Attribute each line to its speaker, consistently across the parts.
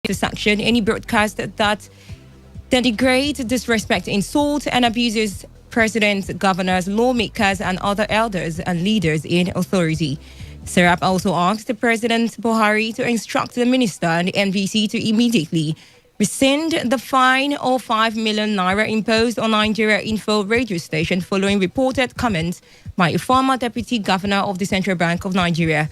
Speaker 1: to sanction any broadcast that denigrates, disrespects, insults, and abuses presidents, governors, lawmakers, and other elders and leaders in authority. Serap also asked President Buhari to instruct the minister and the NVC to immediately rescind the fine of 5 million naira imposed on Nigeria Info radio station following reported comments by a former deputy governor of the Central Bank of Nigeria,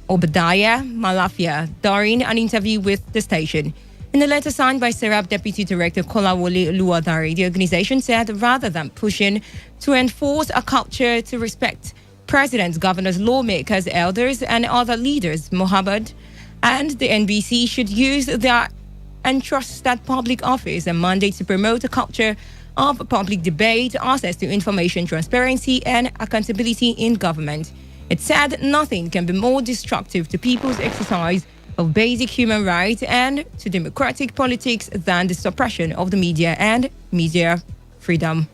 Speaker 1: Obadiah Malafia, during an interview with the station. In a letter signed by Serap Deputy Director Kolawole Luwadari, the organization said rather than pushing to enforce a culture to respect presidents, governors, lawmakers, elders, and other leaders, Mohammed and the NBC should use their entrusted public office and mandate to promote a culture of public debate, access to information, transparency, and accountability in government. It said nothing can be more destructive to people's exercise of basic human rights and to democratic politics than the suppression of the media and media freedom.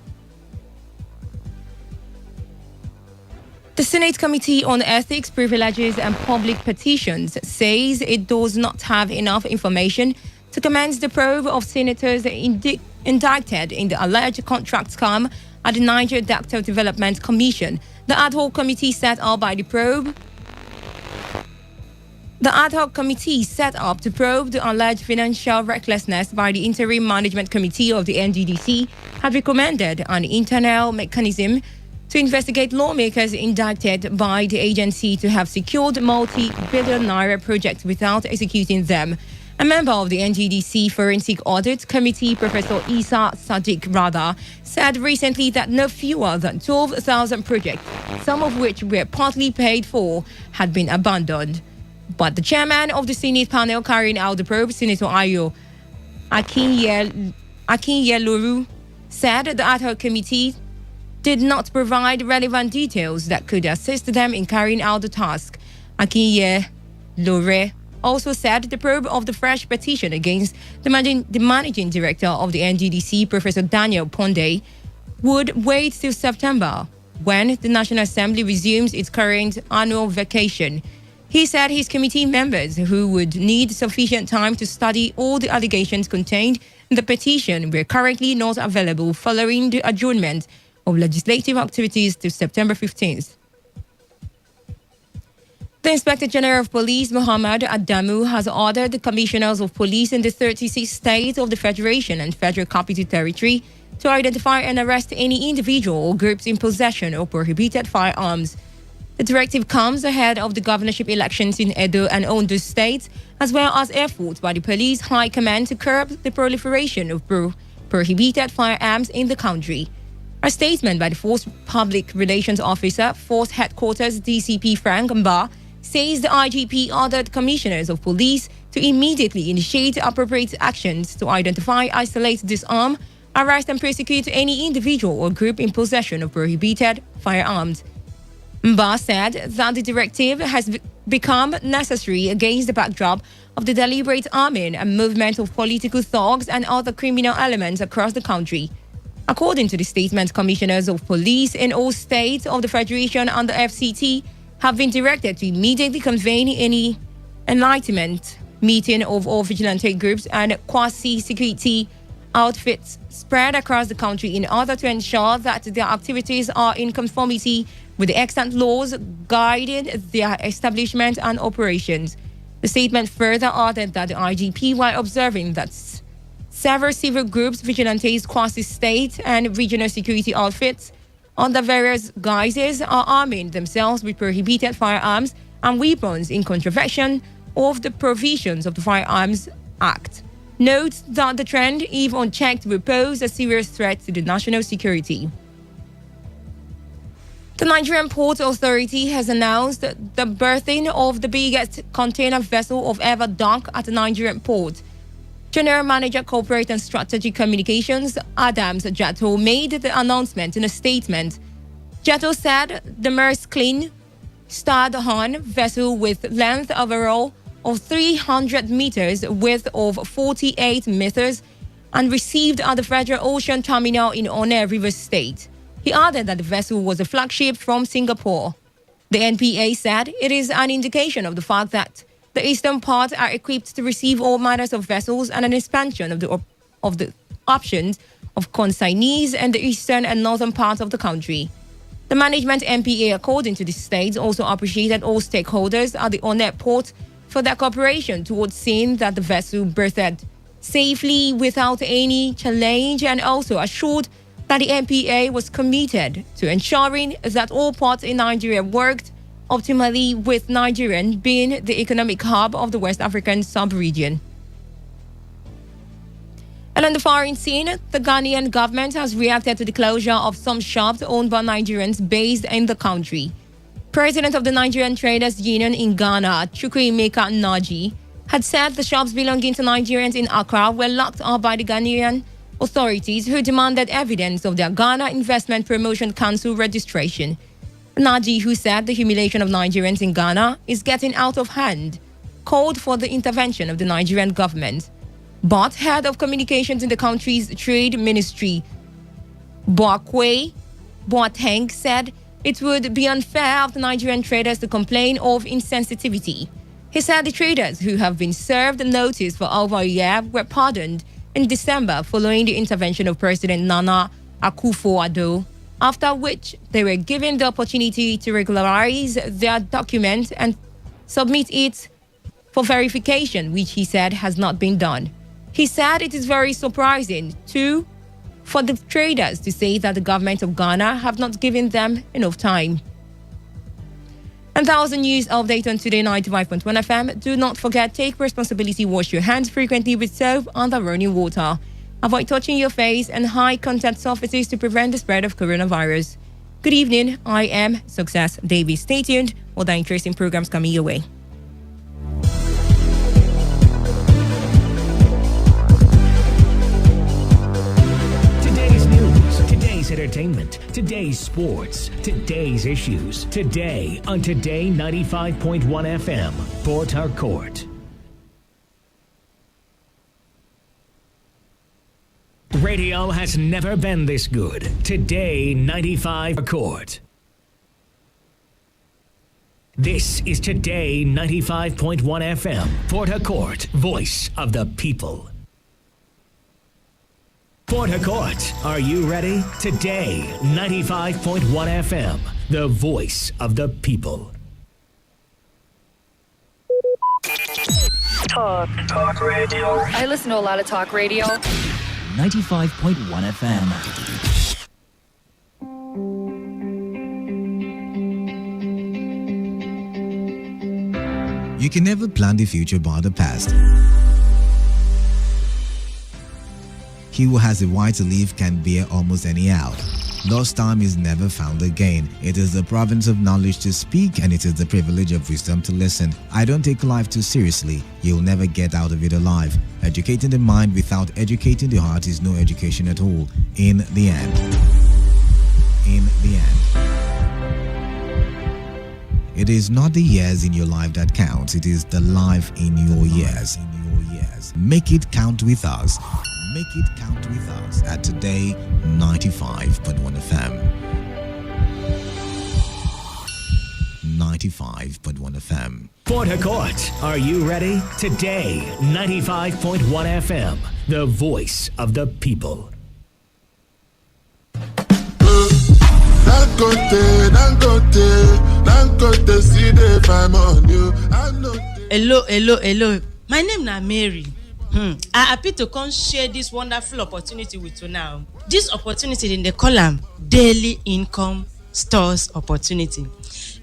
Speaker 1: The Senate Committee on Ethics, Privileges and Public Petitions says it does not have enough information to commence the probe of senators indicted in the alleged contract scam at the Niger Delta Development Commission. The ad hoc committee set up by the probe. The ad hoc committee set up to probe the alleged financial recklessness by the Interim Management Committee of the NDDC had recommended an internal mechanism to investigate lawmakers indicted by the agency to have secured multi-billion naira projects without executing them. A member of the NGDC Forensic Audit Committee, Professor Isa Sadiq Radha, said recently that no fewer than 12,000 projects, some of which were partly paid for, had been abandoned. But the chairman of the Senate panel carrying out the probe, Senator Ayo Akinyeluru, said the ad hoc committee did not provide relevant details that could assist them in carrying out the task. Akinyeluru also said the probe of the fresh petition against the managing director of the NGDC, Professor Daniel Ponde, would wait till September, when the National Assembly resumes its current annual vacation. He said his committee members, who would need sufficient time to study all the allegations contained in the petition, were currently not available following the adjournment of legislative activities to September 15th. The Inspector General of Police, Muhammad Adamu, has ordered the commissioners of police in the 36 states of the Federation and Federal Capital Territory to identify and arrest any individual or groups in possession of prohibited firearms. The directive comes ahead of the governorship elections in Edo and Ondo states, as well as efforts by the Police High Command to curb the proliferation of prohibited firearms in the country. A statement by the Force Public Relations Officer, Force Headquarters DCP Frank Mba, says the IGP ordered commissioners of police to immediately initiate appropriate actions to identify, isolate, disarm, arrest and prosecute any individual or group in possession of prohibited firearms. Mba said that the directive has become necessary against the backdrop of the deliberate arming and movement of political thugs and other criminal elements across the country. According to the statement, commissioners of police in all states of the Federation and the FCT have been directed to immediately convene any enlightenment meeting of all vigilante groups and quasi-security outfits spread across the country in order to ensure that their activities are in conformity with the extant laws guiding their establishment and operations. The statement further ordered that the IGP, while observing that several civil groups, vigilantes, quasi-state and regional security outfits under various guises are arming themselves with prohibited firearms and weapons in contravention of the provisions of the Firearms Act. Note that the trend, if unchecked, will pose a serious threat to the national security. The Nigerian Port Authority has announced the berthing of the biggest container vessel of ever docked at the Nigerian port. General Manager Corporate and Strategic Communications, Adams Jato, made the announcement in a statement. Jato said the Maersk Clean starred Horn vessel with length overall of 300 meters, width of 48 meters, and received at the Federal Ocean Terminal in Onne River State. He added that the vessel was a flagship from Singapore. The NPA said it is an indication of the fact that The eastern parts are equipped to receive all manners of vessels and an expansion of the options of consignees in the eastern and northern parts of the country. The management MPA, according to the state, also appreciated all stakeholders at the ONET port for their cooperation towards seeing that the vessel berthed safely without any challenge, and also assured that the MPA was committed to ensuring that all ports in Nigeria worked optimally, with Nigeria being the economic hub of the West African sub-region. And on the foreign scene, the Ghanaian government has reacted to the closure of some shops owned by Nigerians based in the country. President of the Nigerian Traders Union in Ghana, Chukwuemeka Nnaji, had said the shops belonging to Nigerians in Accra were locked up by the Ghanaian authorities, who demanded evidence of their Ghana Investment Promotion Council registration. Nnaji, who said the humiliation of Nigerians in Ghana is getting out of hand, called for the intervention of the Nigerian government. But head of communications in the country's trade ministry, Boakwe Boateng, said it would be unfair of the Nigerian traders to complain of insensitivity. He said the traders, who have been served notice for over a year, were pardoned in December following the intervention of President Nana Akufo-Addo, after which they were given the opportunity to regularize their document and submit it for verification, which he said has not been done. He said it is very surprising, too, for the traders to say that the government of Ghana have not given them enough time. And that was the news update on Today 95.1 FM. Do not forget, take responsibility, wash your hands frequently with soap and the running water. Avoid touching your face and high-contact surfaces to prevent the spread of coronavirus. Good evening, I am Success Davies. Stay tuned, all the interesting programs coming your way.
Speaker 2: Today's entertainment, today's sports, today's issues. Today on Today 95.1 FM, Port Harcourt. Radio has never been this good. Today 95 Harcourt. This is Today 95.1 FM, Port Harcourt, voice of the people. Port Harcourt, are you ready? Today, 95.1 FM, the voice of the people.
Speaker 3: Talk radio.
Speaker 4: I listen to a lot of talk radio.
Speaker 3: 95.1 FM.
Speaker 5: You can never plan the future but the past. He who has a why to live can bear almost any out. Lost time is never found again. It is the province of knowledge to speak, and it is the privilege of wisdom to listen. I don't take life too seriously. You'll never get out of it alive. Educating the mind without educating the heart is no education at all. In the end. It is not the years in your life that counts. It is the life in your years. Make it count with us. Make it count with us at Today 95.1 FM. 95.1 FM.
Speaker 2: Port Harcourt, are you ready? Today, 95.1 FM, the voice of the people.
Speaker 6: Hello. My name is Mary. I happy to come share this wonderful opportunity with you now. This opportunity in the column daily income stores opportunity.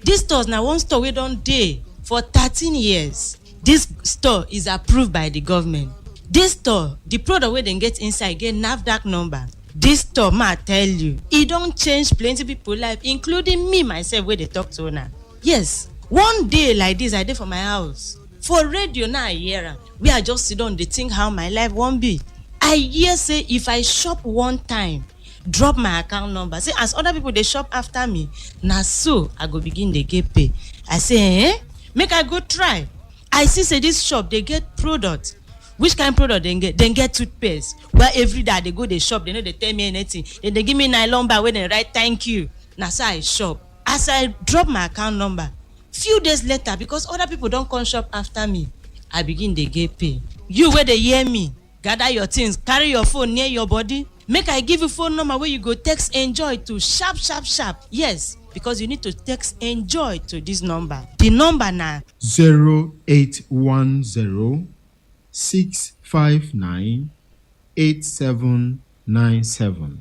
Speaker 6: This store now one store we don't day for 13 years. This store is approved by the government. This store, the product where they get inside get NAFDAC number. This store, ma tell you, it don't change plenty people life, including me myself where they talk to now. Yes, one day like this I did for my house. For radio now I hear we are just sit down, they think how my life won't be. I hear say if I shop one time, drop my account number. Say as other people they shop after me, now so I go begin they get pay. I say, make I go try. I see say this shop they get product. Which kind of product they get? They get toothpaste. Where every day they go they shop, they know they tell me anything. Then they give me nylon bar when they write thank you. Now so I shop. As I drop my account number, few days later, because other people don come shop after me, I begin dey get pay. You wey dey hear me, gather your things, carry your phone near your body, make I give you phone number wey you go text enjoy to sharp sharp sharp. Yes, because you need to text enjoy to this number. The number na
Speaker 7: 0810-659-8797.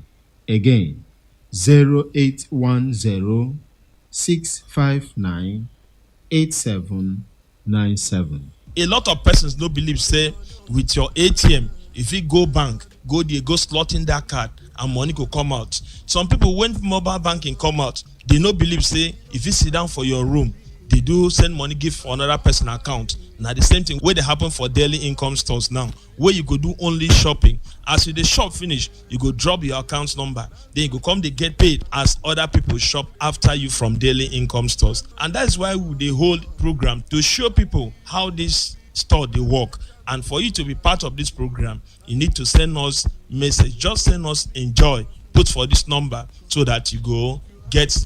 Speaker 7: Again, 0810-659-8797.
Speaker 8: A lot of persons no believe say with your ATM, if you go bank, go there, go slot in that card and money go come out. Some people when mobile banking come out, they no believe say if you sit down for your room, they do send money give for another person account. Now the same thing where they happen for daily income stores now, where you go do only shopping. As you the shop finish, you go drop your account number, then you go come they get paid as other people shop after you from daily income stores. And that's why we hold program to show people how this store they work. And for you to be part of this program, you need to send us message. Just send us enjoy, put for this number so that you go get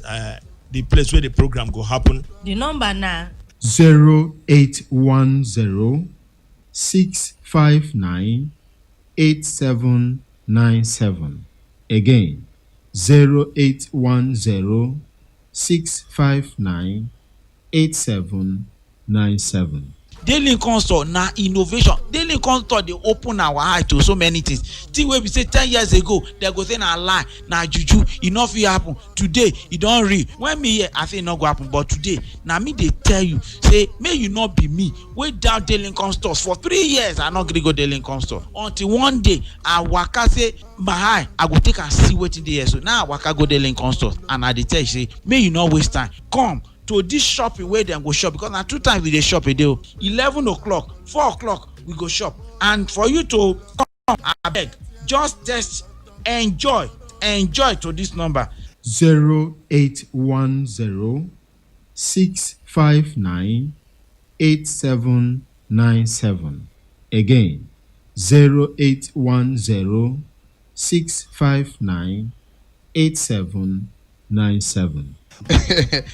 Speaker 8: the place where the program go happen.
Speaker 6: The number na
Speaker 7: 0810-659-8797. Again, 0810-659-8797.
Speaker 9: Daily income store na innovation. Daily income store dey open our eye to so many things. Thing wey be say 10 years ago dem go say na lie, na juju, e no fit happen. Today e don real. When me hear, I say e no go happen, but today na me dey tell you say make you not be me wey down daily income stores for 3 years. I no gree go daily income store until one day I waka say my eye, I go take and see wetin dey here. So now I waka go daily income store and I dey tell you say make you no waste time. Come to this shopping where dem go shop, because na 2 times we dey shop a day. 11 o'clock, 4 o'clock we go shop. And for you to come, abeg, just enjoy to this number
Speaker 7: 0810-659-8797. Again, 0810-659-8797.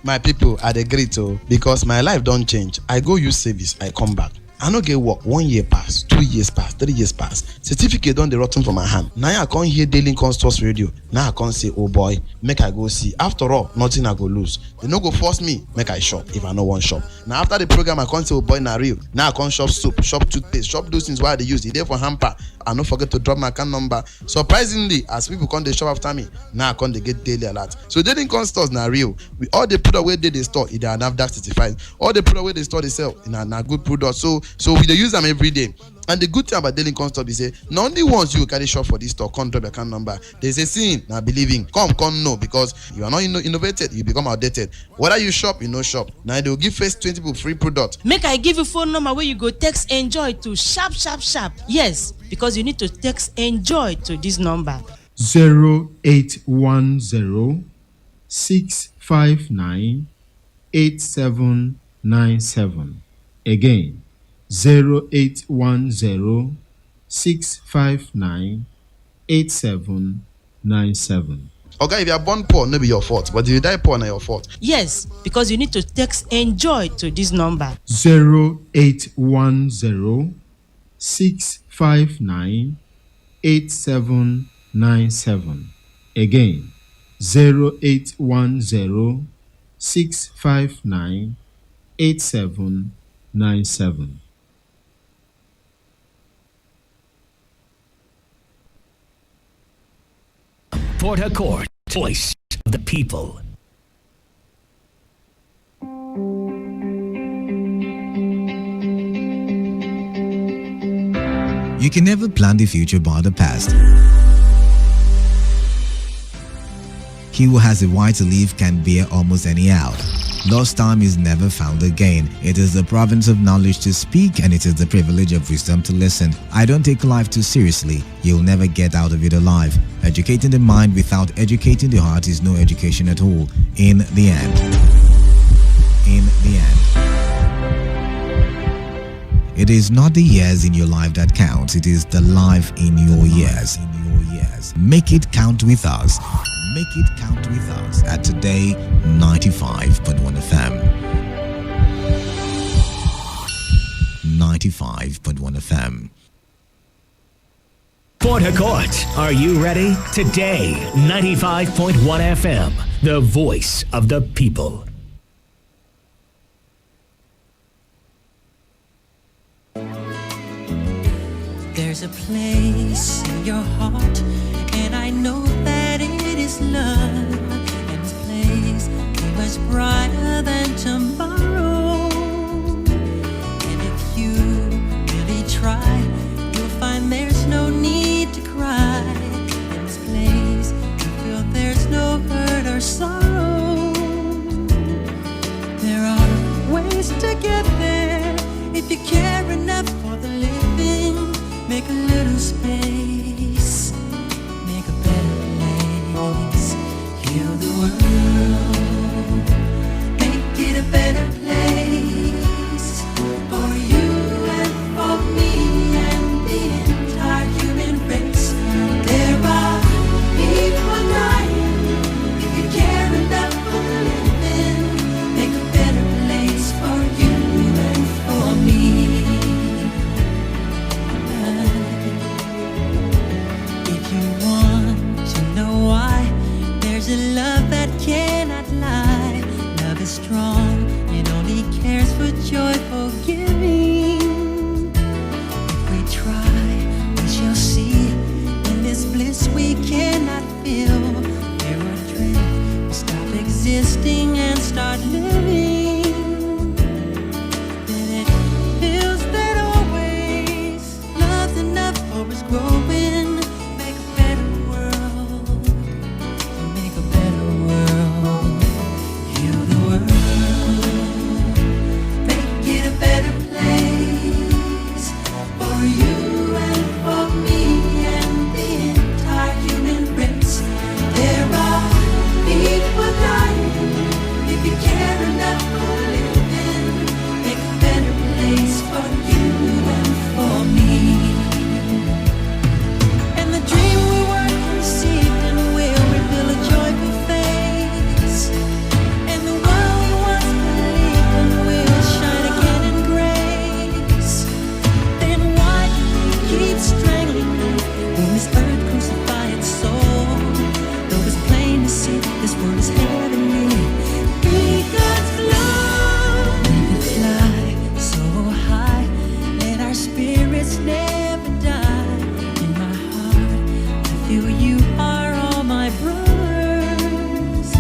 Speaker 10: My people are the great because my life don't change. I go use service, I come back. I no get work. 1 year pass, 2 years pass, 3 years pass. Certificate don dey rotten for my hand. Now I can't hear Daily Income Stores radio. Now I can't say, oh boy, make I go see. After all, nothing I go lose. They no go force me, make I shop if I no want shop. Now after the program, I can't say, oh boy, na real. Now I can't shop soap, shop toothpaste, shop those things why they use. They there for hamper. I no forget to drop my account number. Surprisingly, as people come they shop after me, now I can't they get daily alert. So Daily Income Stores na real. We all the product where they store, either are NAFDAC certified. All the product where they store they sell in a good product. So we dey use them every day. And the good thing about Daily Income Store is say not only once you carry shop for this store, come drop your account number. There's a scene now believing. Come no, because you are not innovated, you become outdated. Whether you shop, you no shop. Now they will give first 20 people free product.
Speaker 6: Make I give you phone number where you go text enjoy to sharp sharp sharp. Yes, because you need to text enjoy to this number
Speaker 7: 0810-659-8797. Again, 0810-659-8797.
Speaker 10: Okay, if you are born poor, no be your fault. But if you die poor, na your fault.
Speaker 6: Yes, because you need to text enjoy to this number
Speaker 7: 0810-659-8797. Again, 0810-659-8797.
Speaker 2: Port Harcourt, voice of the people.
Speaker 5: You can never plan the future but the past. He who has a why to live can bear almost any out. Lost time is never found again. It is the province of knowledge to speak, and it is the privilege of wisdom to listen. I don't take life too seriously. You'll never get out of it alive. Educating the mind without educating the heart is no education at all. In the end. It is not the years in your life that counts. It is the life in your years. Make it count with us. Make it count with us at Today 95.1 FM. 95.1 FM.
Speaker 2: Port Harcourt, are you ready? Today, 95.1 FM, the voice of the people.
Speaker 11: There's a place in your heart, and I know that it is love. And this place is much brighter than tomorrow. And if you really try, you'll find there's no need to cry. In this place, you feel there's no hurt or sorrow. There are ways to get there if you care enough for the living. Make a little space, make a better place. Heal the world, make it a better place for you and for me and the entire human race. There are people dying. If you care enough for the living, make a better place for you and for me. If you want to know why, there's a love that cannot lie. Love is strong, it only cares for joyful giving. If we try, we shall see. In this bliss we cannot feel. Fear or dread, we stop existing and start living. Then it feels that always love's enough for us growing. Make a better world, make a better world. Heal the world, make it a better place for you and for me and the entire human race. There are people dying. If you care enough for living, make a better place for you and for me. And the dream we worked and received and will reveal a joyful face. And the world we once believed in will shine again in grace. Then why do we keep strangling when this earth crucify its soul? Though it's plain to see this world is heavenly. Be God's love. We could fly so high, let our spirits never die. In my heart, I feel you are all my brothers.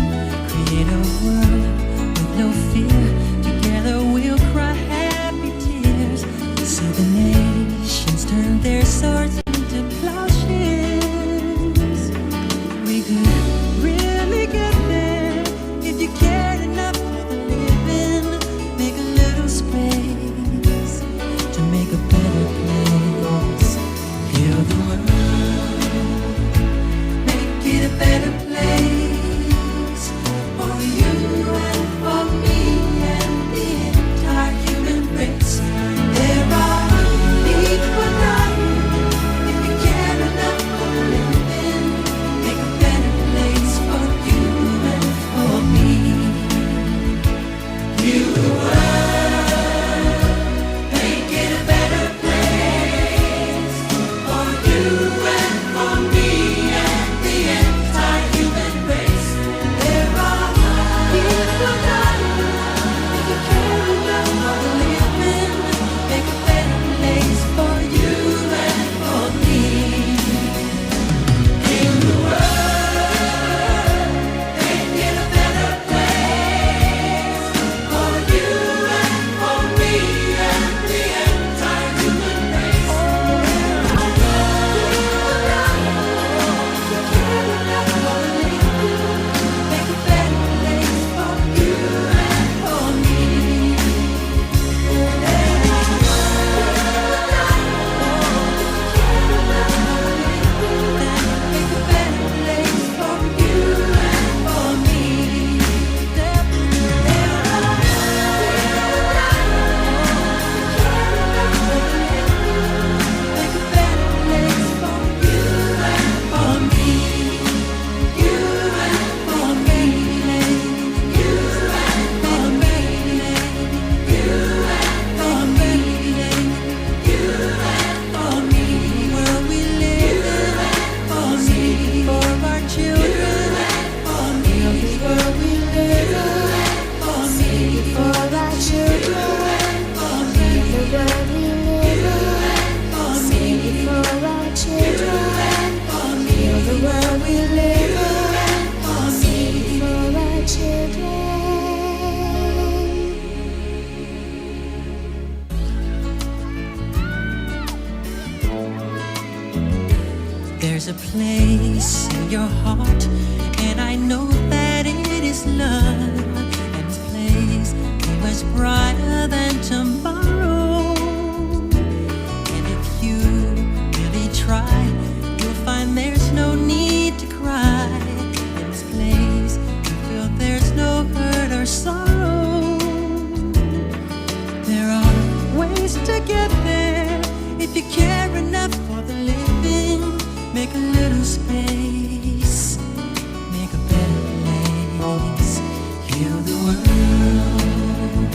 Speaker 11: Create a world with no fear. Together we'll cry happy tears. See the nations turn their swords into plowshares. We could really get there if you cared enough for the living. Make a little space to make a better place. Heal the world, make it a better place for you and for me and the entire human race. There are people dying. If you care enough for the living, make a better place for you and for me. Heal the world, make it a better place for you and for me and the entire human race. There are people dying. If you care enough for the living, make a better place for you and for me. Heal the world, make it a better place for you and for me and the entire human race. There are people dying. There's a place in your heart, and I know that it is love. And this place is much brighter than tomorrow. And if you really try, you'll find there's no need to cry. In this place, you feel there's no hurt or sorrow. There are ways to get there if you care enough for the living. Make a little space, make a better place. Heal the world,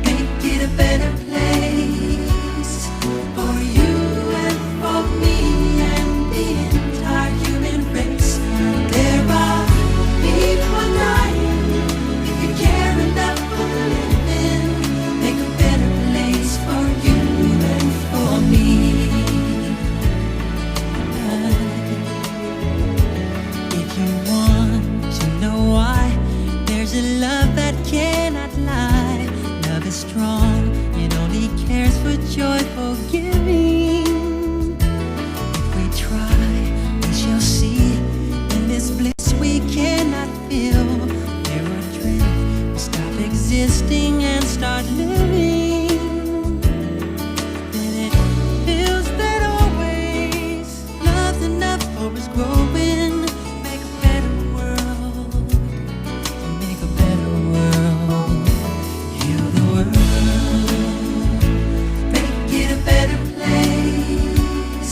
Speaker 11: make it a better place for you and for me and the entire human race. There are people dying. If you care enough for the living, make a better place for you and for me. If you want to know why, there's a love that cannot lie. Love is strong, it only cares for joyful giving. If we try, we shall see. In this bliss we cannot feel. There are dreams, we stop existing and start living. Then it feels that always love's enough for us growing. Make a better world, make a better world. Heal the world, make it a better place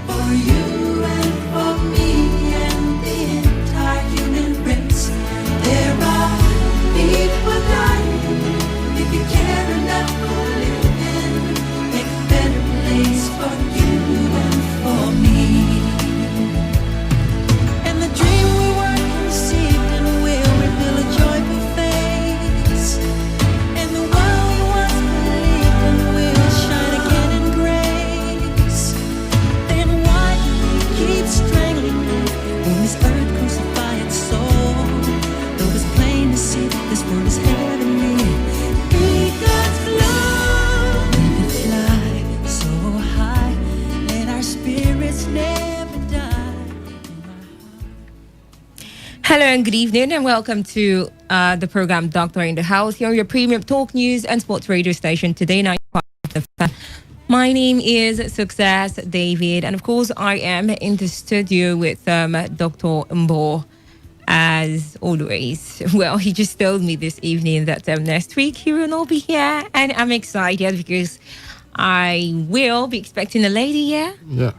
Speaker 11: for you and for me and the entire human race. There are people dying. If you care enough for living, make a better place for you and for me. And the dream we were conceived in will reveal a joyful face. And the world we once believed in will shine again in grace. Then why do we keep strangling when this earth crucify its soul? Though it's plain to see that this world is heavenly. Be God's love. We can fly so high, let our spirits never die.
Speaker 1: Hello and good evening, and welcome to the program Doctor in the House here on your premium talk news and sports radio station Today 95.1 FM. My name is Success David, and of course I am in the studio with Dr. Mbo as always. Well, he just told me this evening that next week he will not be here, and I'm excited because I will be expecting a lady here.
Speaker 12: Yeah.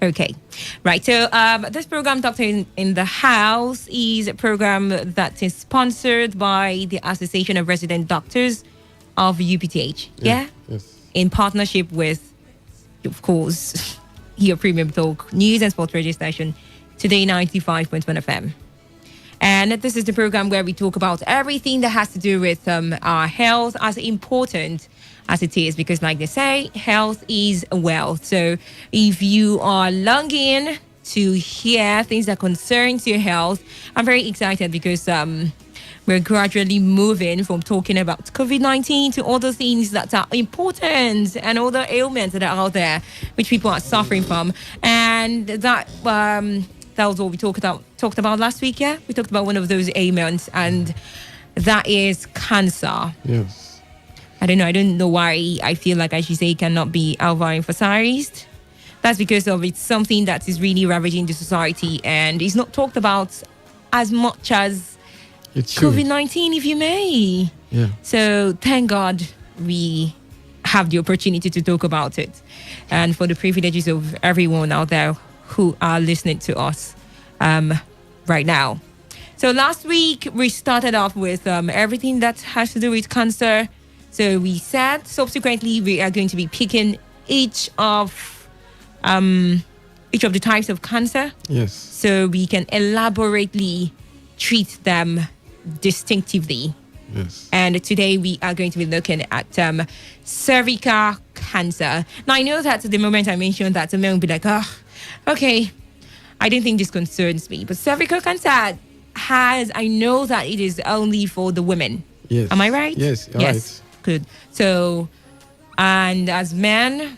Speaker 1: Okay, right. So this program, Doctor in the House, is a program that is sponsored by the Association of Resident Doctors of UPTH. Yeah?
Speaker 12: Yes.
Speaker 1: In partnership with, of course, your premium talk news and sports radio station, Today 95.1 FM. And this is the program where we talk about everything that has to do with our health, as important as it is, because like they say, health is wealth. So if you are longing to hear things that concerns your health, I'm very excited because we're gradually moving from talking about COVID-19 to other things that are important and other ailments that are out there which people are suffering from. And that was what we talked about last week. Yeah, we talked about one of those ailments, and that is cancer.
Speaker 12: Yes.
Speaker 1: I don't know why I feel like I should say it cannot be overemphasized. That's because of it's something that is really ravaging the society, and it's not talked about as much as COVID-19, if you may.
Speaker 12: Yeah.
Speaker 1: So thank God we have the opportunity to talk about it, and for the privileges of everyone out there who are listening to us right now. So last week we started off with everything that has to do with cancer. So we said subsequently we are going to be picking each of the types of cancer.
Speaker 12: Yes.
Speaker 1: So we can elaborately treat them distinctively.
Speaker 12: Yes.
Speaker 1: And today we are going to be looking at cervical cancer. Now I know that the moment I mentioned that, the man will be like, okay, I don't think this concerns me. But cervical cancer I know that it is only for the women.
Speaker 12: Yes.
Speaker 1: Am I right?
Speaker 12: Yes.
Speaker 1: Yes. Right. Good. So, and as men,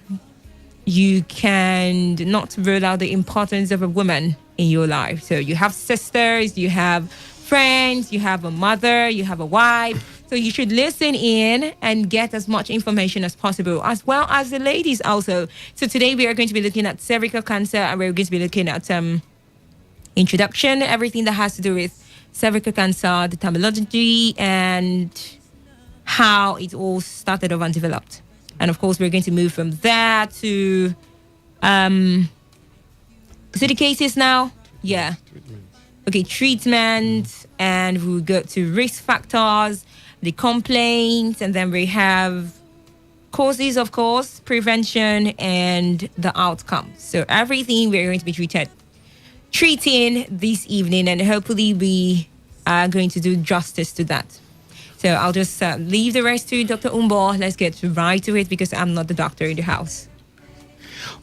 Speaker 1: you can not rule out the importance of a woman in your life. So you have sisters, you have friends, you have a mother, you have a wife. So you should listen in and get as much information as possible, as well as the ladies also. So today we are going to be looking at cervical cancer, and we're going to be looking at introduction, everything that has to do with cervical cancer, the terminology, and how it all started off and developed. And of course, we're going to move from there to the cases now. Yeah. Okay, treatment, and we'll go to risk factors, the complaints, and then we have causes, of course, prevention, and the outcome. So everything we're going to be treating this evening, and hopefully we are going to do justice to that. So I'll just leave the rest to Dr. Umbo. Let's get right to it because I'm not the doctor in the house.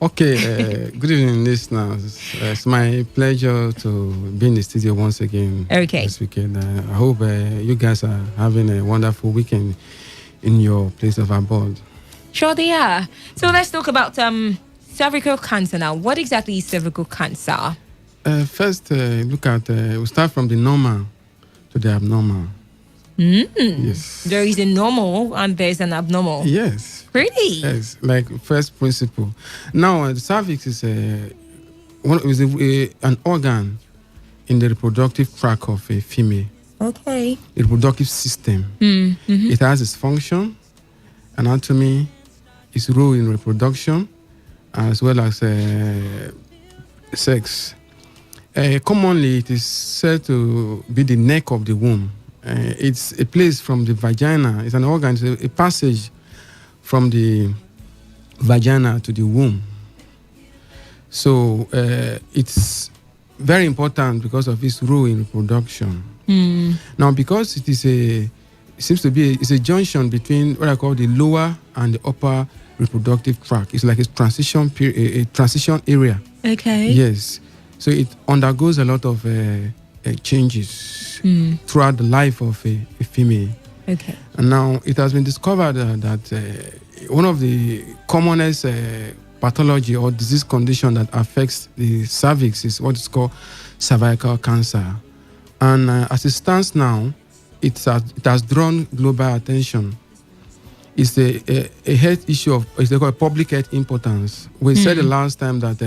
Speaker 12: Okay, good evening, listeners. It's my pleasure to be in the studio once again this weekend. I hope you guys are having a wonderful weekend in your place of abode.
Speaker 1: Sure they are. So let's talk about cervical cancer now. What exactly is cervical cancer?
Speaker 12: First, look at, we'll start from the normal to the abnormal. Yes.
Speaker 1: There is a normal and there's an abnormal.
Speaker 12: Yes.
Speaker 1: Really?
Speaker 12: Yes. Like first principle. Now, the cervix is an organ in the reproductive tract of a female.
Speaker 1: Okay.
Speaker 12: The reproductive system. Mm-hmm. It has its function, anatomy, its role in reproduction, as well as sex. Commonly, it is said to be the neck of the womb. It's a place from the vagina. It's an organ, it's a passage from the vagina to the womb. So it's very important because of its role in reproduction. Now, because it's a junction between what I call the lower and the upper reproductive tract. It's like a transition area. Okay. Yes. So it undergoes a lot of changes throughout the life of a female.
Speaker 1: Okay.
Speaker 12: And now it has been discovered that one of the commonest pathology or disease condition that affects the cervix is what is called cervical cancer. And as it stands now, it has drawn global attention. It's a health issue of, it's called public health importance. We said the last time that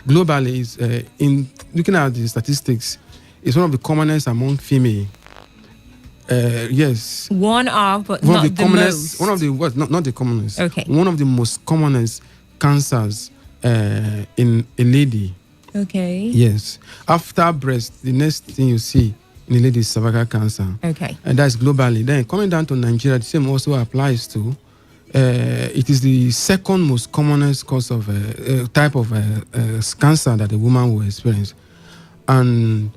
Speaker 12: globally, is in looking at the statistics, it's one of the commonest among female. Yes.
Speaker 1: One of, but one not of the
Speaker 12: commonest,
Speaker 1: most.
Speaker 12: One of the what? Not the commonest.
Speaker 1: Okay.
Speaker 12: One of the most commonest cancers in a lady.
Speaker 1: Okay.
Speaker 12: Yes. After breast, the next thing you see in a lady is cervical cancer.
Speaker 1: Okay.
Speaker 12: And that's globally. Then coming down to Nigeria, the same also applies to. It is the second most commonest cause of type of cancer that a woman will experience, and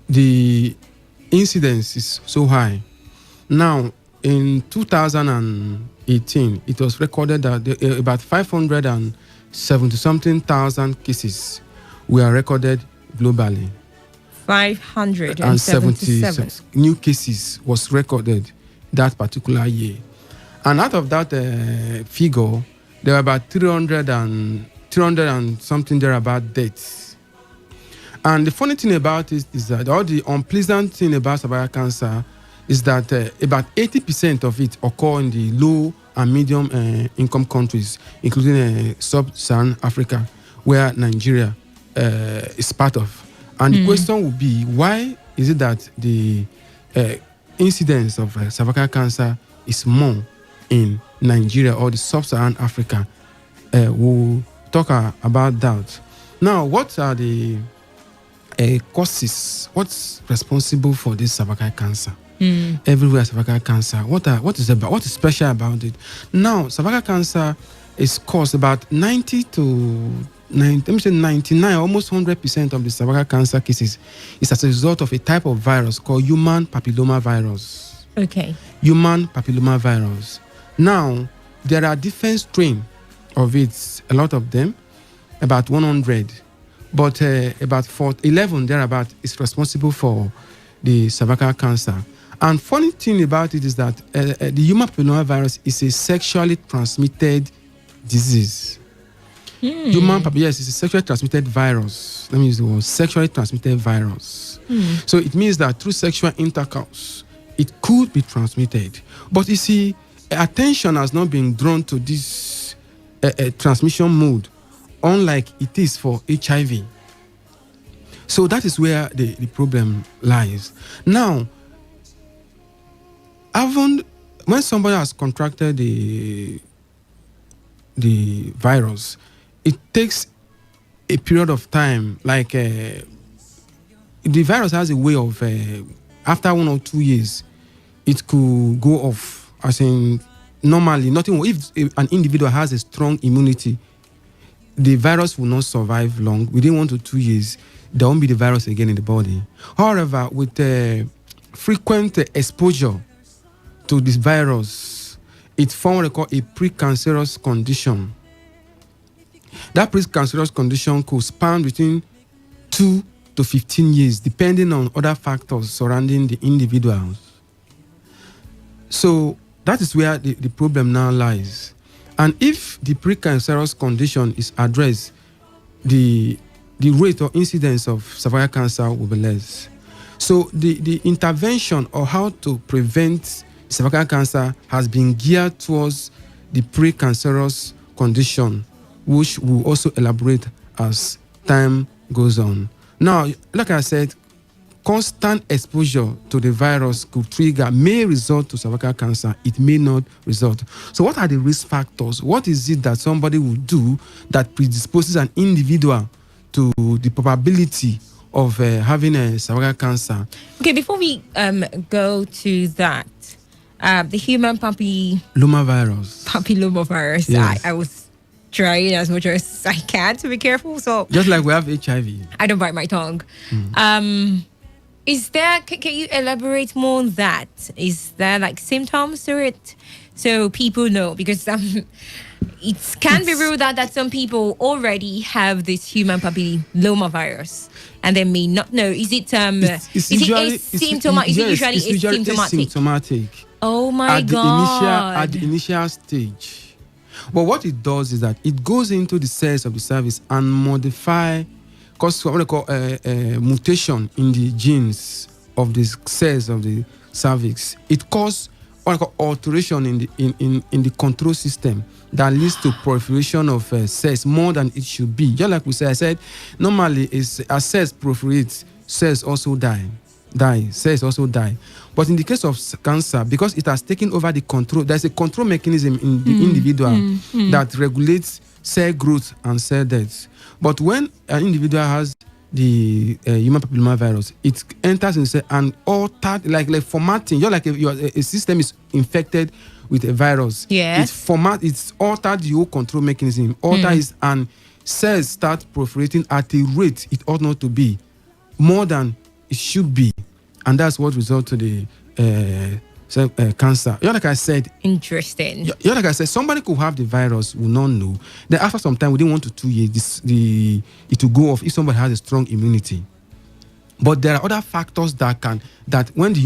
Speaker 12: the incidence is so high. Now, in 2018, it was recorded that about 570-something thousand cases were recorded globally.
Speaker 1: 577
Speaker 12: new cases was recorded that particular year. And out of that figure, there were about 300 and something thereabout deaths. And the funny thing about it is that, or the unpleasant thing about cervical cancer is that about 80% of it occur in the low and medium income countries, including sub-Saharan Africa, where Nigeria is part of. And the question would be, why is it that the incidence of cervical cancer is more in Nigeria or the sub-Saharan Africa? We'll talk about that. Now, what are the causes? What's responsible for this cervical cancer? Everywhere cervical cancer. What is special about it? Now, cervical cancer is caused about 99, almost 100% of the cervical cancer cases is as a result of a type of virus called human papilloma virus.
Speaker 1: Okay.
Speaker 12: Human papilloma virus. Now, there are different strains of it, a lot of them, about 100. But about 11 thereabout is responsible for the cervical cancer. And funny thing about it is that the human papilloma virus is a sexually transmitted disease. Human papillomavirus, yes, it's a sexually transmitted virus. Let me use the word sexually transmitted virus. So it means that through sexual intercourse, it could be transmitted. But you see, attention has not been drawn to this transmission mode, unlike it is for HIV. So that is where the problem lies. Now, when somebody has contracted the virus, it takes a period of time. Like the virus has a way of after 1 or 2 years, it could go off. As in, normally, nothing. If an individual has a strong immunity, the virus will not survive long. Within 1 to 2 years, there won't be the virus again in the body. However, with frequent exposure to this virus, it forms what they call a precancerous condition. That precancerous condition could span between 2 to 15 years, depending on other factors surrounding the individuals. So that is where the problem now lies. And if the precancerous condition is addressed, the rate or incidence of cervical cancer will be less. So the intervention or how to prevent cervical cancer has been geared towards the precancerous condition, which we'll also elaborate as time goes on. Now, like I said, constant exposure to the virus may result to cervical cancer. It may not result. So what are the risk factors? What is it that somebody will do that predisposes an individual to the probability of having a cervical cancer?
Speaker 1: Okay, before we go to that, the human papillomavirus.
Speaker 12: Yes.
Speaker 1: I was trying as much as I can to be careful. So
Speaker 12: just like we have HIV.
Speaker 1: I don't bite my tongue. Is there? Can you elaborate more on that? Is there like symptoms to it, so people know? Because it can be ruled out that some people already have this human papillomavirus and they may not know. Is it
Speaker 12: it's usually
Speaker 1: asymptomatic? Oh my God!
Speaker 12: At the initial stage. But what it does is that it goes into the cells of the cervix and modify, cause what they call mutation in the genes of the cells of the cervix. It causes what they call alteration in the control system that leads to proliferation of cells more than it should be. Just like I said, normally as cells proliferate, cells also die. Cells also die. But in the case of cancer, because it has taken over the control, there's a control mechanism in the individual that regulates cell growth and cell death. But when an individual has the human papillomavirus, it enters in cell and altered, like formatting. You're like a system is infected with a virus.
Speaker 1: Yes.
Speaker 12: It's altered the whole control mechanism. And cells start proliferating at a rate it ought not to be, more than it should be, and that's what results to the cancer. Like I said,
Speaker 1: interesting.
Speaker 12: Like I said, somebody could have the virus, will not know. Then after some time, within 1 to 2 years, it will go off if somebody has a strong immunity. But there are other factors that when the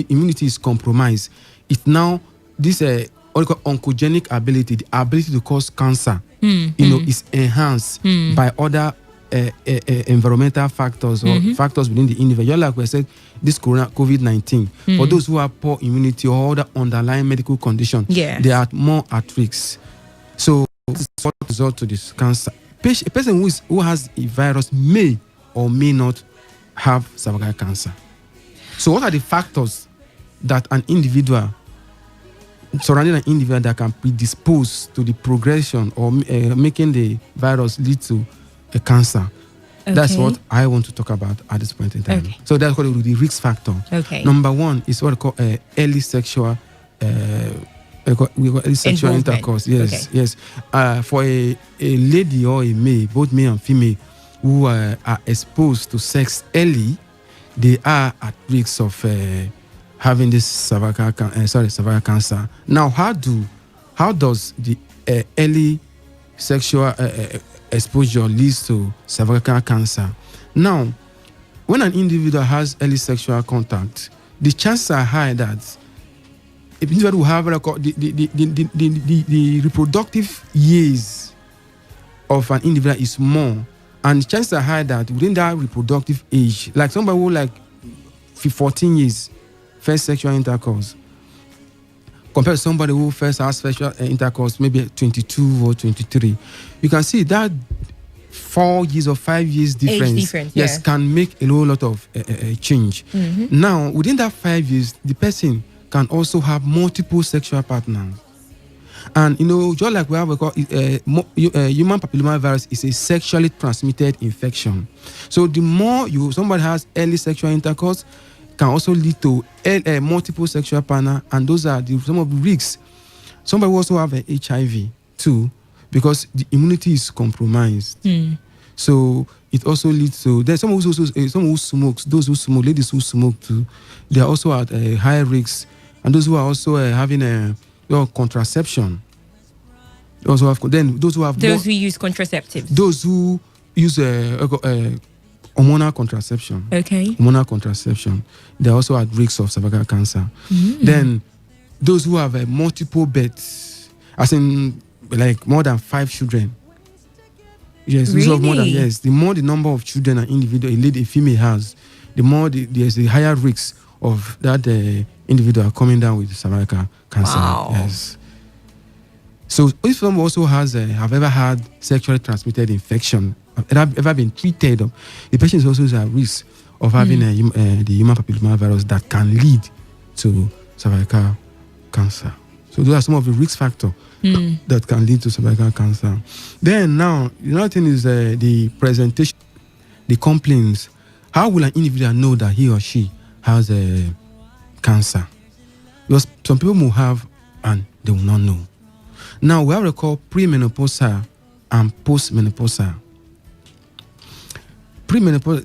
Speaker 12: immunity is compromised, it now this oncogenic ability, the ability to cause cancer, is enhanced by other environmental factors or factors within the individual. Like we said, this COVID-19, for those who have poor immunity or other underlying medical conditions, they are more at risk. So this is what results to this cancer. A person who has a virus may or may not have cervical cancer. So what are the factors that an individual surrounding an individual that can predispose to the progression or making the virus lead to a cancer? That's what I want to talk about at this point in time. So that's what the risk factor. Number one is what we call early sexual intercourse. Yes. For a lady or a male, both male and female, who are exposed to sex early, they are at risk of having this cervical cancer. Now, how does the early sexual exposure leads to cervical cancer? Now, when an individual has early sexual contact, the chances are high that individual will have the reproductive years of an individual is more, and chances are high that within that reproductive age, like somebody who like 14 years first sexual intercourse, compared to somebody who first has sexual intercourse maybe 22 or 23, you can see that 4 years or 5 years difference, yes, can make a whole lot of change. Now, within that 5 years, the person can also have multiple sexual partners. And just like we have human papillomavirus is a sexually transmitted infection. So the more somebody has early sexual intercourse, can also lead to multiple sexual partner, and those are some of the risks. Somebody will also have HIV too, because the immunity is compromised. So it also leads to there's someone who smokes. Those who smoke, ladies who smoke too, they are also at high risks, and those who are also having contraception. Those who
Speaker 1: use contraceptives.
Speaker 12: Those who use hormonal contraception.
Speaker 1: Okay.
Speaker 12: Hormonal contraception. They are also at risk of cervical cancer. Then those who have multiple births, as in like more than 5 children. Yes,
Speaker 1: really?
Speaker 12: Of more than, yes. The more the number of children an individual, a female has, the more there's a higher risk of that individual coming down with cervical cancer.
Speaker 1: Wow.
Speaker 12: Yes. So if someone also have ever had sexually transmitted infection, ever been treated, the patient is also at risk of having the human papillomavirus that can lead to cervical cancer. So those are some of the risk factors that can lead to cervical cancer. Then now, another thing is the presentation, the complaints. How will an individual know that he or she has cancer? Because some people will have and they will not know. Now, we have to call premenopausal and postmenopausal.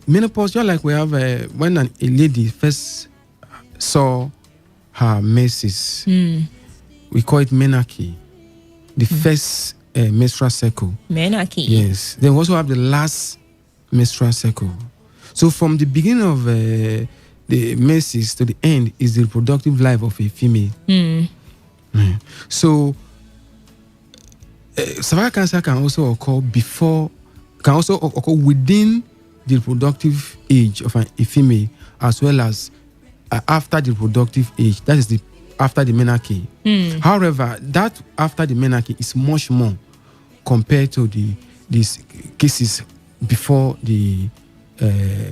Speaker 12: Menopause, just like we have when a lady first saw her menses, we call it menarche, the first menstrual cycle.
Speaker 1: Menarche.
Speaker 12: Yes. Then we also have the last menstrual cycle. So from the beginning of the menses to the end is the reproductive life of a female. So cervical cancer can also occur within the reproductive age of a female, as well as after the reproductive age. That is after the menarche. However, that after the menarche is much more compared to these cases before the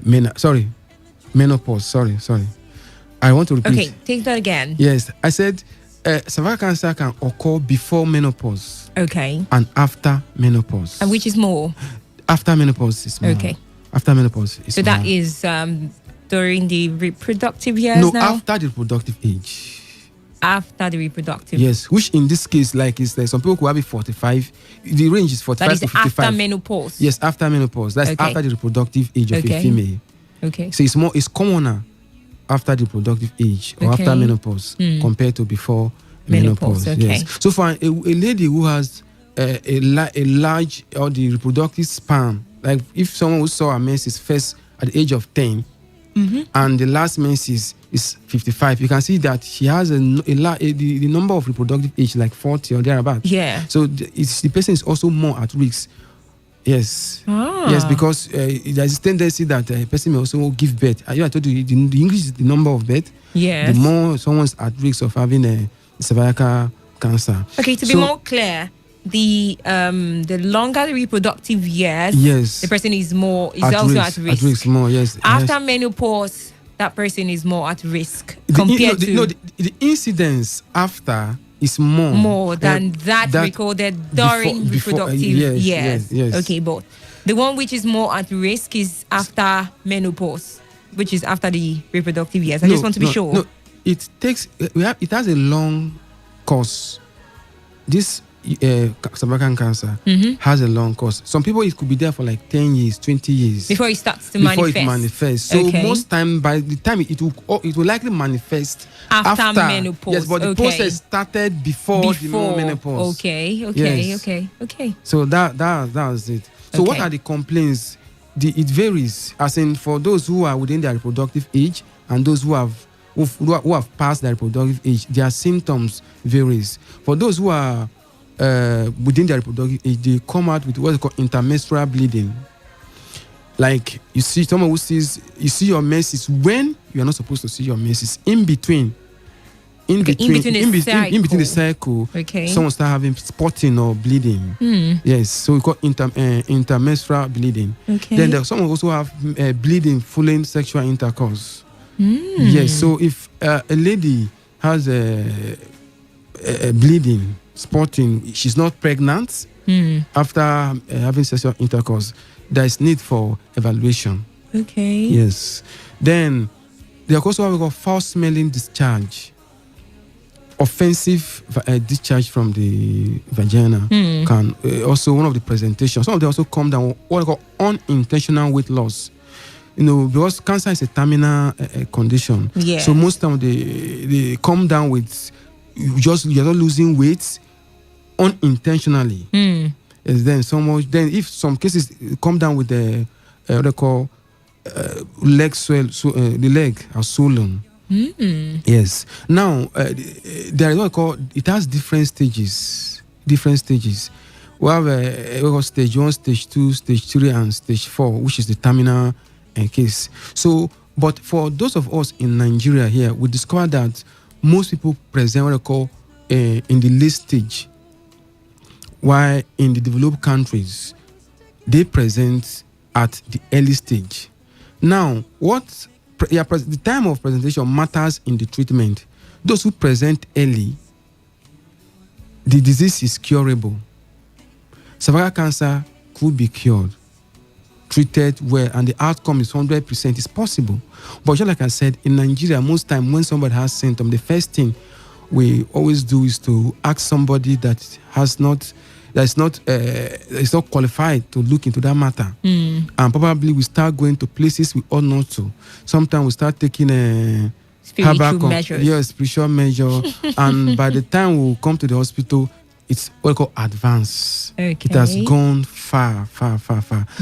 Speaker 12: menopause. Sorry. I want to repeat.
Speaker 1: Okay, take that again.
Speaker 12: Yes, I said cervical cancer can occur before menopause.
Speaker 1: Okay.
Speaker 12: And after menopause.
Speaker 1: And which is more?
Speaker 12: After menopause is more.
Speaker 1: Okay.
Speaker 12: After menopause is
Speaker 1: so
Speaker 12: more.
Speaker 1: that is during the reproductive years
Speaker 12: No,
Speaker 1: now?
Speaker 12: after the reproductive age.
Speaker 1: After the reproductive.
Speaker 12: Yes, which in this case, like, is some people who have it 45. The range is 45 to 55.
Speaker 1: That is after menopause.
Speaker 12: Yes, after menopause. That's after the reproductive age of a female.
Speaker 1: Okay.
Speaker 12: So it's commoner after the reproductive age or after menopause compared to before menopause.
Speaker 1: Okay.
Speaker 12: Yes. So for a lady who has a large or the reproductive span, like if someone who saw her menses first at the age of 10 and the last menses is 55, you can see that she has the number of reproductive age like 40 or thereabout.
Speaker 1: Yeah.
Speaker 12: So the person is also more at risk. Yes. Yes, because there's a tendency that a person may also give birth. I told you, the increase the number of birth,
Speaker 1: yes,
Speaker 12: the more someone's at risk of having a cervical cancer.
Speaker 1: Okay, to be more clear, the longer the reproductive years,
Speaker 12: yes,
Speaker 1: the person is also at risk.
Speaker 12: At risk more, yes.
Speaker 1: After menopause, that person is more at risk compared to
Speaker 12: the incidence after is more
Speaker 1: than that recorded during reproductive years.
Speaker 12: Yes.
Speaker 1: Okay, but the one which is more at risk is after menopause, which is after the reproductive years. I just want to be sure.
Speaker 12: No, it has a long course. This cervical cancer has a long course. Some people, it could be there for like 10 years, 20 years
Speaker 1: before it starts to
Speaker 12: manifest. So most time, by the time it will likely manifest after
Speaker 1: menopause.
Speaker 12: Yes, but the process started before the menopause.
Speaker 1: Okay.
Speaker 12: So that was it. So what are the complaints? It varies. As in, for those who are within their reproductive age and those who who have passed their reproductive age, their symptoms varies. For those who are within their reproductive age, they come out with what is called intermenstrual bleeding. Like you see someone who you see your menses when you are not supposed to see your menses. In between the cycle,
Speaker 1: okay,
Speaker 12: someone start having spotting or bleeding. Yes, so we call intermenstrual bleeding.
Speaker 1: Okay.
Speaker 12: Then someone also have bleeding following sexual intercourse. Yes, so if a lady has a bleeding, spotting, she's not pregnant after having sexual intercourse, there is need for evaluation.
Speaker 1: Okay.
Speaker 12: Yes. Then there also what we call foul smelling discharge. Offensive discharge from the vagina can also one of the presentations. Some of them also come down with what we call unintentional weight loss. Because cancer is a terminal condition.
Speaker 1: Yeah.
Speaker 12: So most time they come down with you're not losing weight unintentionally. Then if some cases come down with the what they call leg swell, so the leg are swollen. Yes. Now there is what we call, it has different stages. We have stage 1, stage 2, stage 3, and stage 4, which is the terminal case. So, but for those of us in Nigeria here, we discovered that most people present what we call in the late stage, while in the developed countries they present at the early stage. Now, the time of presentation matters in the treatment. Those who present early, the disease is curable. Cervical cancer could be cured, treated well, and the outcome is 100%. It's possible. But just like I said, in Nigeria, most time when somebody has symptoms, the first thing we always do is to ask somebody that is not qualified to look into that matter. And probably we start going to places we ought not to. Sometimes we start taking
Speaker 1: spiritual measures.
Speaker 12: Yes, spiritual measure. And by the time we come to the hospital, it's what we call advanced.
Speaker 1: Okay.
Speaker 12: It has gone far.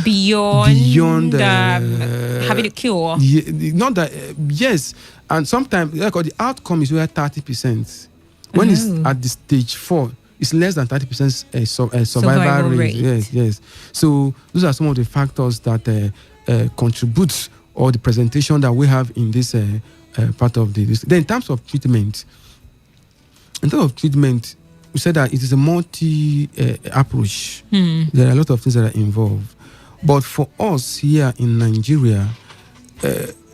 Speaker 1: Beyond having a cure.
Speaker 12: Not that, yes. And sometimes the outcome is where 30%. When it's at the stage 4, it's less than 30% survival rate. Yes. So those are some of the factors that contribute or the presentation that we have in this part of this. Then in terms of treatment, we said that it is a multi approach. There are a lot of things that are involved. But for us here in Nigeria,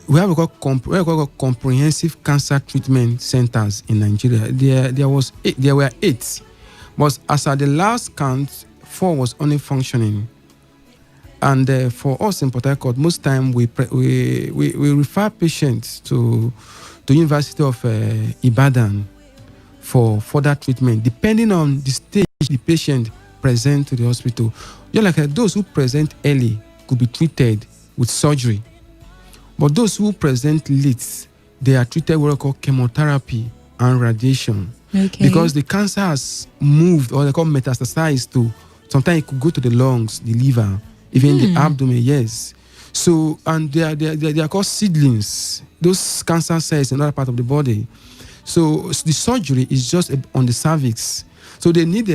Speaker 12: we have a comprehensive cancer treatment centers in Nigeria. There were 8. But as at the last count, 4 was only functioning. And for us in Port Harcourt, most time we refer patients to the University of Ibadan for further treatment, depending on the stage the patient present to the hospital. Those who present early could be treated with surgery. But those who present late, they are treated with what we call chemotherapy and radiation.
Speaker 1: Okay.
Speaker 12: Because the cancer has moved, or they call metastasized to, sometimes it could go to the lungs, the liver, even the abdomen, yes. So, and they are called seedlings, those cancer cells in another part of the body. So the surgery is just on the cervix. So they need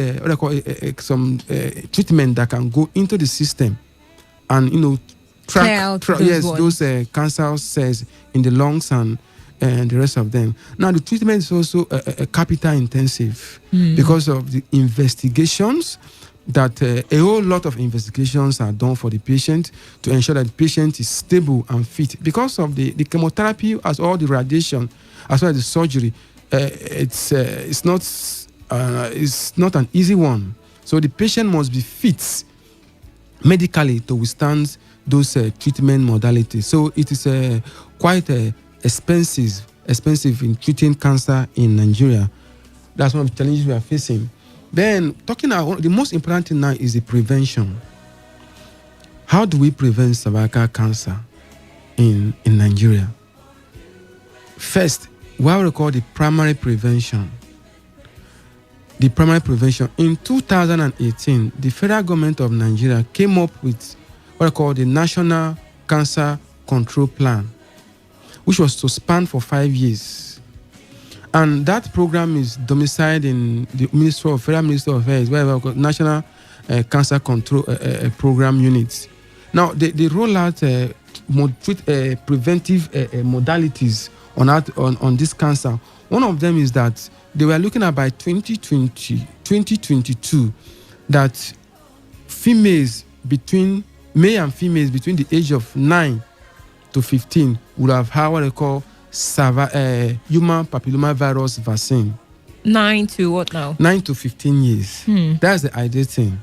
Speaker 12: some treatment that can go into the system and, track those cancer cells in the lungs and the rest of them. Now, the treatment is also capital intensive because of the investigations that a whole lot of investigations are done for the patient to ensure that the patient is stable and fit. Because of the chemotherapy, as all the radiation, as well as the surgery, it's not an easy one. So the patient must be fit medically to withstand those treatment modalities. So it is quite expensive in treating cancer in Nigeria. That's one of the challenges we are facing. Then, the most important thing now is the prevention. How do we prevent cervical cancer in Nigeria? First, what we call the primary prevention. The primary prevention. In 2018, the federal government of Nigeria came up with what we call the National Cancer Control Plan, which was to span for 5 years. And that program is domiciled in the Federal Ministry of Health, where we've got National Cancer Control Program Units. Now, they roll out preventive modalities on this cancer. One of them is that they were looking at by 2022 that male and females between the age of 9 to 15 would have had what they call human papillomavirus vaccine.
Speaker 1: 9 to what now?
Speaker 12: 9 to 15 years. That's the ideal thing.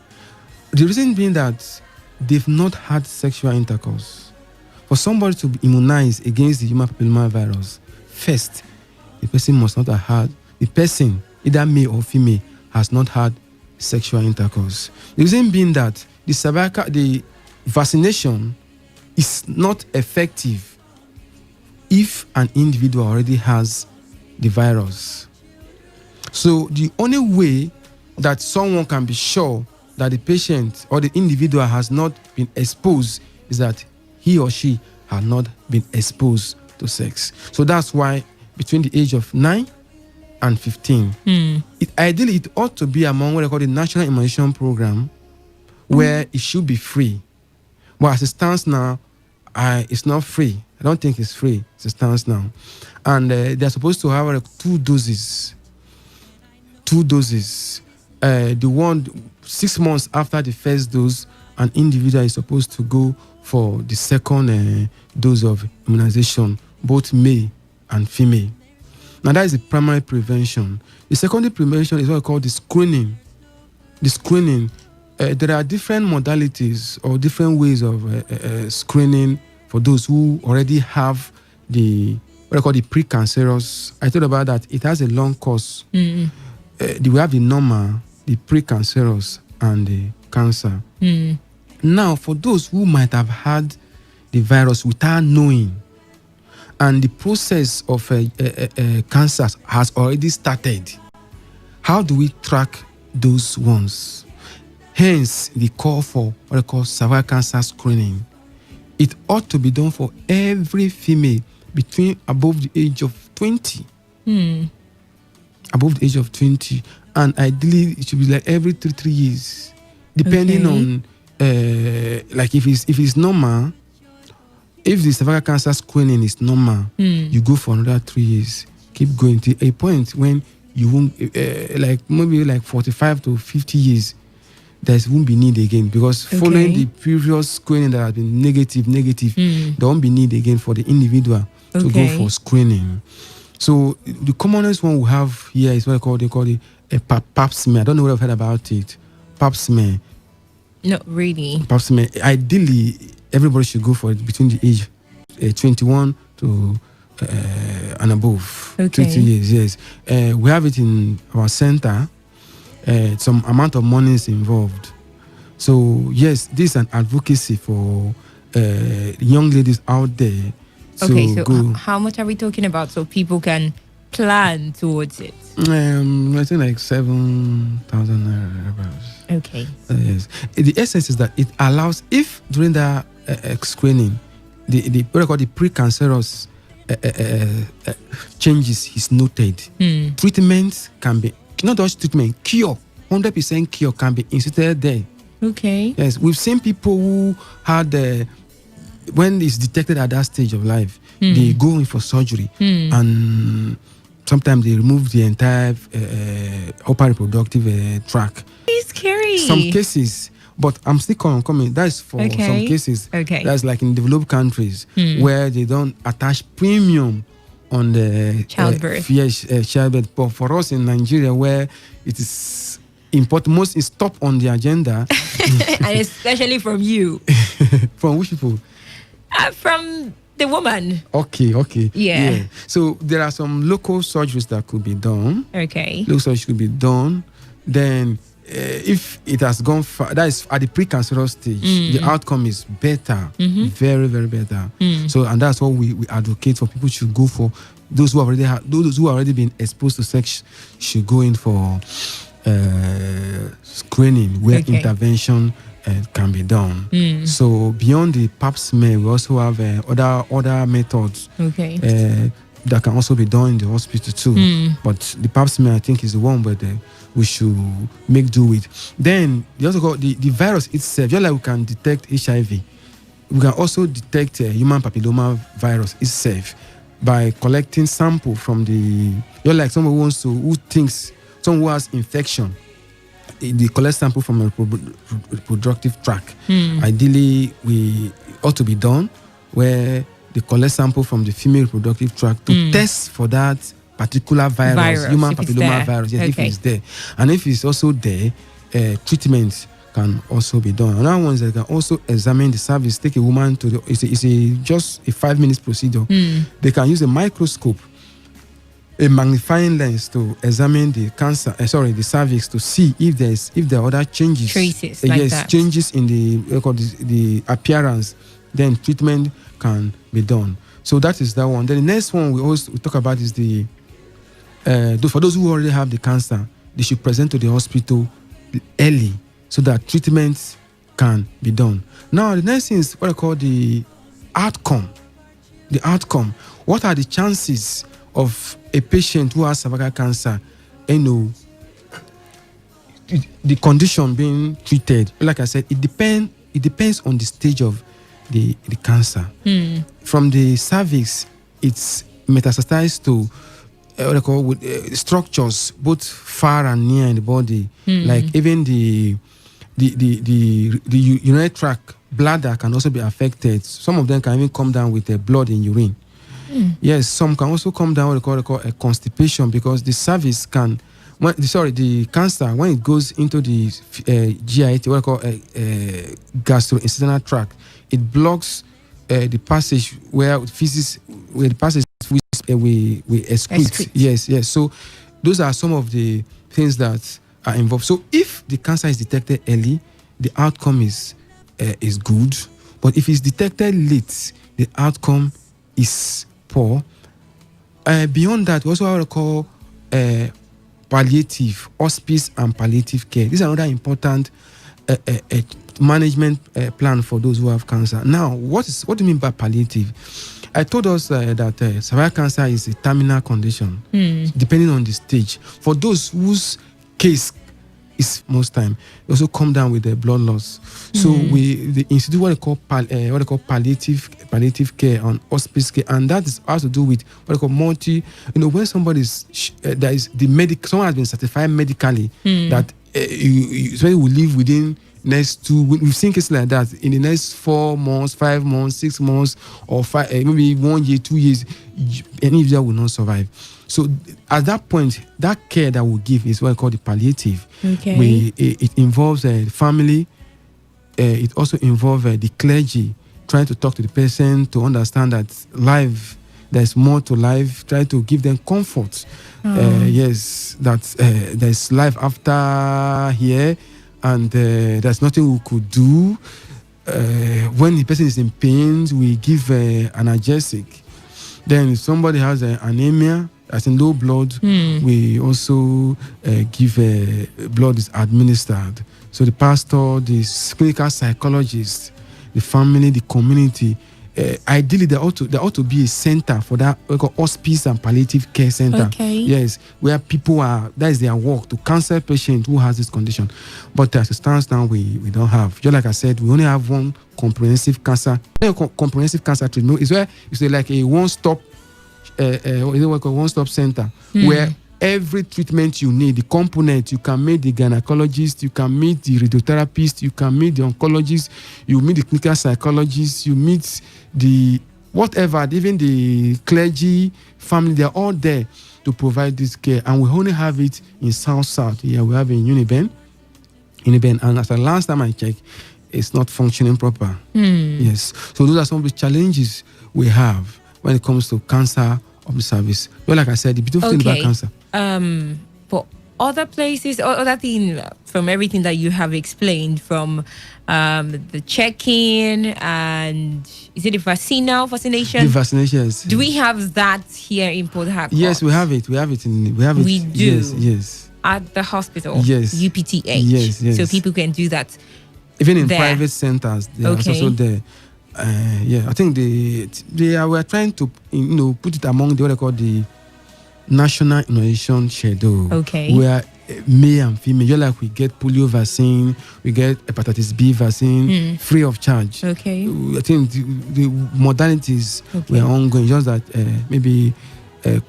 Speaker 12: The reason being that they've not had sexual intercourse. For somebody to be immunized against the human papillomavirus, first, the person must not have had, the person, either male or female, has not had sexual intercourse. The reason being that the vaccination is not effective if an individual already has the virus. So the only way that someone can be sure that the patient or the individual has not been exposed is that he or she has not been exposed to sex. So that's why between the age of 9 and 15, ideally it ought to be among what they call the National Immunization Program, where it should be free. But as it stands now, it's not free. I don't think it's free as it stands now. And they're supposed to have 2 doses. 2 doses. The one 6 months after the first dose, an individual is supposed to go for the second dose of immunization, both male and female. Now that is the primary prevention. The secondary prevention is what we call the screening. The screening, there are different modalities or different ways of screening for those who already have what I call the precancerous. I thought about that. It has a long course. We have the normal, the precancerous, and the cancer. Now, for those who might have had the virus without knowing, and the process of cancer has already started, how do we track those ones? Hence, the call for what I call cervical cancer screening. It ought to be done for every female above the age of 20. Above the age of 20. And ideally, it should be like every 3 years. Depending on, like if it's normal, if the cervical cancer screening is normal, you go for another 3 years. Keep going to a point when you won't, maybe 45 to 50 years, there won't be need again, because following the previous screening that has been negative, there won't be need again for the individual to go for screening. So the commonest one we have here is what they call it a pap smear. I don't know what I've heard about it. Pap smear.
Speaker 1: Not really.
Speaker 12: Pap smear. Ideally, everybody should go for it between the age 21 to and above. 20 years, yes. We have it in our center. Some amount of money is involved. So, yes, this is an advocacy for young ladies out there.
Speaker 1: So how much are we talking about so people can plan towards it?
Speaker 12: I think like 7,000 naira.
Speaker 1: Okay.
Speaker 12: Yes. The essence is that it allows, if during the screening, the what I call the precancerous changes is noted, treatment can be, not just treatment, cure, 100% cure can be instituted there.
Speaker 1: Okay.
Speaker 12: Yes, we've seen people who had, when it's detected at that stage of life, they go in for surgery and sometimes they remove the entire upper reproductive tract.
Speaker 1: It's scary.
Speaker 12: Some cases, but I'm still coming. That's for some cases. That's like in developed countries where they don't attach premium on the
Speaker 1: childbirth.
Speaker 12: Childbirth. But for us in Nigeria, where it is important, most is top on the agenda.
Speaker 1: And especially from you.
Speaker 12: From which people?
Speaker 1: From the woman.
Speaker 12: Okay.
Speaker 1: Yeah.
Speaker 12: So there are some local surgeries that could be done.
Speaker 1: Okay.
Speaker 12: Local surgery could be done. Then if it has gone far, that is at the precancerous stage, the outcome is better, very, very better. So, and that's what we advocate for. People should go for those who already been exposed to sex should go in for screening where intervention can be done. So beyond the pap smear, we also have other methods that can also be done in the hospital too. But the pap smear, I think, is the one where we should make do with. Then you also got the virus itself. Just like we can detect HIV, we can also detect human papilloma virus itself by collecting sample from just like someone who thinks someone who has infection. They collect sample from a reproductive tract. Ideally, we ought to be done where they collect sample from the female reproductive tract to test for that particular virus human papilloma virus, if it's there. And if it's also there, treatment can also be done. Another one is that they can also examine the cervix, take a woman to it's just a 5 minutes procedure. They can use a microscope, a magnifying lens to examine the the cervix to see if there are other changes,
Speaker 1: traces,
Speaker 12: changes in the appearance. Then treatment can be done. So that is that one. Then the next one we talk about is for those who already have the cancer, they should present to the hospital early so that treatment can be done. Now the next thing is what I call the outcome. The outcome. What are the chances of a patient who has cervical cancer, the condition being treated? Like I said, it depends on the stage of the cancer. From the cervix, it's metastasized to what I call structures both far and near in the body, like even the urinary tract, bladder can also be affected. Some of them can even come down with blood in urine. Yes, some can also come down with what they call a constipation, because the cervix can, the cancer, when it goes into the GIT, what I call gastrointestinal tract, it blocks the passage where the passage we excrete. Yes. So those are some of the things that are involved. So if the cancer is detected early, the outcome is good. But if it's detected late, the outcome is poor. Beyond that, we also have what we call palliative, hospice and palliative care. These are another important management plan for those who have cancer. Now, what do you mean by palliative? I told us that cervical cancer is a terminal condition, depending on the stage. For those whose case is most time, they also come down with the blood loss. So the institute what they call palliative care and hospice care, and that has to do with what they call when somebody someone has been certified medically that you will live within next we've seen cases like that in the next 4 months, 5 months, 6 months, or maybe 1 year, 2 years, any of them will not survive. So at that point, that care that we give is what I call the palliative. It involves the family. It also involves the clergy trying to talk to the person to understand that life, there's more to life. Try to give them comfort. That there's life after here. And there's nothing we could do. When the person is in pain, we give analgesic. Then if somebody has anemia, as in low blood, we also give blood is administered. So the pastor, the clinical psychologist, the family, the community, ideally there ought to be a center for that, hospice and palliative care center. Yes, where people that is their work, to counsel patients who has this condition. But as it stands now, we don't have. Just like I said, we only have one comprehensive cancer treatment. It's where it's like a one-stop center where every treatment you need, the component, you can meet the gynecologist, you can meet the radiotherapist, you can meet the oncologist, you meet the clinical psychologist, you meet the whatever, even the clergy, family, they're all there to provide this care. And we only have it in South. Yeah, we have it in Uniben. And as the last time I checked, it's not functioning proper. Yes. So those are some of the challenges we have when it comes to cancer of the cervix. Well, like I said, the beautiful thing about cancer.
Speaker 1: For other places, or other thing, from everything that you have explained, from the check-in and is it the vaccination?
Speaker 12: The vaccinations.
Speaker 1: Do we have that here in Port Harcourt?
Speaker 12: Yes, we have it. We
Speaker 1: do.
Speaker 12: Yes.
Speaker 1: At the hospital.
Speaker 12: Yes.
Speaker 1: UPTH.
Speaker 12: Yes.
Speaker 1: So people can do that.
Speaker 12: even in
Speaker 1: there.
Speaker 12: private centers, they are
Speaker 1: Okay.
Speaker 12: also there. I think they were trying to put it among what they call the national immunization schedule.
Speaker 1: Okay.
Speaker 12: Where male and female, just like we get polio vaccine, we get hepatitis B vaccine free of charge.
Speaker 1: Okay.
Speaker 12: I think the modalities were ongoing, just that maybe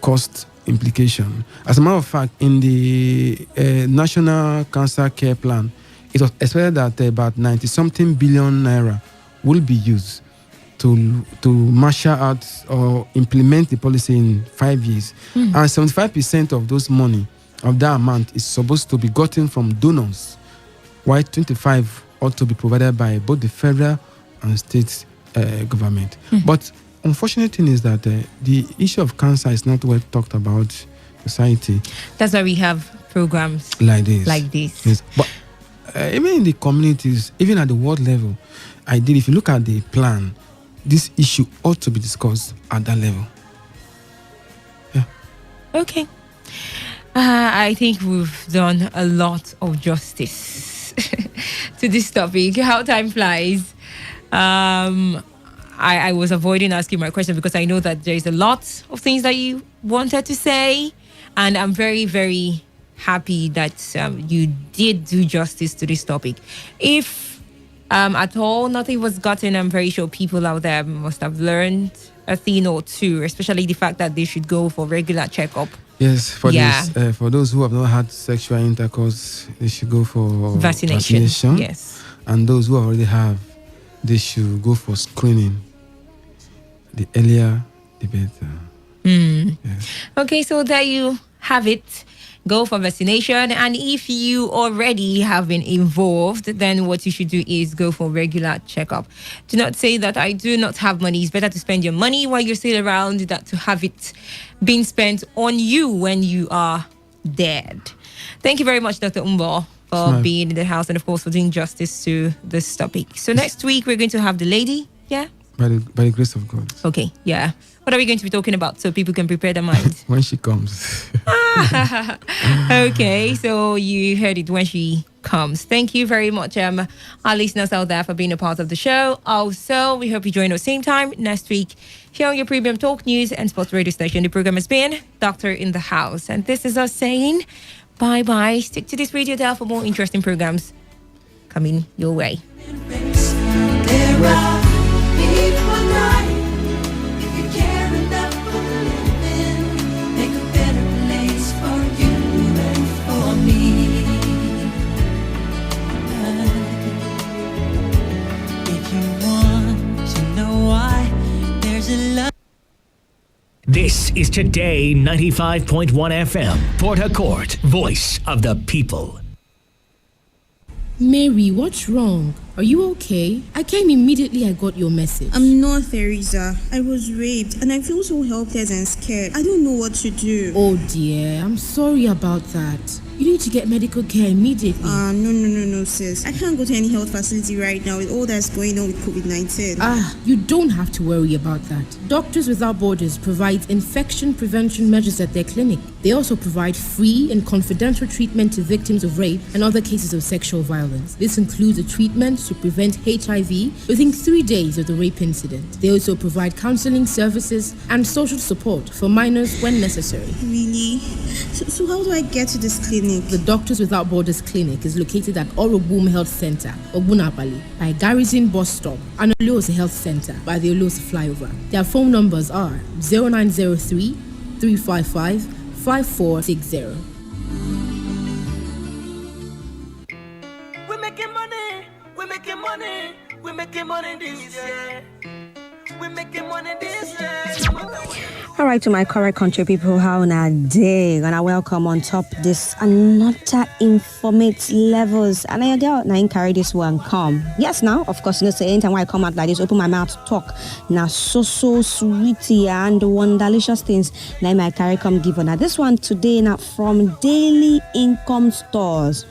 Speaker 12: cost implication. As a matter of fact, in the National Cancer Care Plan, it was expected that about 90-something billion naira will be used to marshal out or implement the policy in 5 years. And 75% of those money, of that amount, is supposed to be gotten from donors, while 25 ought to be provided by both the federal and state government. But unfortunate thing is that the issue of cancer is not well talked about society.
Speaker 1: That's why we have programs
Speaker 12: like this. Yes. But even in the communities, even at the world level, if you look at the plan, this issue ought to be discussed at that level. Yeah.
Speaker 1: Okay. I think we've done a lot of justice to this topic. How time flies. I was avoiding asking my question because I know that there is a lot of things that you wanted to say, and I'm very, very happy that you did do justice to this topic. If at all nothing was gotten, I'm very sure people out there must have learned a thing or two, especially the fact that they should go for regular checkup.
Speaker 12: Yes, for those who have not had sexual intercourse, they should go for
Speaker 1: vaccination. Yes.
Speaker 12: And those who already have, they should go for screening. The earlier, the better. Yes.
Speaker 1: Okay, so there you have it. Go for vaccination, and if you already have been involved, then what you should do is go for regular checkup. Do not say that I do not have money. It's better to spend your money while you're still around than to have it being spent on you when you are dead. Thank you very much, Dr. Umbo, for being in the house and of course for doing justice to this topic. So next week we're going to have the lady,
Speaker 12: by the grace of God.
Speaker 1: Okay, yeah. What are we going to be talking about so people can prepare their minds?
Speaker 12: When she comes.
Speaker 1: Okay, so you heard it, when she comes. Thank you very much, our listeners out there, for being a part of the show. Also, we hope you join us same time next week here on your premium talk news and sports radio station. The program has been Doctor in the House, and this is us saying bye-bye. Stick to this radio dial for more interesting programs coming your way.
Speaker 2: This is Today 95.1 FM, Port Harcourt, voice of the people.
Speaker 13: Mary, what's wrong? Are you okay? I came immediately I got your message.
Speaker 14: I'm not, Theresa. I was raped and I feel so helpless and scared. I don't know what to do.
Speaker 13: Oh dear, I'm sorry about that. You need to get medical care immediately.
Speaker 14: No, sis. I can't go to any health facility right now with all that's going on with COVID-19.
Speaker 13: You don't have to worry about that. Doctors Without Borders provides infection prevention measures at their clinic. They also provide free and confidential treatment to victims of rape and other cases of sexual violence. This includes a treatment to prevent HIV within 3 days of the rape incident. They also provide counseling services and social support for minors when necessary.
Speaker 14: Really? So how do I get to this clinic?
Speaker 13: The Doctors Without Borders clinic is located at Orobum Health Center, Ogunabali, by Garrison Bus Stop, and Olosa Health Center by the Olosa Flyover. Their phone numbers are 0903 355 5460.
Speaker 15: We're making money this year. We're making money this year.
Speaker 16: All right, to my correct country people, how na day? Gonna welcome on top this another informate levels. And I girl now carry this one come. Yes, now of course, you know, say anytime I come out like this, open my mouth to talk. Now so sweetie and wonderlicious things. Now I carry come give on. Now this one today now from Daily Income Stores.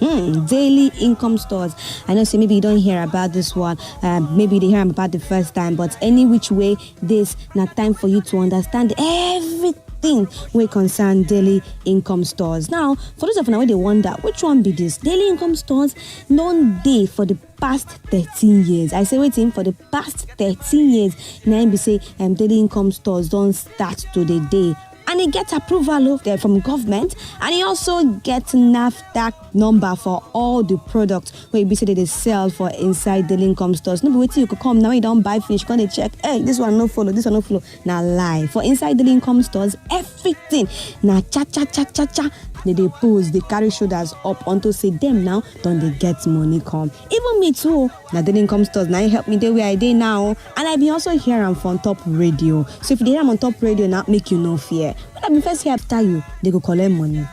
Speaker 16: Daily Income Stores. I know, say maybe you don't hear about this one. Maybe they hear about the first time, but any which way, this now time for you to understand everything everything we concern daily income stores. Now, for those of you where they wonder which one be this, daily income stores non-day for the past 13 years. I say waiting for the past 13 years. Now be say daily income stores don't start to the day. And he gets approval from government, and he also gets NAFDAC number for all the products where you say they sell for inside the income stores. No, but wait till you could come now. You don't buy finish, you can't check. Hey, this one no follow, this one no follow. Now lie for inside the income stores, everything. Now cha. They pose, they carry shoulders up until say them now, don't they get money come. Even me too. Now the income stores now help me the way I did now. And I be also here I'm on top radio. So if they am on top radio now, make you no fear. When I be first here after you, they go collect money.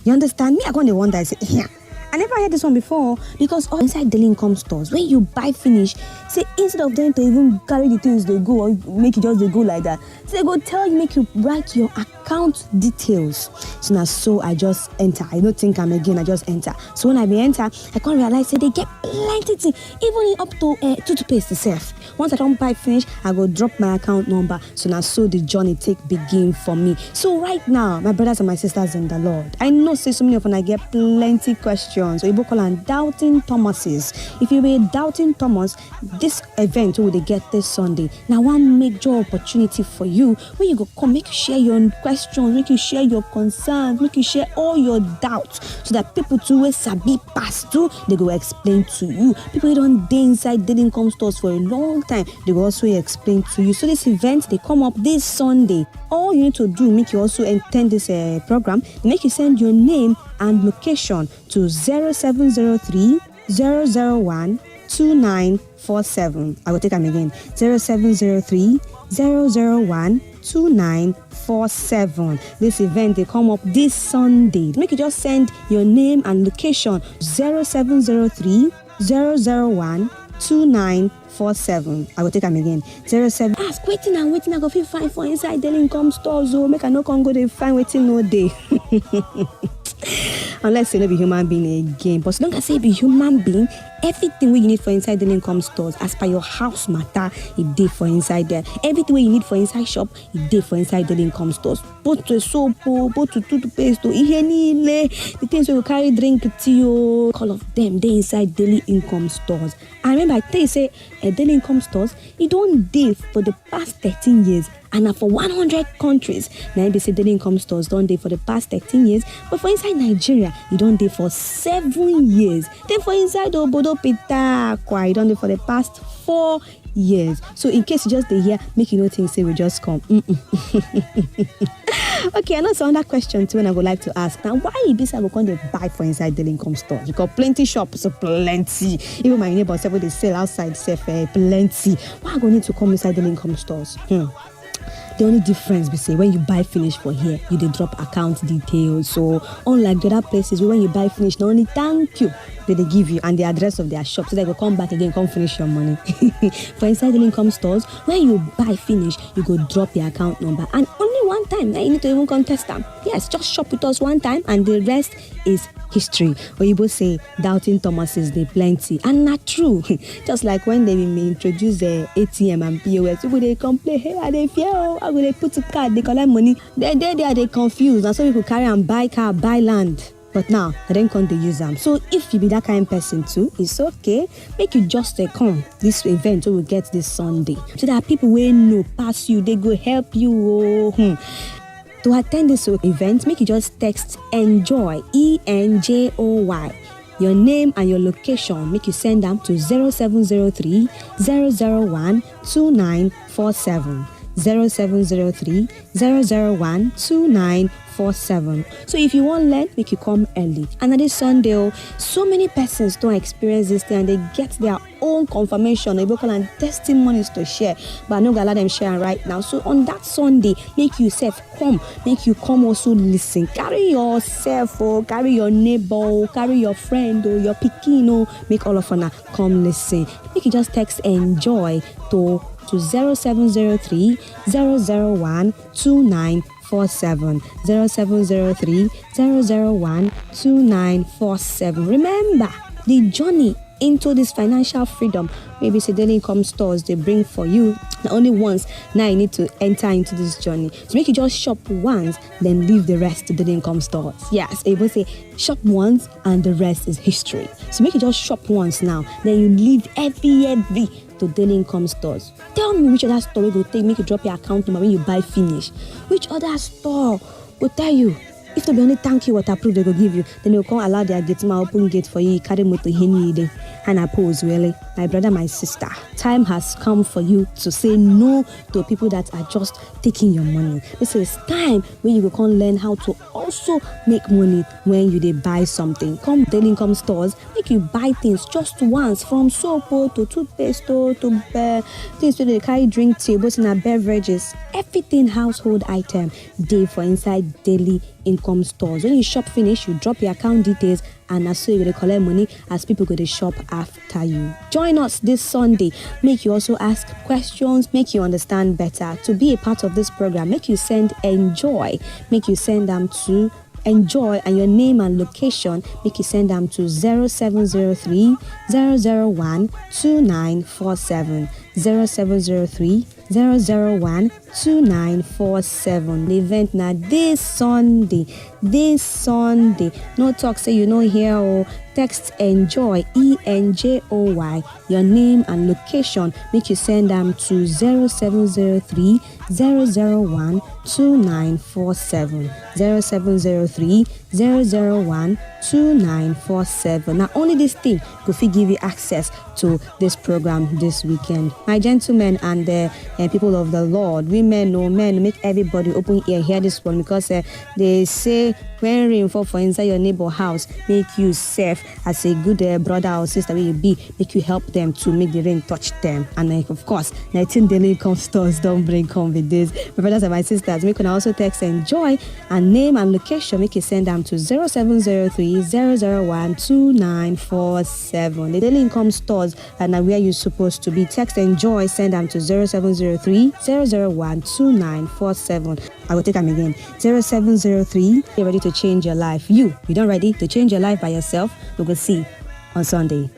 Speaker 16: You understand me? I go on the one that I say, yeah. I never heard this one before because all inside daily income stores, when you buy finish, say instead of them to even carry the things they go or make it just they go like that, so they go tell you, make you write your account details. So now so I just enter. I don't think I'm again, I just enter. So when I be enter, I can't realize say they get plenty thing, even up to toothpaste itself. Once I don't buy finish, I go drop my account number. So now so the journey take begin for me. So right now, my brothers and my sisters in the Lord, I know say so many of them I get plenty questions. So you call them doubting Thomases. If you be doubting Thomas, this event will they get this Sunday. Now one major opportunity for you where you go come, make you share your questions, make you share your concerns, make you share all your doubts, so that people too will sabi pass through, they go explain to you. People who don't day inside daily income stores for a long time, they will also explain to you. So this event they come up this Sunday. All you need to do, make you also attend this program, make you send your name and location to 0703 001 2947. I will take them again. 0703 001 2947. This event they come up this Sunday. Make you just send your name and location 0703 001 2947. I will take them again. 07. Ask waiting I go feel fine for inside daily income stores. Oh, make I no come go they find waiting no day. Unless you know be human being again. But as long as you be human being, everything you need for inside the income stores, as per your house matter, it day for inside there. Everything you need for inside shop, it day for inside the income stores. Both to soap, both to toothpaste, the things you carry drink tea, all of them they inside daily income stores. I remember I tell you say daily income stores, it don't day for the past 13 years. And for 100 countries, now they say daily income stores don't day for the past 13 years. But for inside Nigeria, you don't day for 7 years. Then for inside Obodo Pita, you don't day for the past 4 years. So in case you just dey here, make you know things say we just come. Okay, I know some other question too, and I would like to ask now, why this I go come dey buy for inside daily income stores? You got plenty shops, so plenty. Even my neighbors say they sell outside, say plenty. Why I go need to come inside daily income stores? The only difference be say when you buy finish for here, you dey drop account details. So unlike the other places where when you buy finish, not only thank you they give you and the address of their shop, so they go come back again, come finish your money. For inside the income stores, when you buy finish, you go drop your account number and only one time. Now you need to even contest them. Yes, just shop with us one time and the rest is history. Or you both say doubting Thomases they plenty and not true. Just like when they introduce the ATM and POS, people they complain, hey, are they fear? How will they put a card? They collect money. They confused. And so people carry and buy car, buy land. But now, I don't come to use them. So if you be that kind of person too, it's okay. Make you just come this event we will get this Sunday. So that people will know pass you, they go help you. To attend this event, make you just text ENJOY, ENJOY. Your name and your location, make you send them to 0703 001 2947. 0703 001 2947. So if you want learn, make you come early. And on this Sunday, so many persons don't experience this thing and they get their own confirmation, they book and testimonies to share. But I'm not gonna let them share right now. So on that Sunday, make yourself come, make you come also listen. Carry yourself, carry your neighbor, carry your friend or your pikin, make all of them come listen. Make you just text ENJOY to 0703 001 2947. 0703 001 2947. Remember, the journey into this financial freedom. Maybe it's a daily income stores they bring for you. Not only once, now you need to enter into this journey. So make you just shop once, then leave the rest to daily income stores. Yes, able say shop once and the rest is history. So make you just shop once now, then you leave every to daily income stores. Tell me which other store will take make you drop your account number when you buy finish. Which other store will tell you? If they be only thank you waterproof they go give you, then they'll come allow their gate man open gate for you, carry motor henny and oppose really. My brother, my sister, time has come for you to say no to people that are just taking your money. This is time when you can learn how to also make money when you buy something. Come daily income stores, make you buy things just once, from soap to toothpaste to things they carry drink tables and beverages. Everything household item day for inside daily income stores. When you shop finish, you drop your account details and as so you go to collect money as people go to shop after you. Join us this Sunday. Make you also ask questions, make you understand better. To be a part of this program, make you send enjoy. Make you send them to enjoy and your name and location. Make you send them to 0703 001 2947. 0703 001 2947. The event now this Sunday. No talk say you know here or text enjoy ENJOY your name and location. Make you send them to 0703 001 2947. 0703 001 2947. Now only this thing could give you access to this program this weekend. My gentlemen and the people of the Lord, women or men, make everybody open ear hear this one, because they say when rain fall for inside your neighbor house, make you safe as a good brother or sister will you be, make you help them to make the rain touch them. And of course 19 daily income stores don't bring come with this. My brothers and my sisters, make you also text enjoy and name and location. Make you send them to 0703 001 2947. The daily income stores and where you're supposed to be. Text enjoy, send them to 0703 001 2947. I will take them again. 0703. You're ready to change your life. You don't ready to change your life by yourself? We will see on Sunday.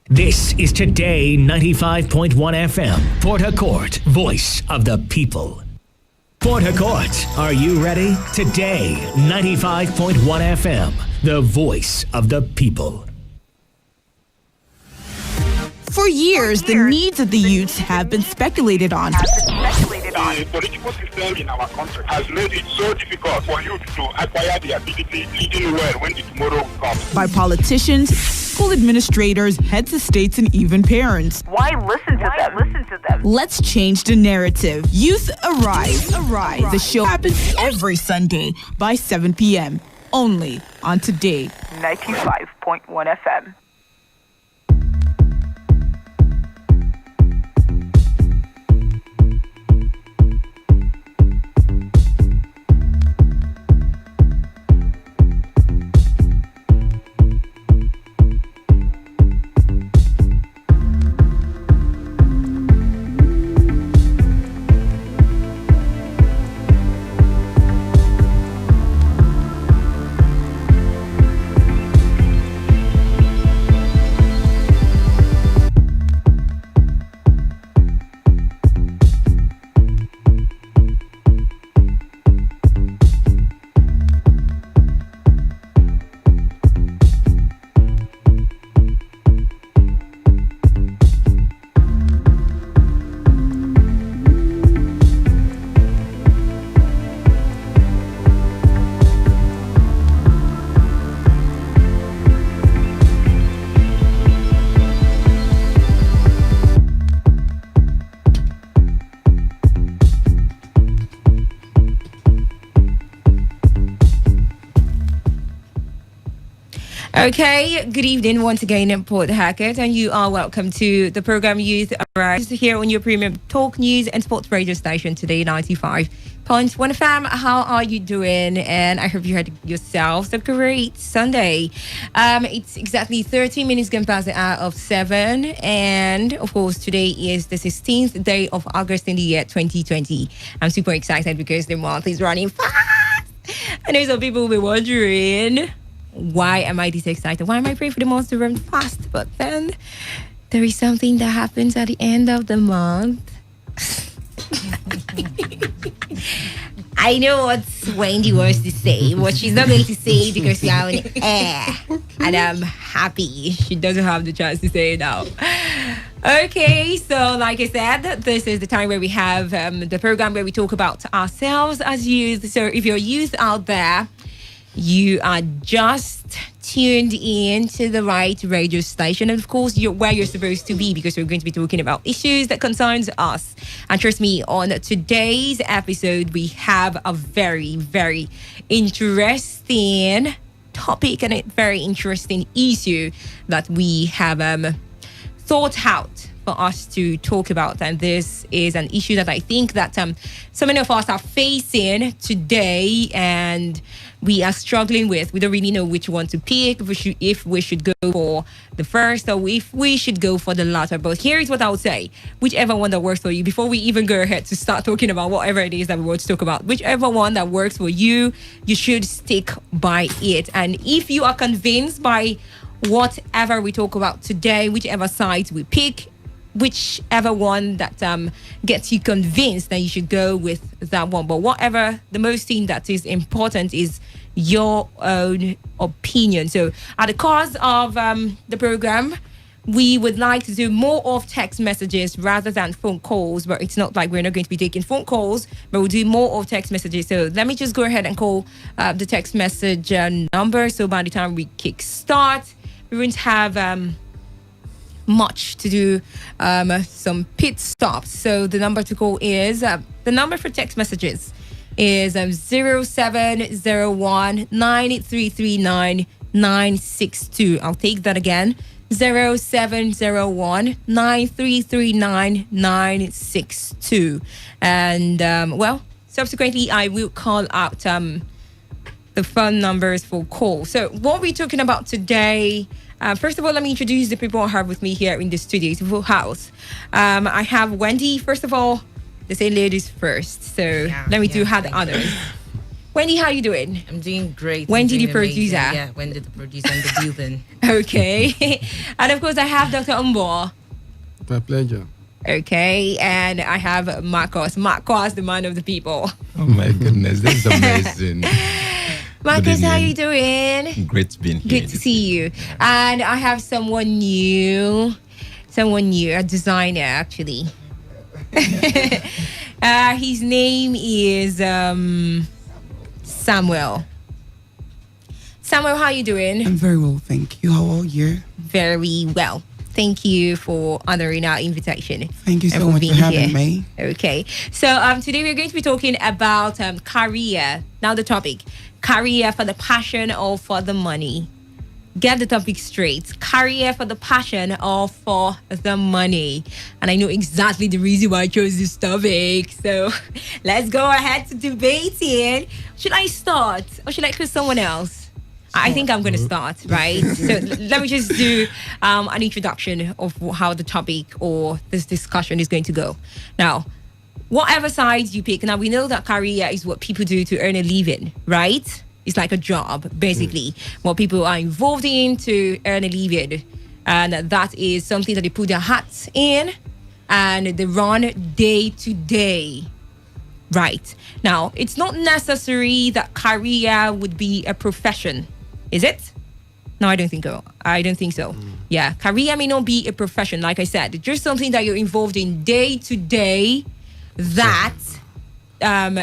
Speaker 2: This is Today 95.1 FM, Port Harcourt, voice of the people. Port Harcourt, are you ready? Today 95.1 FM, the voice of the people.
Speaker 17: For years, the needs of the youths have been speculated on.
Speaker 18: The political system in our country has made it so difficult for youth to acquire the ability leading well when the tomorrow comes.
Speaker 17: By politicians, school administrators, heads of states, and even parents.
Speaker 19: Why listen to them?
Speaker 17: Let's change the narrative. Youth Arise. The show happens every Sunday by 7 p.m. only on Today
Speaker 19: 95.1 FM.
Speaker 1: Okay, good evening once again in Port Hackett, and you are welcome to the program Youth Arise here on your premium talk news and sports radio station Today 95.1fm. How are you doing? And I hope you had yourselves a great Sunday. It's exactly 30 minutes gone past the hour of 7, and of course today is the 16th day of August in the year 2020. I'm super excited because the month is running fast. I know some people will be wondering, why am I this excited? Why am I praying for the month to run fast? But then there is something that happens at the end of the month. I know what Wendy wants to say, but she's not going to say it because we are on air. And I'm happy she doesn't have the chance to say it now. Okay, so like I said, this is the time where we have the program where we talk about ourselves as youth. So if you're youth out there, you are just tuned in to the right radio station. And of course, you're where you're supposed to be, because we're going to be talking about issues that concerns us. And trust me, on today's episode, we have a very, very interesting topic and a very interesting issue that we have thought out for us to talk about. And this is an issue that I think that so many of us are facing today, and we are struggling with. We don't really know which one to pick, if we should go for the first or if we should go for the latter. But here is what I would say: whichever one that works for you, before we even go ahead to start talking about whatever it is that we want to talk about, whichever one that works for you, you should stick by it. And if you are convinced by whatever we talk about today, whichever side we pick, whichever one that gets you convinced, that you should go with that one. But whatever, the most thing that is important is your own opinion. So at the course of the program, we would like to do more of text messages rather than phone calls, but it's not like we're not going to be taking phone calls, but we'll do more of text messages. So let me just go ahead and call the text message number. So by the time we kick start, we won't have much to do, some pit stops. So the number to call is the number for text messages is 0701 9339962. I'll take that again: 0701 9339962. And well, subsequently I will call out the phone numbers for call. So what we're talking about today, first of all, let me introduce the people I have with me here in the studio. It's a full house. I have Wendy. First of all, they say ladies first. So let me do how the others. Wendy, how you doing?
Speaker 20: I'm doing great.
Speaker 1: Wendy, the producer.
Speaker 20: Yeah, Wendy, the producer and the building.
Speaker 1: Okay. And of course, I have Dr. Umbo.
Speaker 12: My pleasure.
Speaker 1: Okay. And I have Marcos. Marcos, the man of the people.
Speaker 21: Oh my goodness, that's amazing.
Speaker 1: Marcus, how you doing?
Speaker 21: Great being here.
Speaker 1: Good to see you. And I have someone new, a designer actually. His name is Samuel. Samuel, how you doing?
Speaker 22: I'm very well, thank you. How are you?
Speaker 1: Very well. Thank you for honoring our invitation.
Speaker 22: Thank you so much for having me.
Speaker 1: Okay. So today we're going to be talking about career. Now the topic: career for the passion or for the money. Get the topic straight. Career for the passion or for the money. And I know exactly the reason why I chose this topic. So let's go ahead to debating. Should I start or should I choose someone else? I think I'm going to start, right? So let me just do an introduction of how the topic or this discussion is going to go. Now, whatever side you pick, now we know that career is what people do to earn a living, right? It's like a job, basically, what people are involved in to earn a living. And that is something that they put their hats in and they run day to day. Right. Now, it's not necessary that career would be a profession. Is it? No, I don't think so. Yeah, career may not be a profession, like I said. It's just something that you're involved in day to day that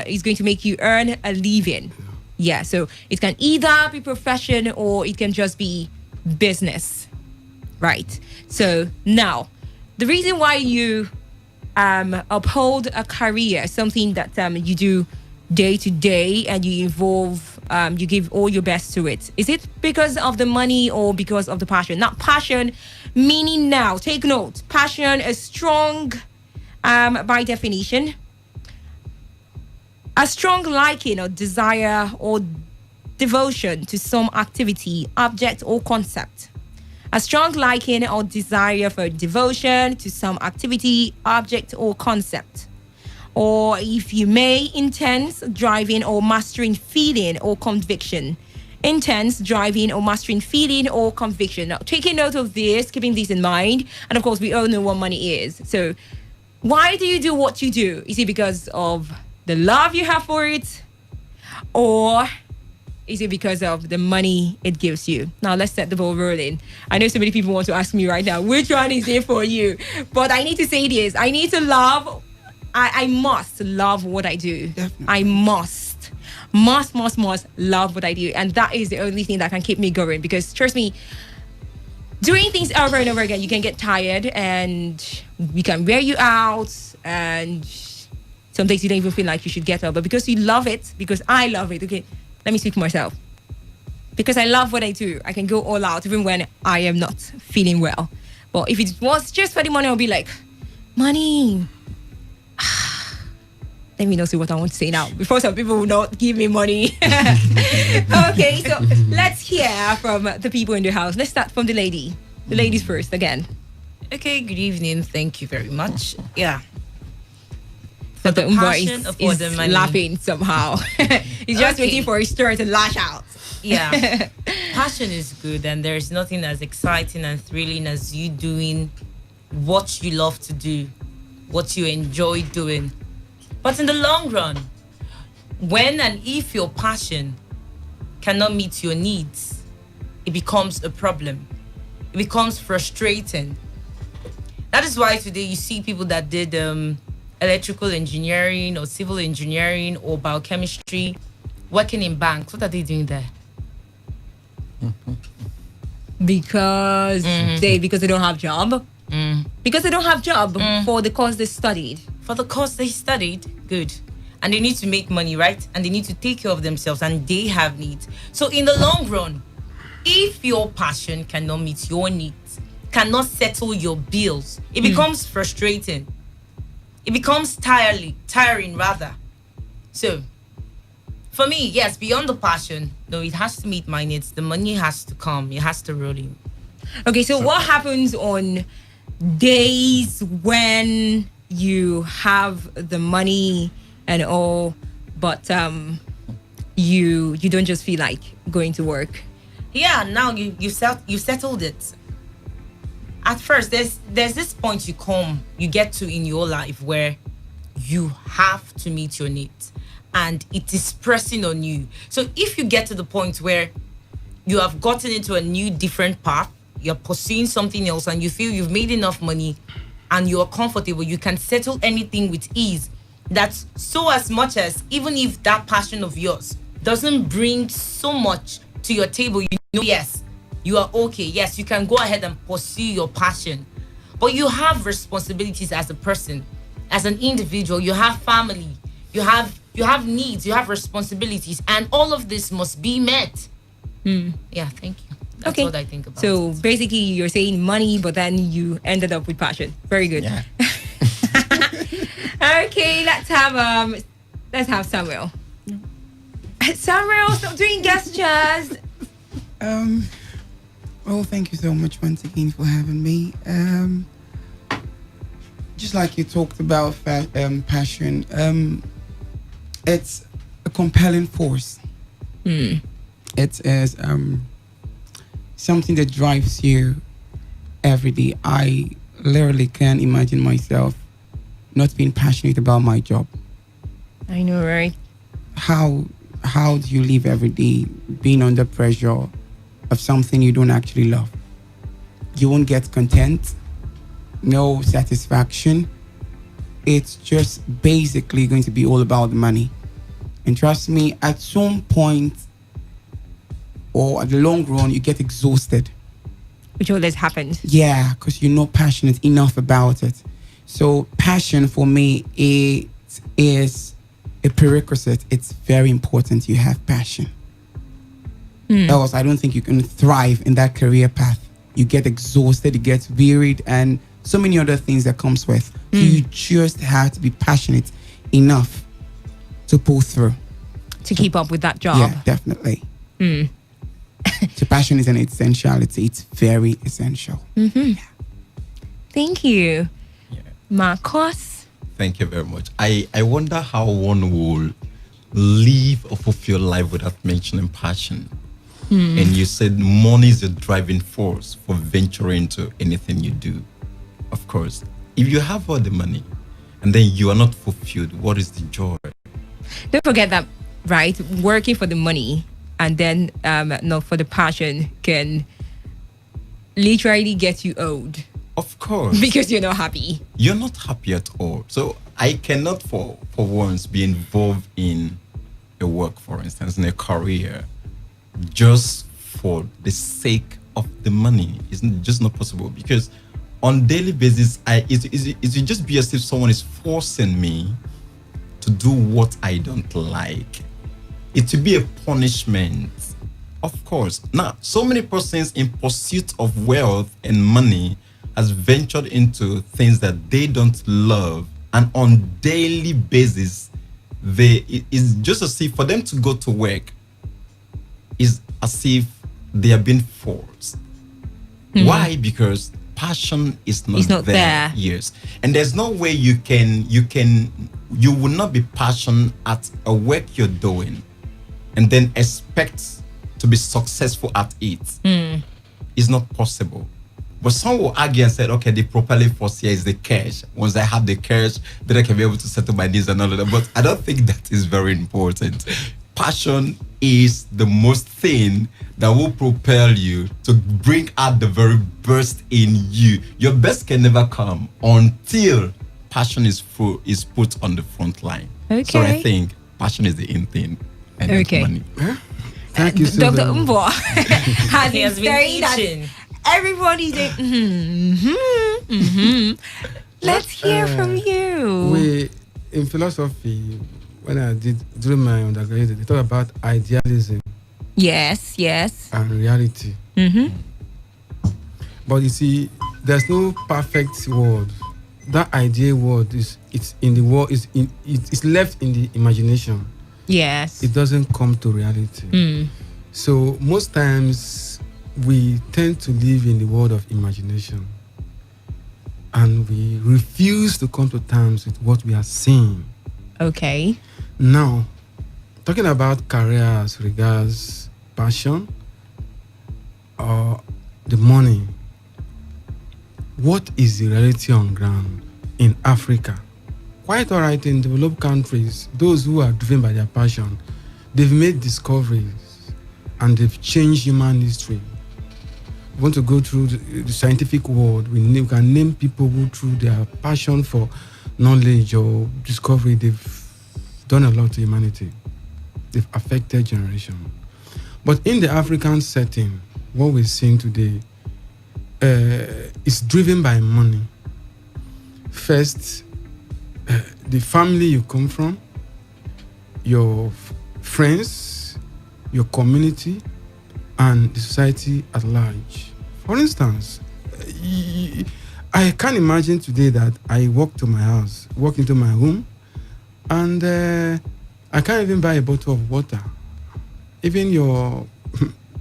Speaker 1: is going to make you earn a living. Yeah, so it can either be profession or it can just be business. Right. So now, the reason why you uphold a career, something that you do day to day and you involve you give all your best to it? Is it because of the money or because of the passion? Now, passion, meaning now, take note. Passion is strong, by definition. A strong liking or desire or devotion to some activity, object, or concept. A strong liking or desire for devotion to some activity, object, or concept. Or if you may, intense driving or mastering feeling or conviction. Intense driving or mastering feeling or conviction. Now, taking note of this, keeping this in mind, and of course, we all know what money is. So, why do you do what you do? Is it because of the love you have for it? Or is it because of the money it gives you? Now, let's set the ball rolling. I know so many people want to ask me right now, which one is it for you? But I need to say this. I need to love. I must love what I do. Definitely. I must love what I do. And that is the only thing that can keep me going. Because trust me, doing things over and over again, you can get tired and we can wear you out. And some days you don't even feel like you should get up. But because you love it, because I love it, okay, let me speak for myself. Because I love what I do, I can go all out even when I am not feeling well. But if it was just for the money, I'll be like, money. Let me not say what I want to say now before some people will not give me money. Okay, so let's hear from the people in the house. Let's start from the lady. The ladies first again.
Speaker 20: Okay, good evening. Thank you very much. Yeah.
Speaker 1: So the
Speaker 20: passion for the money.
Speaker 1: Laughing somehow. He's just waiting for his turn to lash out.
Speaker 20: Yeah. Passion is good, and there's nothing as exciting and thrilling as you doing what you love to do, what you enjoy doing. But in the long run, when and if your passion cannot meet your needs, it becomes a problem. It becomes frustrating. That is why today you see people that did electrical engineering or civil engineering or biochemistry working in banks. What are they doing there?
Speaker 1: Because they don't have job. Because they don't have job for the course they studied.
Speaker 20: For the course they studied, good. And they need to make money, right? And they need to take care of themselves, and they have needs. So in the long run, if your passion cannot meet your needs, cannot settle your bills, it becomes frustrating. It becomes tiring rather. So for me, yes, beyond the passion, no, it has to meet my needs. The money has to come. It has to roll in.
Speaker 1: Okay, so what happens on days when you have the money and all, but you don't just feel like going to work?
Speaker 20: Yeah, now you settled it. At first, there's this point you get to in your life where you have to meet your needs, and it is pressing on you. So if you get to the point where you have gotten into a new, different path, you're pursuing something else, and you feel you've made enough money and you're comfortable, you can settle anything with ease. That's so as much as even if that passion of yours doesn't bring so much to your table, you know, yes, you are okay. Yes, you can go ahead and pursue your passion. But you have responsibilities as a person, as an individual. You have family, you have needs, you have responsibilities, and all of this must be met. Yeah, thank you. That's what I think about.
Speaker 1: So basically, you're saying money, but then you ended up with passion. Very good.
Speaker 21: Yeah.
Speaker 1: Okay, let's have Samuel. Samuel, stop doing gestures.
Speaker 22: Well, thank you so much once again for having me. Just like you talked about passion, it's a compelling force. It is something that drives you every day. I literally can't imagine myself not being passionate about my job.
Speaker 1: I know, right?
Speaker 22: How do you live every day being under pressure of something you don't actually love? You won't get content, no satisfaction. It's just basically going to be all about the money. And trust me, at some point or at the long run, you get exhausted.
Speaker 1: Which always happens.
Speaker 22: Yeah, because you're not passionate enough about it. So passion for me, it is a prerequisite. It's very important you have passion. Else, I don't think you can thrive in that career path. You get exhausted, you get wearied, and so many other things that comes with. So you just have to be passionate enough to pull through.
Speaker 1: To keep up with that job.
Speaker 22: Yeah, definitely. So passion is an essentiality. It's very essential.
Speaker 1: Thank you. Marcos?
Speaker 21: Thank you very much. I wonder how one will live or fulfill life without mentioning passion. And you said money is a driving force for venturing into anything you do. Of course, if you have all the money and then you are not fulfilled, what is the joy?
Speaker 1: Don't forget that, right? Working for the money and then not for the passion can literally get you old.
Speaker 21: Of course.
Speaker 1: Because you're not happy.
Speaker 21: You're not happy at all. So I cannot for once be involved in a work, for instance, in a career, just for the sake of the money. It's just not possible, because on daily basis, it will just be as if someone is forcing me to do what I don't like. It will be a punishment. Of course. Now, so many persons in pursuit of wealth and money has ventured into things that they don't love, and on daily basis, it's just as if for them to go to work is as if they are being forced. Why? Because passion is not there. Yes. And there's no way you will not be passionate at a work you're doing and then expect to be successful at it. It's not possible. But some will argue and say, okay, the properly force here is the cash. Once I have the cash, then I can be able to settle my needs and all of that. But I don't think that is very important. Passion is the most thing that will propel you to bring out the very best in you. Your best can never come until passion is put on the front line.
Speaker 1: Okay.
Speaker 21: So I think passion is the in thing and not money.
Speaker 12: Thank you,
Speaker 1: Dr. Umbo has
Speaker 20: He has been
Speaker 1: saying that
Speaker 20: eating.
Speaker 1: everybody's Let's hear from you.
Speaker 12: In philosophy, when I did during my undergraduate, they talk about idealism.
Speaker 1: Yes.
Speaker 12: And reality. But you see, there's no perfect world. That ideal world it's in the world, it's left in the imagination.
Speaker 1: Yes.
Speaker 12: It doesn't come to reality. So most times we tend to live in the world of imagination, and we refuse to come to terms with what we are seeing.
Speaker 1: Okay.
Speaker 12: Now, talking about careers regards passion or the money, what is the reality on ground in Africa? Quite all right, in developed countries, those who are driven by their passion, they've made discoveries and they've changed human history. We want to go through the scientific world. We can name people who, through their passion for knowledge or discovery, they've done a lot to humanity. They've affected generation. But in the African setting, what we're seeing today is driven by money. First, the family you come from, your friends, your community, and the society at large. For instance, I can't imagine today that I walk into my room, and I can't even buy a bottle of water. Even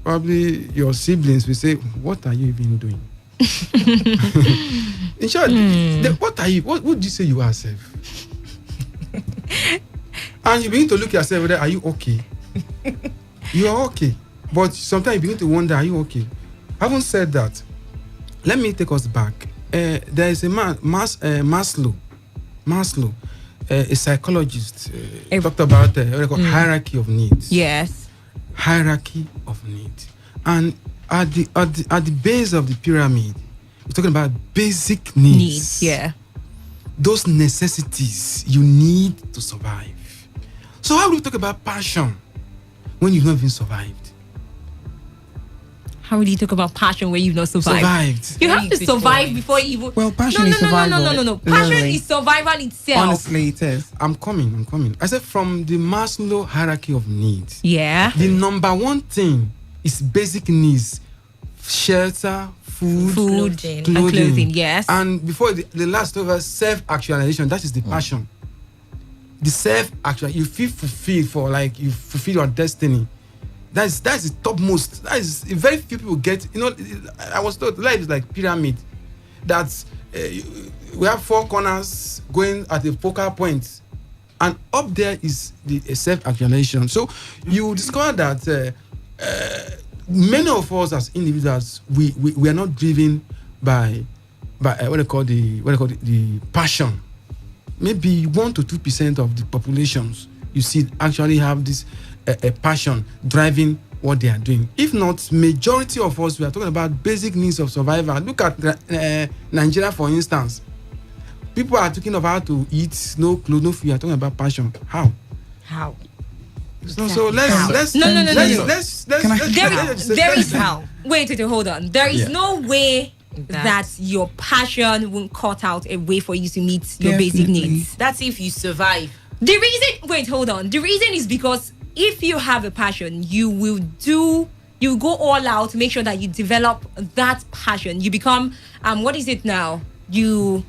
Speaker 12: probably your siblings will say, "What are you even doing?" In short, what would you say you are, self? And you begin to look at yourself, whether are you okay? You are okay. But sometimes you begin to wonder, are you okay? Having said that, let me take us back. There is a man, Maslow, a psychologist, talked about hierarchy of needs.
Speaker 1: Yes.
Speaker 12: Hierarchy of needs. And at the base of the pyramid, we're talking about basic needs.
Speaker 1: Yeah.
Speaker 12: Those necessities you need to survive. So how do we talk about passion when you've not even survived?
Speaker 1: How do you talk about passion when you've not survived? You have to survive before you even...
Speaker 22: Well, passion is survival.
Speaker 1: No. Passion is survival itself.
Speaker 22: Honestly, it is.
Speaker 12: I'm coming. I said from the Maslow hierarchy of needs.
Speaker 1: Yeah.
Speaker 12: The number one thing is basic needs: shelter, food,
Speaker 1: Clothing, and clothing, yes.
Speaker 12: And before the last of us, self-actualization. That is the passion. The self-actual, you feel fulfilled for, like, you fulfill your destiny. That's the topmost. That is very few people get. I was told life is like pyramid. That we have 4 corners going at a focal point, and up there is the self-actualization. So you discover that many of us as individuals, we are not driven by what they call the passion. Maybe 1 to 2% of the populations you see actually have this a passion driving what they are doing. If not, majority of us, we are talking about basic needs of survival. Look at Nigeria, for instance. People are talking about how to eat, no clothes, no food. You are talking about passion. How? So let's
Speaker 1: there is how. Wait, hold on. There is no way that your passion won't cut out a way for you to meet your basic needs.
Speaker 20: That's if you survive.
Speaker 1: The reason is because if you have a passion, you go all out to make sure that you develop that passion. You become what is it now? You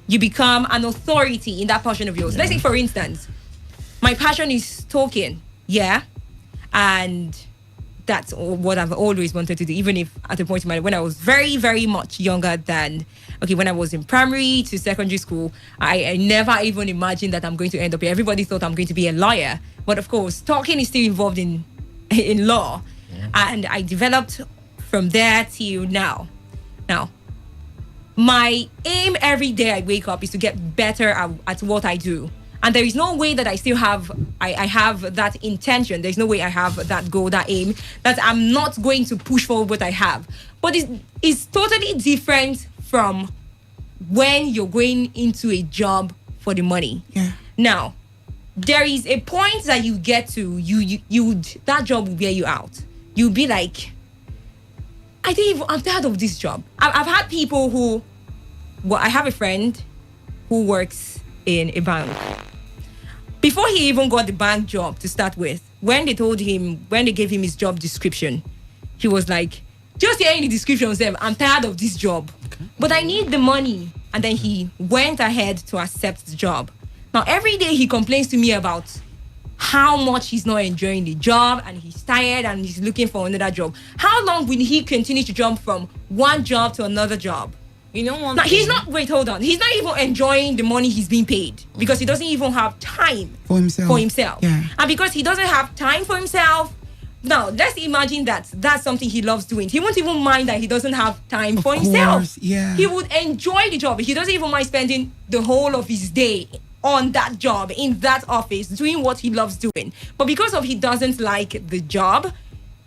Speaker 1: become an authority in that passion of yours. Let's say, for instance, my passion is talking, and that's what I've always wanted to do, even if at a point in my life when I was very, very much younger than, when I was in primary to secondary school, I never even imagined that I'm going to end up here. Everybody thought I'm going to be a lawyer. But of course, talking is still involved in law. And I developed from there till now. Now, my aim every day I wake up is to get better at what I do. And there is no way that I still have, I have that intention. There's no way I have that goal, that aim, that I'm not going to push forward what I have. But it's totally different from when you're going into a job for the money. Now, there is a point that you get to, that job will wear you out. You'll be like, I'm tired of this job. I've had people who, I have a friend who works in a bank. Before he even got the bank job to start with, when they gave him his job description, he was like, just hearing the description said, I'm tired of this job, but I need the money. And then he went ahead to accept the job. Now, every day he complains to me about how much he's not enjoying the job and he's tired and he's looking for another job. How long will he continue to jump from one job to another job?
Speaker 20: You know what?
Speaker 1: Now, he's not even enjoying the money he's being paid because he doesn't even have time
Speaker 22: for himself.
Speaker 1: Yeah. And because he doesn't have time for himself, now let's imagine that that's something he loves doing. He won't even mind that he doesn't have time for himself.
Speaker 22: Yeah.
Speaker 1: He would enjoy the job. He doesn't even mind spending the whole of his day on that job, in that office, doing what he loves doing. But because of he doesn't like the job,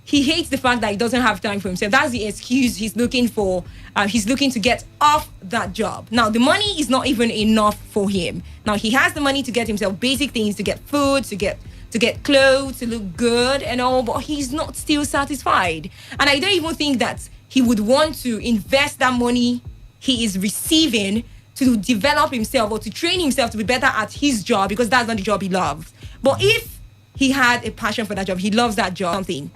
Speaker 1: he hates the fact that he doesn't have time for himself. That's the excuse he's looking for. He's looking to get off that job. Now, the money is not even enough for him. Now, he has the money to get himself basic things, to get food, to get clothes, to look good and all, but he's not still satisfied. And I don't even think that he would want to invest that money he is receiving to develop himself or to train himself to be better at his job, because that's not the job he loves. But if he had a passion for that job, he loves that job, something.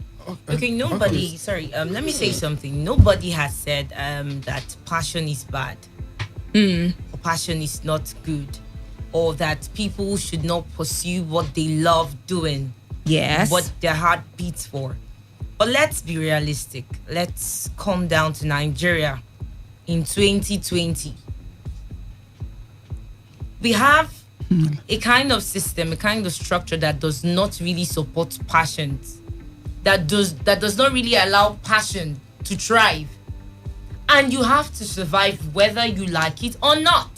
Speaker 20: Okay, nobody, let me say something. Nobody has said that passion is bad. Or passion is not good. Or that people should not pursue what they love doing.
Speaker 1: Yes.
Speaker 20: What their heart beats for. But let's be realistic. Let's come down to Nigeria in 2020. We have a kind of system, a kind of structure that does not really support passions. That does not really allow passion to thrive. And you have to survive whether you like it or not.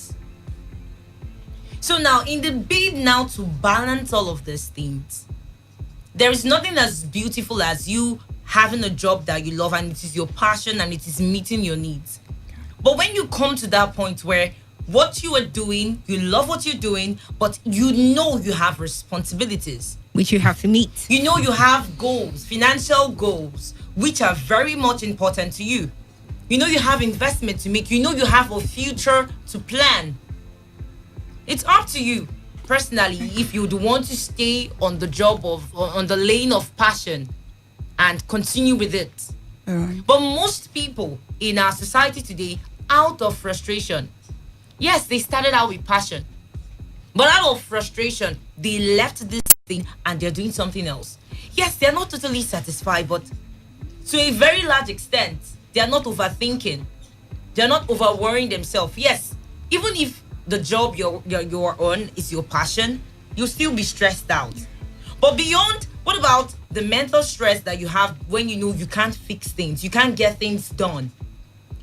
Speaker 20: So now, in the bid now to balance all of these things, there is nothing as beautiful as you having a job that you love and it is your passion and it is meeting your needs. But when you come to that point where what you are doing, you love what you're doing, but you know you have responsibilities,
Speaker 1: which you have to meet.
Speaker 20: You know you have goals, financial goals, which are very much important to you. You know you have investment to make. You know you have a future to plan. It's up to you, personally, if you would want to stay on the job on the lane of passion and continue with it.
Speaker 22: All right.
Speaker 20: But most people in our society today, out of frustration, yes, they started out with passion, but out of frustration, they left this thing and they're doing something else. Yes, they're not totally satisfied, but to a very large extent, they're not overthinking. They're not over worrying themselves. Yes, even if the job you're on is your passion, you'll still be stressed out. But beyond, what about the mental stress that you have when you know you can't fix things, you can't get things done?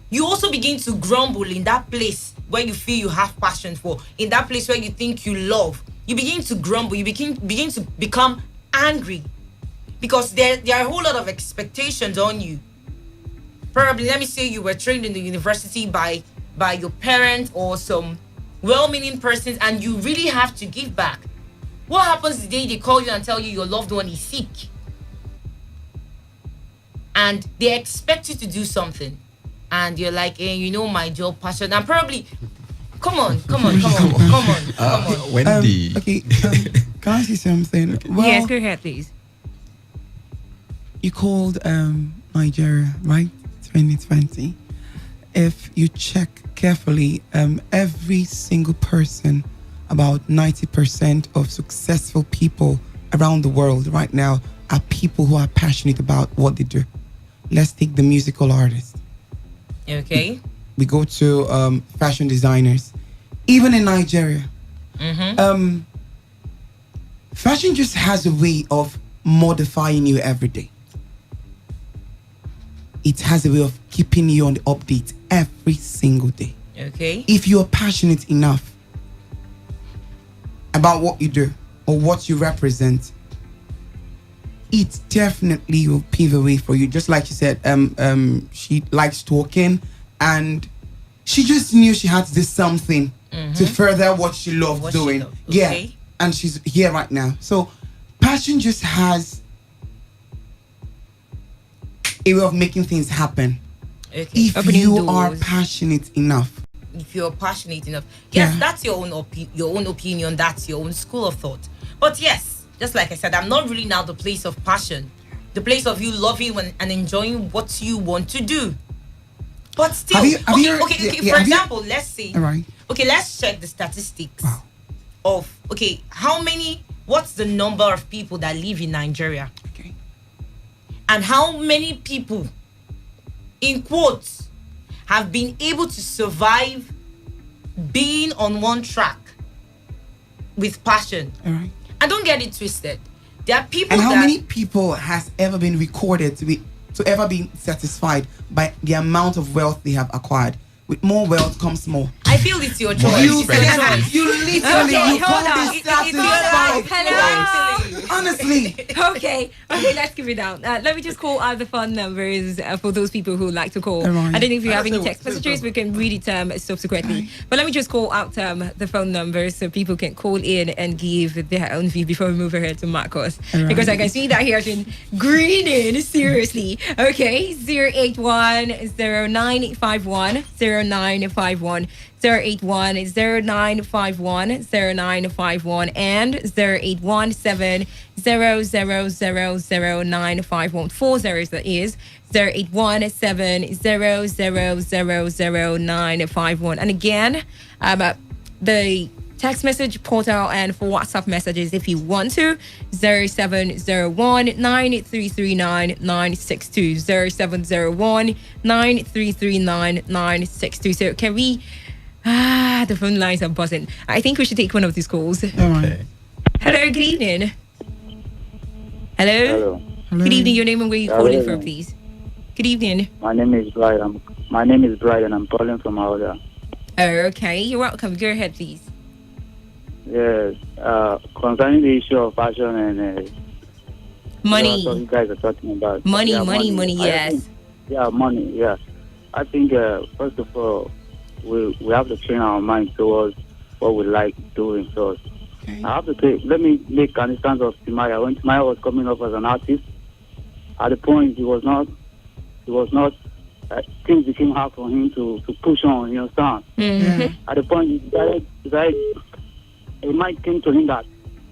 Speaker 20: You also begin to grumble in that place where you feel you have passion for, in that place where you think you love. You begin to grumble, you begin to become angry because there are a whole lot of expectations on you. Probably, let me say you were trained in the university by your parents or some well-meaning persons, and you really have to give back. What happens the day they call you and tell you your loved one is sick? And they expect you to do something. And you're like, hey, you know my job passion. And probably, come on.
Speaker 21: Wendy.
Speaker 22: Okay, can I say something? Well,
Speaker 1: yes, go ahead, please.
Speaker 22: You called Nigeria, right? 2020. If you check carefully, every single person, about 90% of successful people around the world right now are people who are passionate about what they do. Let's take the musical artist.
Speaker 20: Okay.
Speaker 22: We go to fashion designers. Even in Nigeria, fashion just has a way of modifying you every day. It has a way of keeping you on the update every single day.
Speaker 20: Okay.
Speaker 22: If you're passionate enough about what you do or what you represent, it definitely will pave a way for you. Just like you said, she likes talking and she just knew she had to do something to further what she loved doing. Yeah, and she's here right now. So passion just has a way of making things happen.
Speaker 20: Okay.
Speaker 22: If
Speaker 20: Opening
Speaker 22: you
Speaker 20: doors.
Speaker 22: are passionate enough.
Speaker 20: If you're passionate enough. Yes, that's your own opinion, that's your own school of thought. But yes, just like I said, I'm not really now the place of passion, the place of you loving and enjoying what you want to do. But still, for example, let's say,
Speaker 22: all right.
Speaker 20: Okay, let's check the statistics of, what's the number of people that live in Nigeria?
Speaker 22: Okay.
Speaker 20: And how many people, in quotes, have been able to survive being on one track with passion.
Speaker 22: All right.
Speaker 20: And don't get it twisted. There are people
Speaker 22: And how many people has ever been recorded to ever be satisfied by the amount of wealth they have acquired? With more wealth comes more.
Speaker 20: I feel it's your choice.
Speaker 22: You literally
Speaker 1: Okay, hold
Speaker 22: can't
Speaker 1: on.
Speaker 22: be
Speaker 1: It's your
Speaker 22: satisfied.
Speaker 1: choice. Hello.
Speaker 22: Honestly.
Speaker 1: Okay, let's give it down. Let me just call out the phone numbers for those people who like to call.
Speaker 22: Alright.
Speaker 1: I don't know if you have any text messages. We can read it subsequently. But let me just call out the phone numbers so people can call in and give their own view before we move ahead to Marcos.
Speaker 22: Alright.
Speaker 1: Because I can see that he has been greening, seriously. Okay, 081-0951, 0951. 081-0951-0951 and 081-7000951. 4 zeros, that is 081-7000951. And again, the text message portal and for WhatsApp messages if you want to, 0701-9339-962, 0701-9339-962. So can we... the phone lines are buzzing. I think we should take one of these calls.
Speaker 22: Okay.
Speaker 1: Hello, good evening. Hello. Good evening. Your name and where you calling from, please. Good evening.
Speaker 3: My name is Brian. I'm calling from Aoda.
Speaker 1: Okay, you're welcome. Go ahead, please.
Speaker 3: Yes. Concerning the issue of fashion and
Speaker 1: money.
Speaker 3: What you guys are talking about.
Speaker 1: Money,
Speaker 3: Yeah,
Speaker 1: yes.
Speaker 3: Money. Yeah. I think first of all, we have to train our mind towards what we like doing. So I have to say, let me make an instance of Timaya. When Timaya was coming up as an artist, at the point he was not things became hard for him to push on, you understand?
Speaker 1: Mm-hmm.
Speaker 3: At the point he decided it might came to him that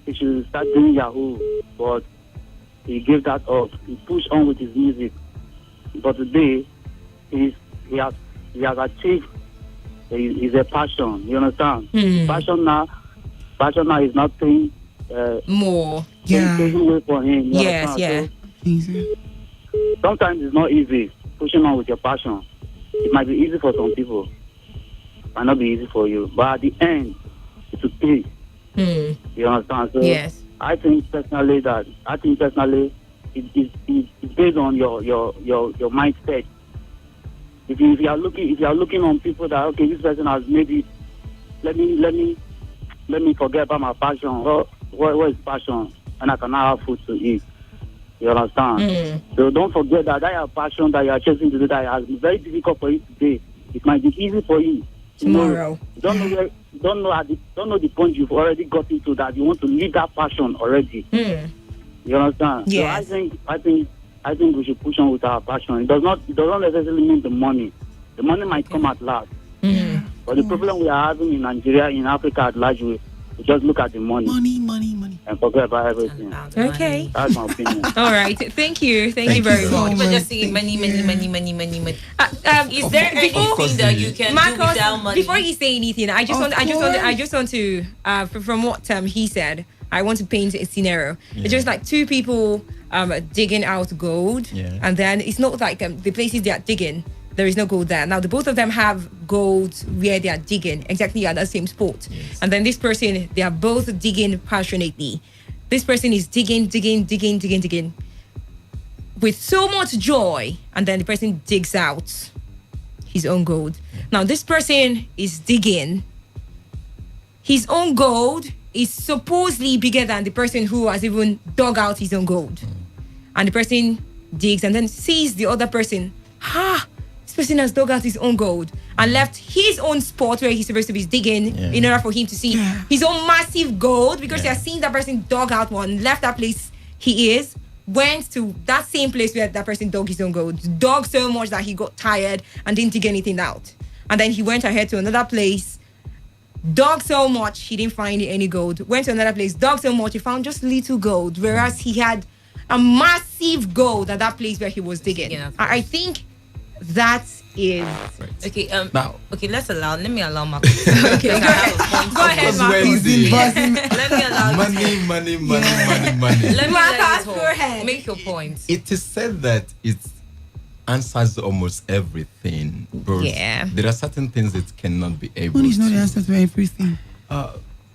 Speaker 3: he should start doing Yahoo, but he gave that up. He pushed on with his music. But today, he has achieved. He's a passion. You understand? Passion now is nothing
Speaker 1: more.
Speaker 3: Taking away from him. You
Speaker 1: Yes,
Speaker 3: understand?
Speaker 1: yeah.
Speaker 3: So, sometimes it's not easy pushing on with your passion. It might be easy for some people. It might not be easy for you. But at the end, it's a pay. You understand? So
Speaker 1: yes.
Speaker 3: I think personally, it's based on your mindset. If you are looking on people that, okay, this person has made it, let me forget about my passion. What is passion? And I can now have food to eat. You understand? So don't forget that your passion that you are chasing today that has been very difficult for you today. It might be easy for you tomorrow. Don't know the point you've already got into that you want to leave that passion already. You understand?
Speaker 1: Yes.
Speaker 3: So I think we should push on with our passion. It doesn't necessarily mean the money. The money might come at last. But the problem we are having in Nigeria, in Africa at large, we just look at the money. Money. And forget about everything.
Speaker 1: Okay.
Speaker 3: That's my opinion.
Speaker 1: All right. Thank you very much.
Speaker 20: People just saying money. Is there anything that you can do without money?
Speaker 1: Before you say anything, I just want to from what he said, I want to paint a scenario. It's just like two people digging out gold, and then it's not like the places they are digging, there is no gold there. Now, the both of them have gold where they are digging, exactly at the same spot. Yes. And then this person, they are both digging passionately. This person is digging with so much joy, and then the person digs out his own gold. Now, this person is digging. His own gold is supposedly bigger than the person who has even dug out his own gold. And the person digs and then sees the other person, this person has dug out his own gold and left his own spot where he's supposed to be digging in order for him to see his own massive gold, because he has seen that person dug out one, left that place he is, went to that same place where that person dug his own gold, dug so much that he got tired and didn't dig anything out. And then he went ahead to another place, dug so much, he didn't find any gold, went to another place, dug so much, he found just little gold, whereas he had a massive gold at that place where he was digging. I think that is
Speaker 20: okay.
Speaker 21: Now,
Speaker 20: okay. Let me allow Marcus.
Speaker 1: Okay, go ahead, Marcus.
Speaker 20: Let me allow
Speaker 21: money.
Speaker 20: Let me
Speaker 1: Marcus, go ahead.
Speaker 20: Make your point.
Speaker 21: It is said that it answers almost everything, but there are certain things it cannot be able.
Speaker 22: Money is not the answer to everything.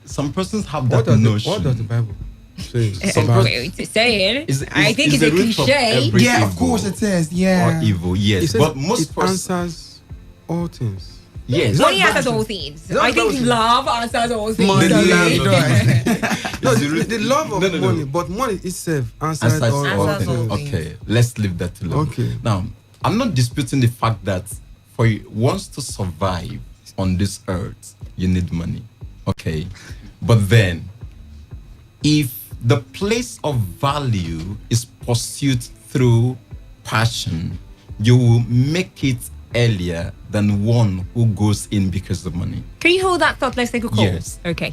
Speaker 21: Some persons have that notion.
Speaker 12: What does the Bible say?
Speaker 1: Saying, I think it's a cliche.
Speaker 22: Yeah, of course it says. Yeah.
Speaker 21: Or evil, yes. But most
Speaker 12: answers all things.
Speaker 21: Yes.
Speaker 1: Money answers all things. I think love answers all things.
Speaker 12: The love of money, but money itself answers all things.
Speaker 21: Okay, let's leave that alone.
Speaker 12: Okay.
Speaker 21: Now, I'm not disputing the fact that for you, once to survive on this earth, you need money. Okay. But then, if the place of value is pursued through passion, you will make it earlier than one who goes in because of money.
Speaker 1: Can you hold that thought? Let's take a call.
Speaker 21: Yes.
Speaker 1: Okay.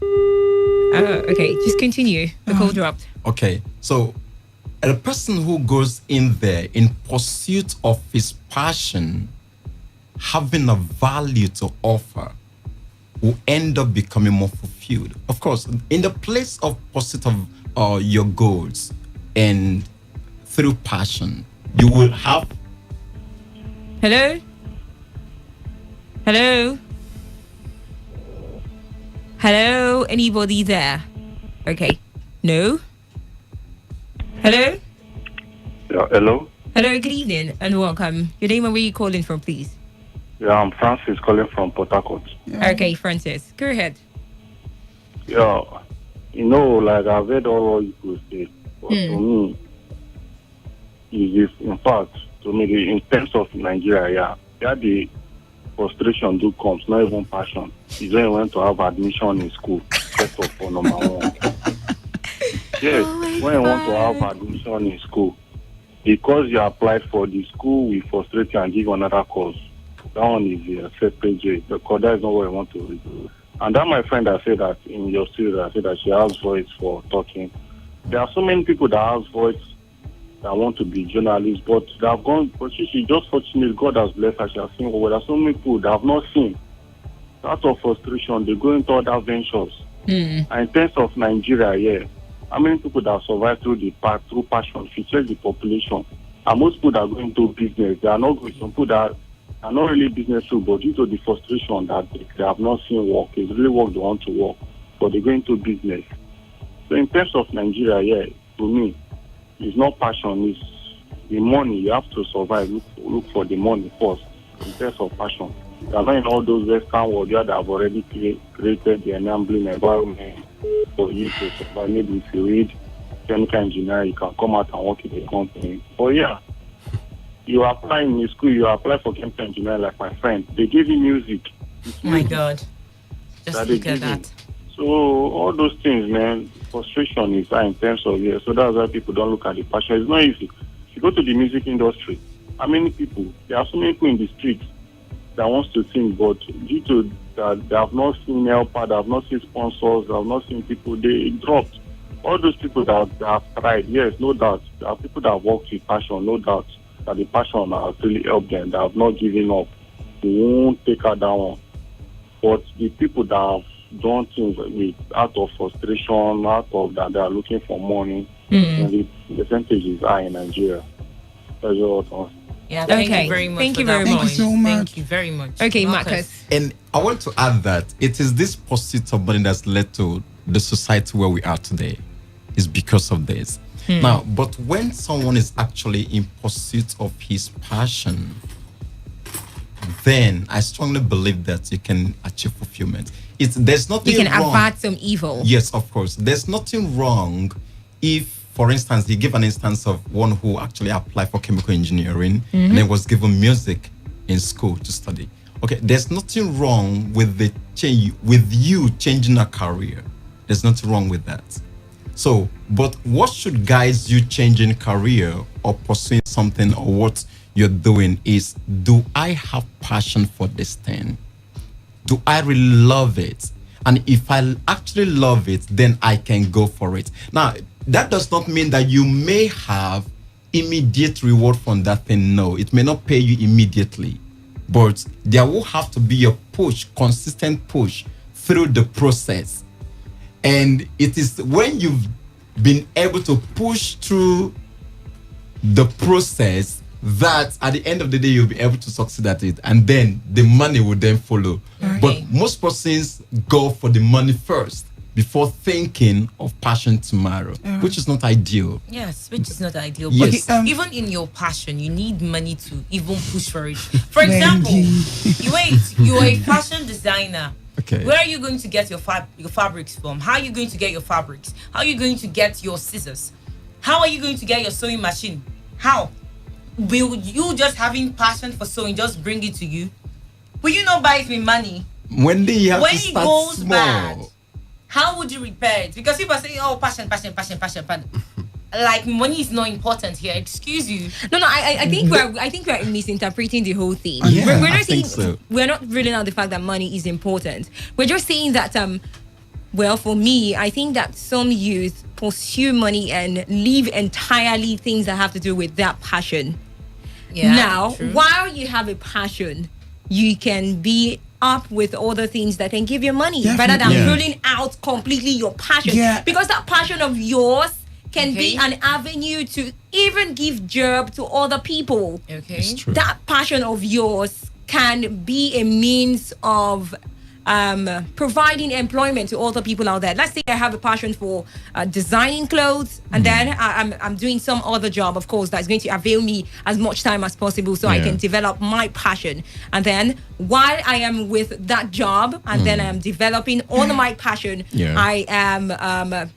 Speaker 1: Okay, just continue. The call dropped.
Speaker 21: Okay, so a person who goes in there in pursuit of his passion, having a value to offer, will end up becoming more fulfilled. Of course, in the place of pursuit of your goals and through passion, you will have.
Speaker 1: Hello? Anybody there? Okay. No? Hello?
Speaker 18: Yeah, hello?
Speaker 1: Hello, good evening and welcome. Your name and where you calling from, please?
Speaker 18: Yeah, I'm Francis calling from Port Harcourt.
Speaker 1: Okay, Francis, go ahead.
Speaker 18: Yeah, like I've heard all what you could say, but to me, in fact, in terms of Nigeria, the frustration do comes, not even passion. It's when you want to have admission in school, first of all, number one. Yes, when you want to have admission in school, because you applied for the school, we frustrate you and give another course. That one is a separate J, because that is not what I want to do. And that my friend that said that in your studio, that said that she has voice for talking. There are so many people that have voice that want to be journalists, but they have gone. But she just fortunate, God has blessed her. She has seen. Well, there are so many people that have not seen. Out of frustration, they go into other ventures. And in terms of Nigeria, how many people that survive through through passion? If you check the population, and most people that go into business, they are not going. Some people that are not really business too, but due to the frustration that they have not seen work, it's really work they want to work, but they go into business. So in terms of Nigeria, to me, it's not passion, it's the money. You have to survive, look for the money first in terms of passion. They are not in all those Western world that have already created the enabling environment for you to survive. Maybe if you read chemical engineering, you can come out and work in a company. But you apply in school, you apply for chemical engineering like my friend. They give you music.
Speaker 20: Oh my God. Just look at that.
Speaker 18: So all those things, man, frustration is high in terms of So that's why people don't look at the passion. It's not easy. If you go to the music industry, how many people? There are so many people in the streets that wants to sing, but due to that, they have not seen helper, they have not seen sponsors, they have not seen people. They dropped. All those people that have tried, yes, no doubt. There are people that have worked with passion, no doubt. That the passion has really helped them. They have not given up. They won't take her down. But the people that have done things out of frustration, out of that they are looking for money, and the percentage is high in Nigeria. That's all.
Speaker 20: Yeah, thank you very much.
Speaker 1: Thank you very much.
Speaker 20: Thank you very much.
Speaker 1: Okay, Marcus.
Speaker 21: And I want to add that it is this pursuit of money that's led to the society where we are today. It's because of this. Now, but when someone is actually in pursuit of his passion, then I strongly believe that you can achieve fulfillment. There's nothing
Speaker 1: You can
Speaker 21: wrong.
Speaker 1: avert some evil.
Speaker 21: Yes, of course. There's nothing wrong if, for instance, he gave an instance of one who actually applied for chemical engineering and then was given music in school to study. Okay, there's nothing wrong with the change, with you changing a career. There's nothing wrong with that. So, but what should guide you changing career or pursuing something or what you're doing is, do I have passion for this thing? Do I really love it? And if I actually love it, then I can go for it. Now, that does not mean that you may have immediate reward from that thing. No, it may not pay you immediately, but there will have to be a push, consistent push through the process. And it is when you've been able to push through the process that at the end of the day you'll be able to succeed at it, and then the money will then follow. Okay. But most persons go for the money first before thinking of passion tomorrow, which is not ideal.
Speaker 20: Yes, which is not ideal.
Speaker 21: Yes.
Speaker 20: But even in your passion, you need money to even push for it. For example, you're a fashion designer.
Speaker 21: Okay.
Speaker 20: Where are you going to get your fabrics from? How are you going to get your fabrics? How are you going to get your scissors? How are you going to get your sewing machine? How? Will you just having passion for sewing just bring it to you? Will you not buy it with money?
Speaker 21: When
Speaker 20: it goes bad, how would you repair it? Because people are saying, oh, passion. Like, money is not important here. Excuse you.
Speaker 1: No. I think we're misinterpreting the whole thing.
Speaker 21: Yeah,
Speaker 1: we're not
Speaker 21: I
Speaker 1: saying
Speaker 21: think so.
Speaker 1: We're not ruling out the fact that money is important. We're just saying that well, for me, I think that some youth pursue money and leave entirely things that have to do with that passion.
Speaker 20: Yeah.
Speaker 1: Now,
Speaker 20: true.
Speaker 1: while you have a passion, you can be up with other things that can give you money rather than ruling out completely your passion.
Speaker 22: Yeah.
Speaker 1: Because that passion of yours can be an avenue to even give job to other people.
Speaker 20: Okay.
Speaker 21: It's true.
Speaker 1: That passion of yours can be a means of providing employment to other people out there. Let's say I have a passion for designing clothes, and then I'm doing some other job, of course, that's going to avail me as much time as possible so I can develop my passion. And then while I am with that job, and then I'm developing on my passion, I am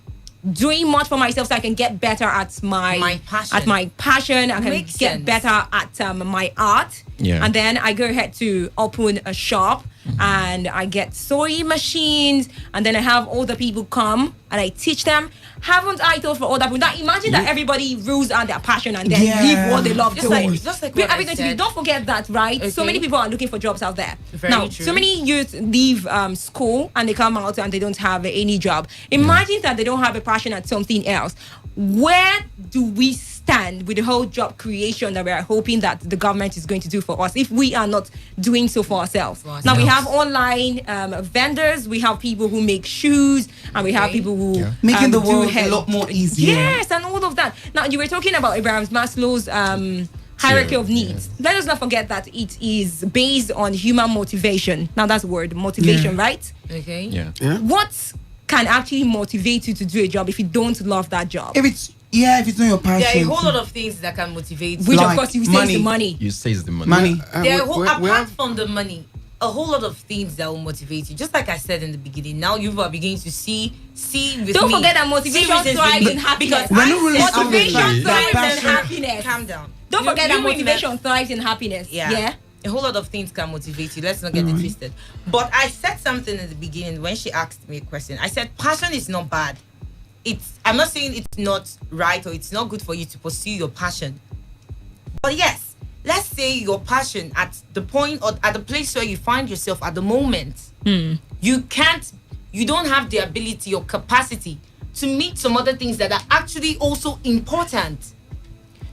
Speaker 1: doing much for myself so I can get better at my passion. I can get better at my art.
Speaker 21: Yeah.
Speaker 1: And then I go ahead to open a shop and I get sewing machines, and then I have other people come and I teach them. Haven't I thought for other people? Now imagine that everybody rules on their passion and then leave what they love
Speaker 20: Just
Speaker 1: doing.
Speaker 20: like
Speaker 1: Where
Speaker 20: what
Speaker 1: are we
Speaker 20: I
Speaker 1: going to be?
Speaker 20: said.
Speaker 1: Don't forget that, right? So
Speaker 20: Okay.
Speaker 1: many people are looking for jobs out there.
Speaker 20: Very
Speaker 1: now,
Speaker 20: true.
Speaker 1: so many youth leave school and they come out and they don't have any job. Imagine that they don't have a passion at something else. Where do we stand with the whole job creation that we are hoping that the government is going to do for us if we are not doing so for ourselves? Now we have online vendors, we have people who make shoes, and we have people who
Speaker 4: Making the
Speaker 1: do
Speaker 4: world
Speaker 1: hair.
Speaker 4: a lot more easier.
Speaker 1: Yes, and all of that. Now you were talking about Abraham Maslow's hierarchy of needs. Let us not forget that it is based on human motivation. Now that's the word, motivation, right?
Speaker 20: Okay.
Speaker 21: Yeah.
Speaker 1: What can actually motivate you to do a job if you don't love that job?
Speaker 4: If it's not your passion.
Speaker 20: There are a whole lot of things that can motivate you.
Speaker 1: Which of course you say is the money.
Speaker 21: You say it's the money.
Speaker 20: There are apart from the money, a whole lot of things that will motivate you. Just like I said in the beginning, now you are beginning to see with
Speaker 1: Don't
Speaker 20: me.
Speaker 1: forget that motivation
Speaker 20: See
Speaker 1: thrives in happiness.
Speaker 20: Because I said
Speaker 1: motivation thrives in
Speaker 20: passion.
Speaker 1: happiness.
Speaker 20: Calm down.
Speaker 1: Don't forget that
Speaker 20: You remember-
Speaker 1: motivation thrives in happiness. Yeah.
Speaker 20: A whole lot of things can motivate you. Let's not get it twisted. But I said something in the beginning when she asked me a question. I said passion is not bad. I'm not saying it's not right or it's not good for you to pursue your passion. But yes, let's say your passion at the point or at the place where you find yourself at the moment, you don't have the ability or capacity to meet some other things that are actually also important.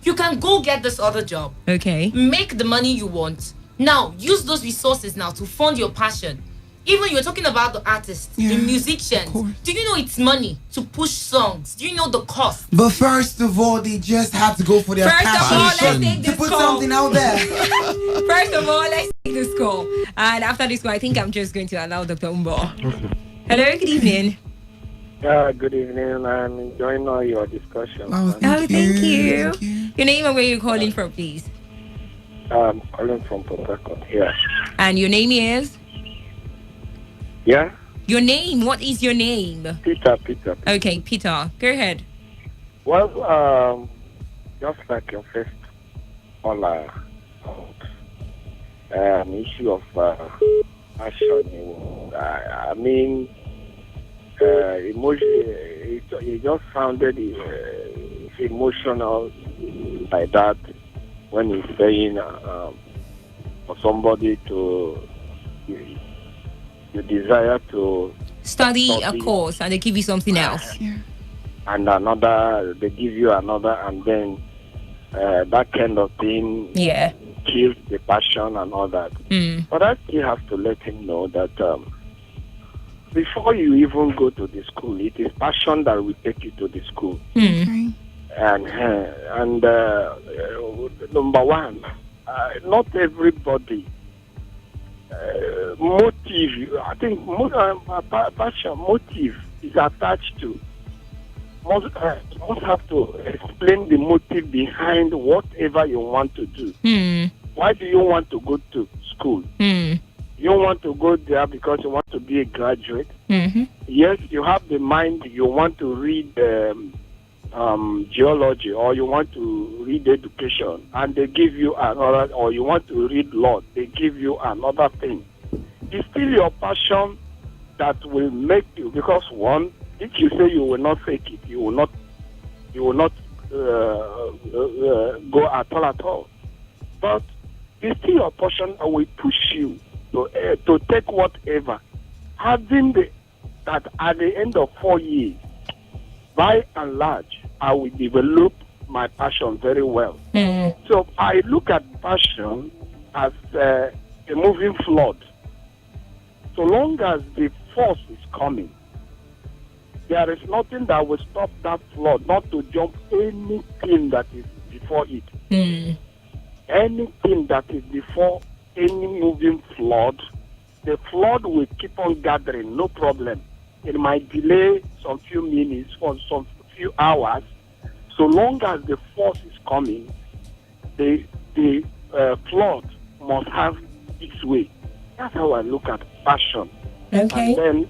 Speaker 20: You can go get this other job.
Speaker 1: Okay.
Speaker 20: Make the money you want. Now, use those resources now to fund your passion. Even you're talking about the artists, the musicians. Do you know it's money to push songs? Do you know the cost?
Speaker 4: But first of all, they just have to go for their
Speaker 1: First of all, let's
Speaker 4: passion.
Speaker 1: take
Speaker 4: To
Speaker 1: this
Speaker 4: put
Speaker 1: call.
Speaker 4: something out there.
Speaker 1: First of all, let's take this call. And after this call, I think I'm just going to allow Dr. Umbo. Hello, good evening.
Speaker 8: Good evening. I'm enjoying all your discussion.
Speaker 1: Thank you. Your name and where you're calling from, please.
Speaker 8: I'm calling from Port Harcourt. Yeah.
Speaker 1: And your name is?
Speaker 8: Yeah?
Speaker 1: Your name. What is your name?
Speaker 8: Peter.
Speaker 1: Okay, Peter. Go ahead.
Speaker 8: Well, just like your first caller, an issue of passion. I mean, emotion. It just sounded emotional like that when he's saying for somebody to you desire to
Speaker 1: Study a course and they give you something else.
Speaker 8: and another, they give you another, and then that kind of thing kills the passion and all that. But I still have to let him know that before you even go to the school, it is passion that will take you to the school. And number one, not everybody motive. I think passion motive is attached to. Most have to explain the motive behind whatever you want to do. Why do you want to go to school? You want to go there because you want to be a graduate. Yes, you have the mind. You want to read geology, or you want to read education, and they give you another, or you want to read law, they give you another thing. It's still your passion that will make you, because one, if you say you will not fake it, you will not go at all. But it's still your passion that will push you to take whatever. Having that at the end of 4 years, by and large, I will develop my passion very well. So I look at passion as a moving flood. So long as the force is coming, there is nothing that will stop that flood not to jump anything that is before it. Anything that is before any moving flood, the flood will keep on gathering, no problem. It might delay some few minutes or some few hours. So long as the force is coming, the flood must have its way. That's how I look at passion.
Speaker 1: Okay.
Speaker 8: And then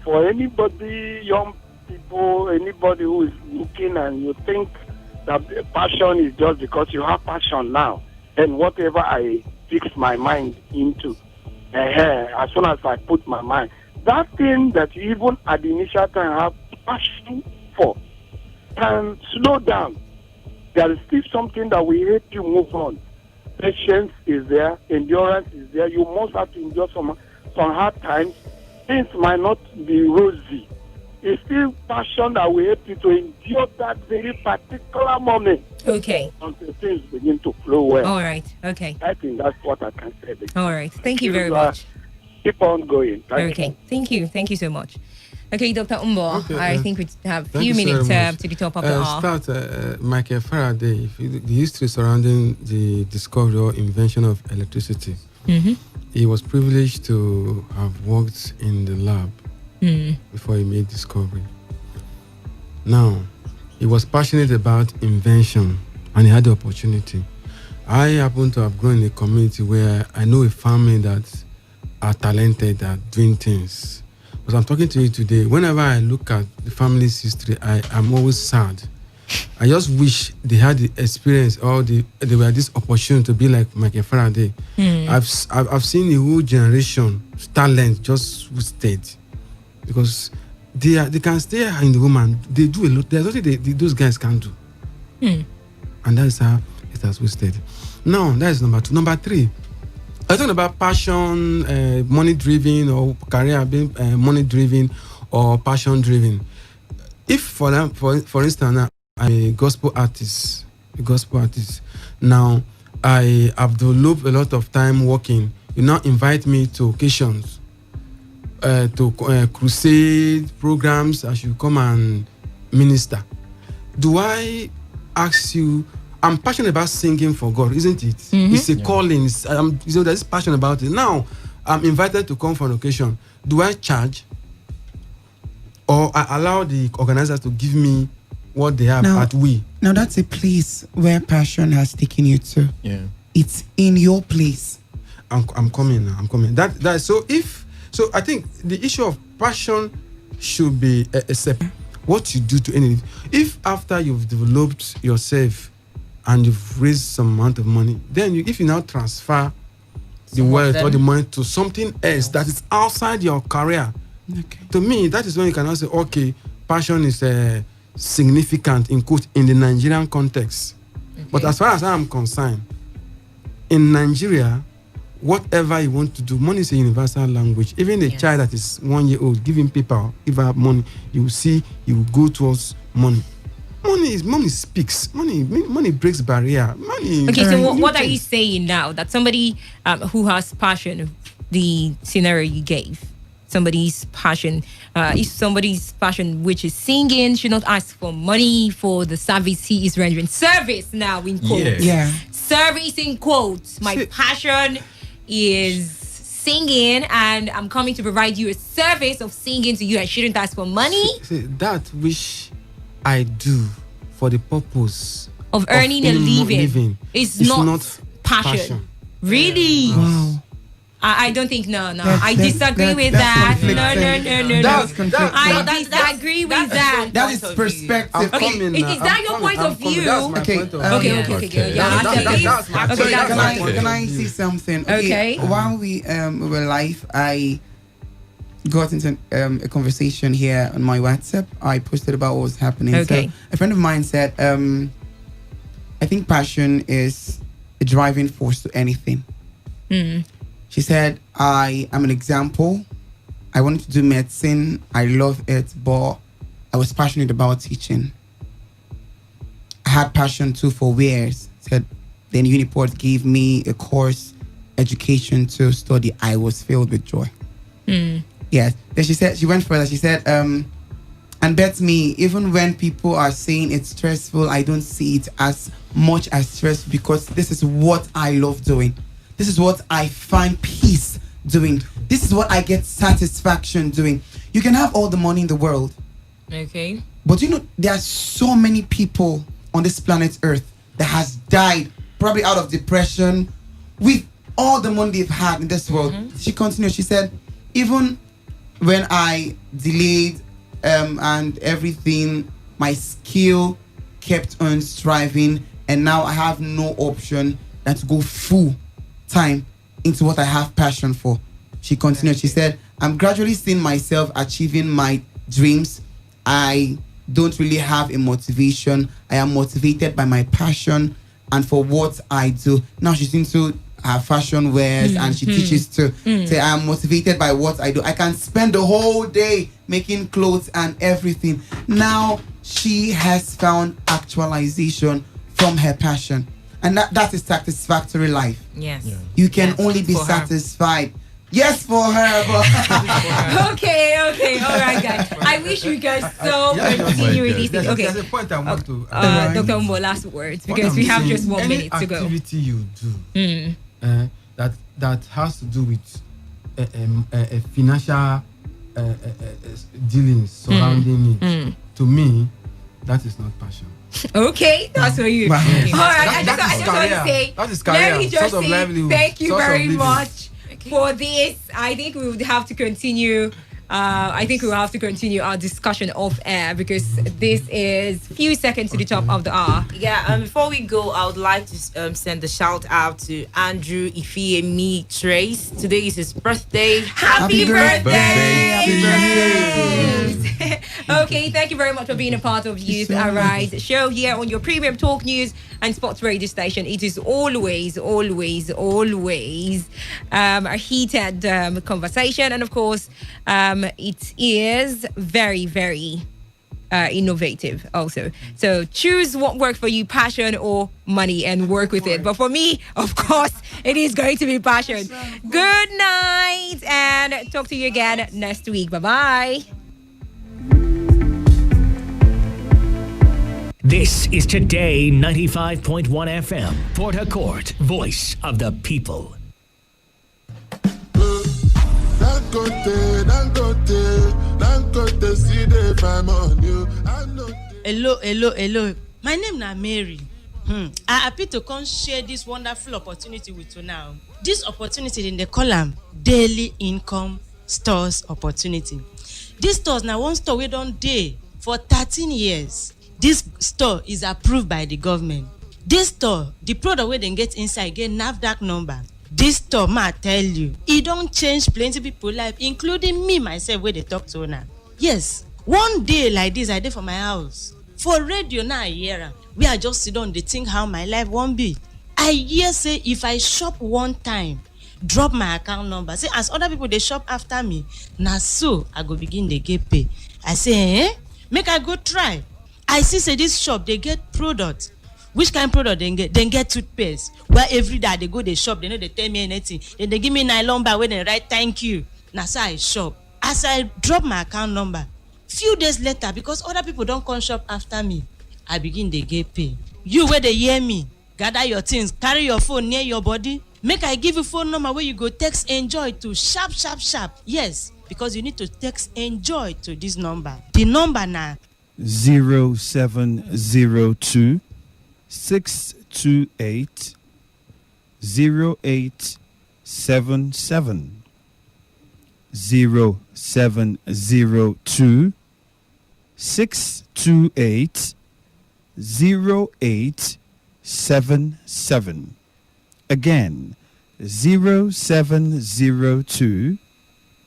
Speaker 8: for anybody, young people, anybody who is looking and you think that passion is just because you have passion now, then whatever I fix my mind into. As soon as I put my mind, that thing that you even at the initial time have passion for can slow down. There is still something that will help you move on. Patience is there, endurance is there. You must have to endure some hard times. Things might not be rosy. It's still passion that will help you to endure that very particular moment.
Speaker 1: Okay.
Speaker 8: Until things begin to flow well.
Speaker 1: All right. Okay.
Speaker 8: I think that's what I can say.
Speaker 1: All right. Thank you very much.
Speaker 8: Keep on going.
Speaker 1: Okay. Thank you. Thank you so much. Okay, Dr. Umbo,
Speaker 12: Okay,
Speaker 1: I think we have a
Speaker 12: thank
Speaker 1: few
Speaker 12: you so
Speaker 1: minutes
Speaker 12: very much.
Speaker 1: to the top of the hour.
Speaker 12: Start Michael Faraday, the history surrounding the discovery or invention of electricity.
Speaker 1: Mm-hmm.
Speaker 12: He was privileged to have worked in the lab before he made discovery. Now, he was passionate about invention and he had the opportunity. I happen to have grown in a community where I know a family that are talented at doing things. But I'm talking to you today. Whenever I look at the family's history, I am always sad. I just wish they had the experience or they were this opportunity to be like Michael Faraday. I've seen a whole generation talent just wasted because they can stay in the home and they do a lot. There's nothing those guys can't do, and that's how it has wasted. Now that is number 2. Number 3. I'm talking about passion, money-driven, or career being money-driven or passion-driven. If, for instance, I'm a gospel artist, now I have developed a lot of time working. You now invite me to occasions, to crusade programs. I should come and minister. Do I ask you? I'm passionate about singing for God, isn't it? Mm-hmm. It's a calling. There's passion about it. Now, I'm invited to come for an occasion. Do I charge? Or I allow the organizers to give me what they have at we?
Speaker 22: Now, that's a place where passion has taken you to.
Speaker 21: Yeah.
Speaker 22: It's in your place.
Speaker 12: I'm coming now. I'm coming. So I think the issue of passion should be a separate. What you do to anything. If after you've developed yourself and you've raised some amount of money, then if you now transfer the wealth or the money to something else that is outside your career, to me, that is when you can now say, okay, passion is significant in the Nigerian context. Okay. But as far as I'm concerned, in Nigeria, whatever you want to do, money is a universal language. Even a child that is 1 year old, give him paper, give her money, you will see he will go towards money. Money speaks. Money breaks barrier. Money.
Speaker 1: Okay, so what are you saying now? That somebody who has passion, the scenario you gave, somebody's passion, if somebody's passion, which is singing, should not ask for money for the service he is rendering. Service now in quotes.
Speaker 22: Yeah.
Speaker 1: Service in quotes. My passion is singing, and I'm coming to provide you a service of singing to you. I shouldn't ask for money.
Speaker 12: That which I do for the purpose
Speaker 1: of earning a living is not passion. Really?
Speaker 22: Wow.
Speaker 1: I don't think, no. I disagree with that. No. I disagree with that.
Speaker 4: That is perspective.
Speaker 1: Okay, is that your point of view?
Speaker 22: Okay. Can I see something?
Speaker 1: Okay.
Speaker 22: While we were live, I got into a conversation here on my WhatsApp. I posted about what was happening.
Speaker 1: Okay.
Speaker 22: So a friend of mine said, I think passion is a driving force to anything. She said, I am an example. I wanted to do medicine. I love it, but I was passionate about teaching. I had passion too for wares. Said, then Uniport gave me a course, education to study. I was filled with joy. Yes. Then she said, she went further. She said, and bet me, even when people are saying it's stressful, I don't see it as much as stressful because this is what I love doing. This is what I find peace doing. This is what I get satisfaction doing. You can have all the money in the world.
Speaker 1: Okay.
Speaker 22: But there are so many people on this planet Earth that has died probably out of depression with all the money they've had in this world. She continued. She said, even when I delayed and everything, my skill kept on striving, and now I have no option than to go full
Speaker 4: time into what I have passion for. She continued. She said, I'm gradually seeing myself achieving my dreams. I don't really have a motivation. I am motivated by my passion and for what I do. Now she's into her fashion wears and she teaches to say, I am motivated by what I do. I can spend the whole day making clothes and everything. Now she has found actualization from her passion. And that is satisfactory life.
Speaker 20: Yes. Yeah.
Speaker 4: You can only be satisfied. Yes, for her. But
Speaker 1: Okay, all right, guys. I wish you guys so continue with this thing. Okay.
Speaker 12: There's a point I want to.
Speaker 1: Dr. Umbo, last words, because we have just 1 minute to go.
Speaker 12: Any activity you do that has to do with a financial dealings surrounding it, to me, that is not passion.
Speaker 1: Okay, that's what you. All right, I just want to say,
Speaker 12: that is career,
Speaker 1: let me just
Speaker 12: source of
Speaker 1: say
Speaker 12: livelihood,
Speaker 1: thank you
Speaker 12: source of
Speaker 1: very
Speaker 12: living.
Speaker 1: much for this. I think we would have to continue. I think we will have to continue our discussion off air because this is few seconds to the top of the hour.
Speaker 20: Yeah, before we go, I would like to send a shout out to Andrew Ifeemi Trace. Today is his birthday. Happy birthday!
Speaker 1: Okay, thank you very much for being a part of Youth Arise show here on your premium talk news and sports radio station. It is always a heated conversation, and of course, it is very, very innovative also. So choose what works for you, passion or money, and work with it. But for me, of course, it is going to be passion. Good night, and talk to you again next week. Bye-bye.
Speaker 2: This is Today 95.1 FM, Port Harcourt, voice of the people.
Speaker 6: Hello. My name na Mary. I happy to come share this wonderful opportunity with you now. This opportunity in the column daily income stores opportunity. This store na one store we don dey for 13 years. This store is approved by the government. This store, the product wey dem get inside get NAFDAC number. This store, ma tell you, e don change plenty people life, including me myself wey dey talk to una. Yes, one day like this, I dey for my house. For radio now I hear am. We are just sit down dey think how my life wan be. I hear say if I shop one time, drop my account number, say as other people dey shop after me, na so I go begin dey get pay. I say, make I go try. I see say this shop they get product. Which kind of product they get? They get toothpaste. Where every day they go they shop, they know they tell me anything. Then they give me nylon bag where they write thank you. Now so I shop. As I drop my account number, few days later, because other people don't come shop after me, I begin they get pay. You where they hear me, gather your things, carry your phone near your body. Make I give you phone number where you go text enjoy to sharp. Yes, because you need to text enjoy to this number. The number now
Speaker 9: 0702 628 0877 0702 628 0877. Again, 0702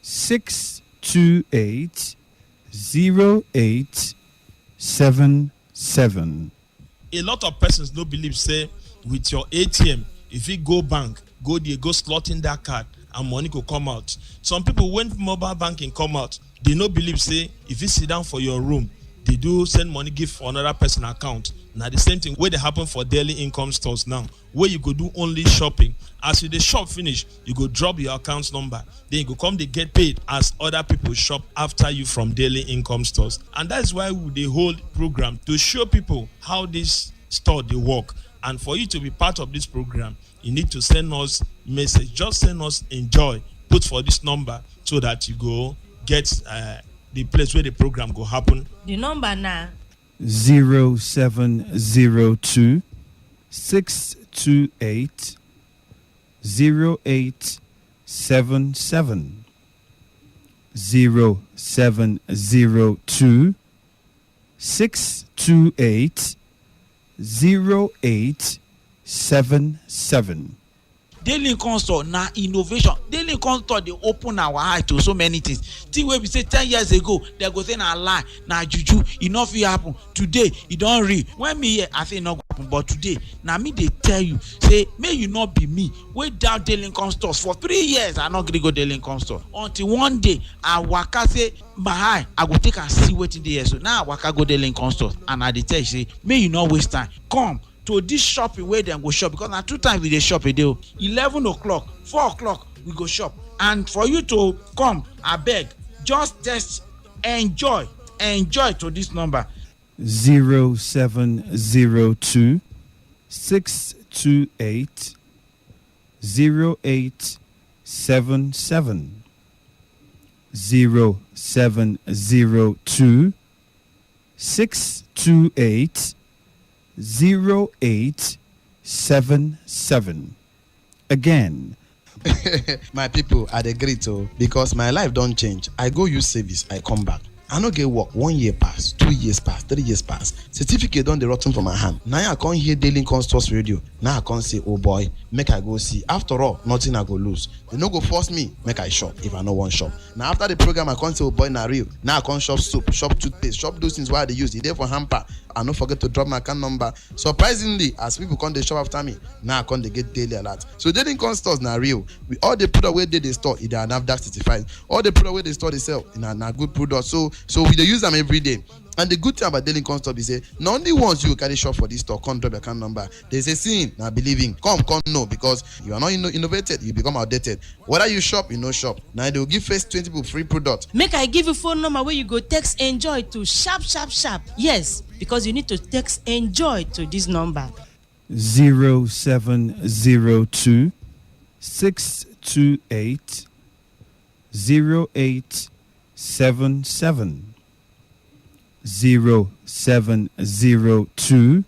Speaker 9: 628 0877.
Speaker 10: A lot of persons don't believe say with your ATM, if you go bank, go there, go slot in that card and money could come out. Some people when mobile banking come out, they no believe say if you sit down for your room, they do send money give for another person account. Now the same thing where they happen for daily income stores now, where you go do only shopping. As you the shop finish, you go drop your account number. Then you go come they get paid as other people shop after you from daily income stores. And that's why we hold program to show people how this store they work. And for you to be part of this program, you need to send us message. Just send us enjoy. Put for this number so that you go get the place where the program go happen.
Speaker 6: The number now
Speaker 9: 0702 628 0877 0702 628 0877.
Speaker 5: Daily income store na innovation. Daily income store dey open our eye to so many things. Thing wey be say 10 years ago dem go say na lie, na juju, e no fit happen. Today e don real. When me hear, I say e no go happen, but today na me dey tell you say make you not be me wey down daily income stores for 3 years. I no gree go daily income store until one day I waka say my eye I go take and see wetin dey here. So now I waka go daily income store and I dey tell you say make you no waste time, come to this shopping where dem go shop, because na 2 times we dey shop a day. 11 o'clock, 4 o'clock we go shop. And for you to come, abeg just text enjoy to this number
Speaker 9: 0702 628 0877 0702 628 0877. Again.
Speaker 7: My people are the great because my life don't change. I go use service, I come back. I no get work. 1 year pass, 2 years pass, 3 years pass. Certificate don dey rotten for my hand. Now I can't hear Daily Income Stores radio. Now I can't say, oh boy, make I go see. After all, nothing I go lose. They no go force me, make I shop if I no want shop. Now after the program, I can't say, oh boy, na real. Now I can't shop soap, shop toothpaste, shop those things why they use. They there for hamper. I no forget to drop my account number. Surprisingly, as people come they shop after me, now I can't they get daily alert. So Daily Income Stores na real. We all the product where they store, it are NAFDAC certified. All the product where they store they sell, in a good product. So we dey use them every day. And the good thing about Daily Income Store is say not only once you carry shop for this store, come drop your account number. They say seeing now believing. Come no, because you are not innovated, you become outdated. Whether you shop, you no shop. Now they will give first 20 people free product.
Speaker 6: Make I give you phone number where you go text enjoy to sharp. Yes, because you need to text enjoy to this number
Speaker 9: 0702 628 0877 0702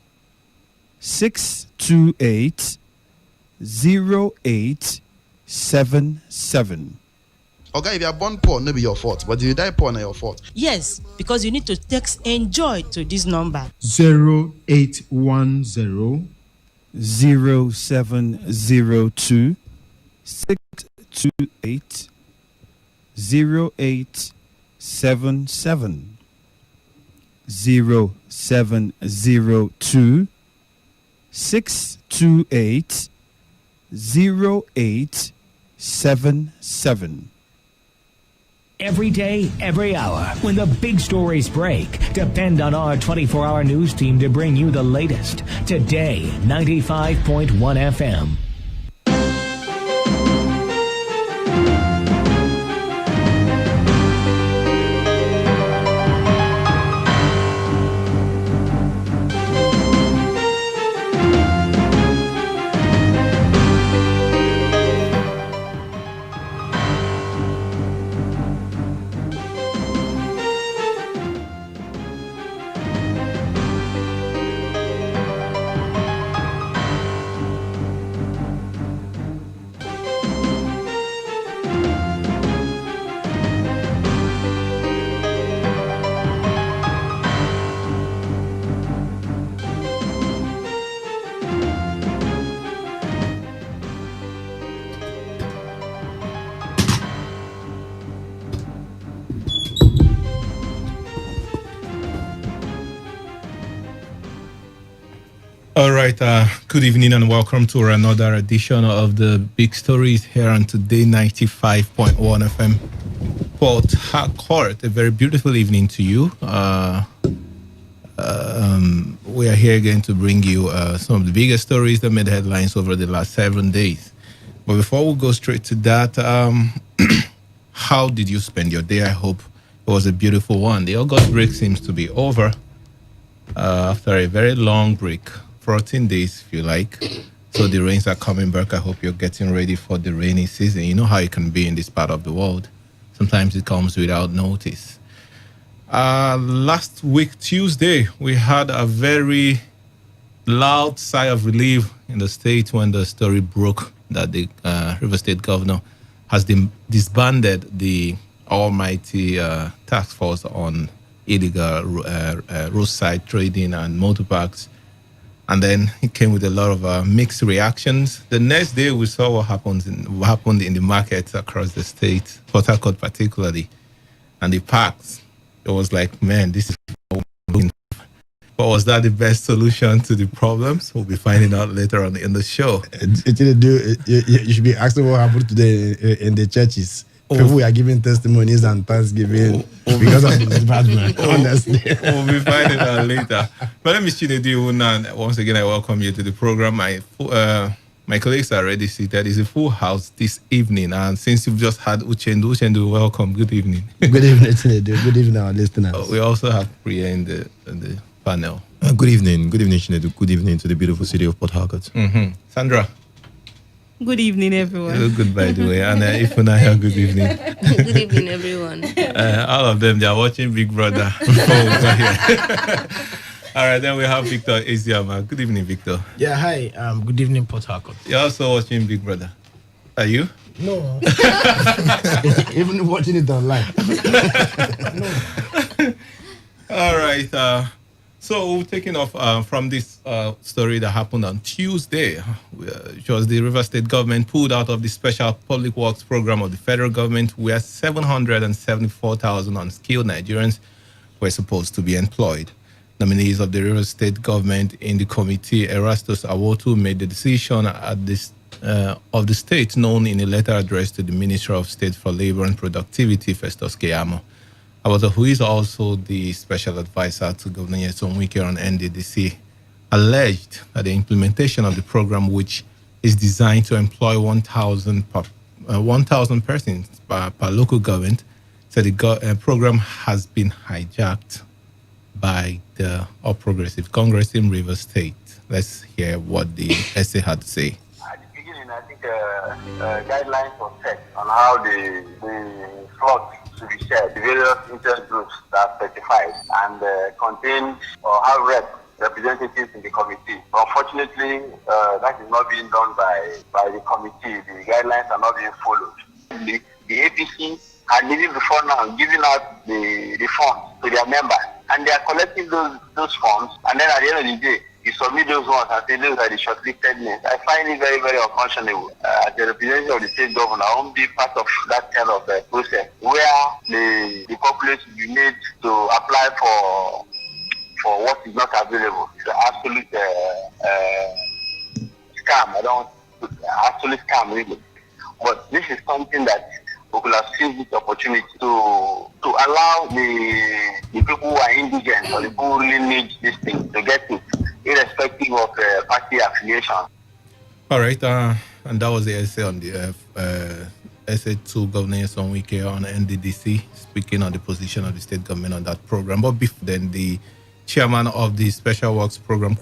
Speaker 9: 628 0877.
Speaker 7: Okay, if you are born poor, no be your fault. But if you die poor, not your fault.
Speaker 6: Yes, because you need to text enjoy to this number
Speaker 9: 0810 0702 628 0877 0702 628 0877.
Speaker 2: Every day, every hour, when the big stories break, depend on our 24-hour news team to bring you the latest. Today, 95.1 FM.
Speaker 23: All right, good evening and welcome to another edition of the Big Stories here on Today 95.1 FM. Port Harcourt, a very beautiful evening to you. We are here again to bring you some of the biggest stories that made headlines over the last 7 days. But before we go straight to that, how did you spend your day? I hope it was a beautiful one. The August break seems to be over after a very long break. 14 days, if you like. So the rains are coming back. I hope you're getting ready for the rainy season. You know how it can be in this part of the world. Sometimes it comes without notice. Last week, Tuesday, we had a very loud sigh of relief in the state when the story broke that the River State governor has disbanded the almighty task force on illegal roadside trading and motor parks. And then it came with a lot of mixed reactions. The next day, we saw what happened in the markets across the state, Port Harcourt particularly, and the parks. It was like, man, this is. But was that the best solution to the problems? We'll be finding out later on in the show.
Speaker 11: You should be asking what happened today in the churches. People are giving testimonies and thanksgiving because of this bad man. Honestly.
Speaker 23: We'll be finding out later. But let me do you now. Once again, I welcome you to the program. My colleagues are already seated. It's a full house this evening. And since you've just had Uchendu, welcome. Good evening.
Speaker 11: Good evening, Chinedu. Good evening, our listeners.
Speaker 23: We also have Priya in the panel.
Speaker 13: Good evening. Good evening, Chinedu. Good evening to the beautiful city of Port Harcourt.
Speaker 23: Mm-hmm. Sandra.
Speaker 14: Good evening, everyone.
Speaker 23: Good, by the way. And Ifunaya, good evening.
Speaker 14: Good evening, everyone.
Speaker 23: All of them, they are watching Big Brother before we got here. All right, then we have Victor Eziama. Good evening, Victor.
Speaker 24: Yeah, hi. Good evening, Port Harcourt.
Speaker 23: You're also watching Big Brother. Are you?
Speaker 24: No.
Speaker 11: Even watching it online.
Speaker 23: No. All right. So we're taking off from this story that happened on Tuesday, which was the River State government pulled out of the Special Public Works Program of the federal government, where 774,000 unskilled Nigerians were supposed to be employed. Nominees of the River State government in the committee, Erastus Awotu, made the decision at this of the state, known in a letter addressed to the Minister of State for Labor and Productivity, Festus Keyamo. Awotu, who is also the special advisor to Governor Nyesom Wike on NDDC, alleged that the implementation of the program, which is designed to employ 1,000 persons per local government, said the program has been hijacked by the All Progressive Congress in Rivers State. Let's hear what the essay had to say.
Speaker 25: At the beginning, I think guidelines were set on how the slots to be shared, the various interest groups that are specified and contain or have representatives in the committee. Unfortunately, that is not being done by the committee. The guidelines are not being followed. The APC had even before now given out the forms to their members, and they are collecting those forms, and then at the end of the day, you submit those ones and say those are the shortlisted names. I find it very, very unconscionable. As the representative of the state governor, I won't be part of that kind of process where the populace will be made to apply for what is not available. It's an absolute scam. Absolute scam, really. But this is something that we could have seized this opportunity to allow the people who are indigent or the people who really need this thing to get it, irrespective of party affiliation.
Speaker 23: All right, and that was the essay on the essay to Governor Nyesom Wike on NDDC, speaking on the position of the state government on that program. But before then, the chairman of the Special Works Program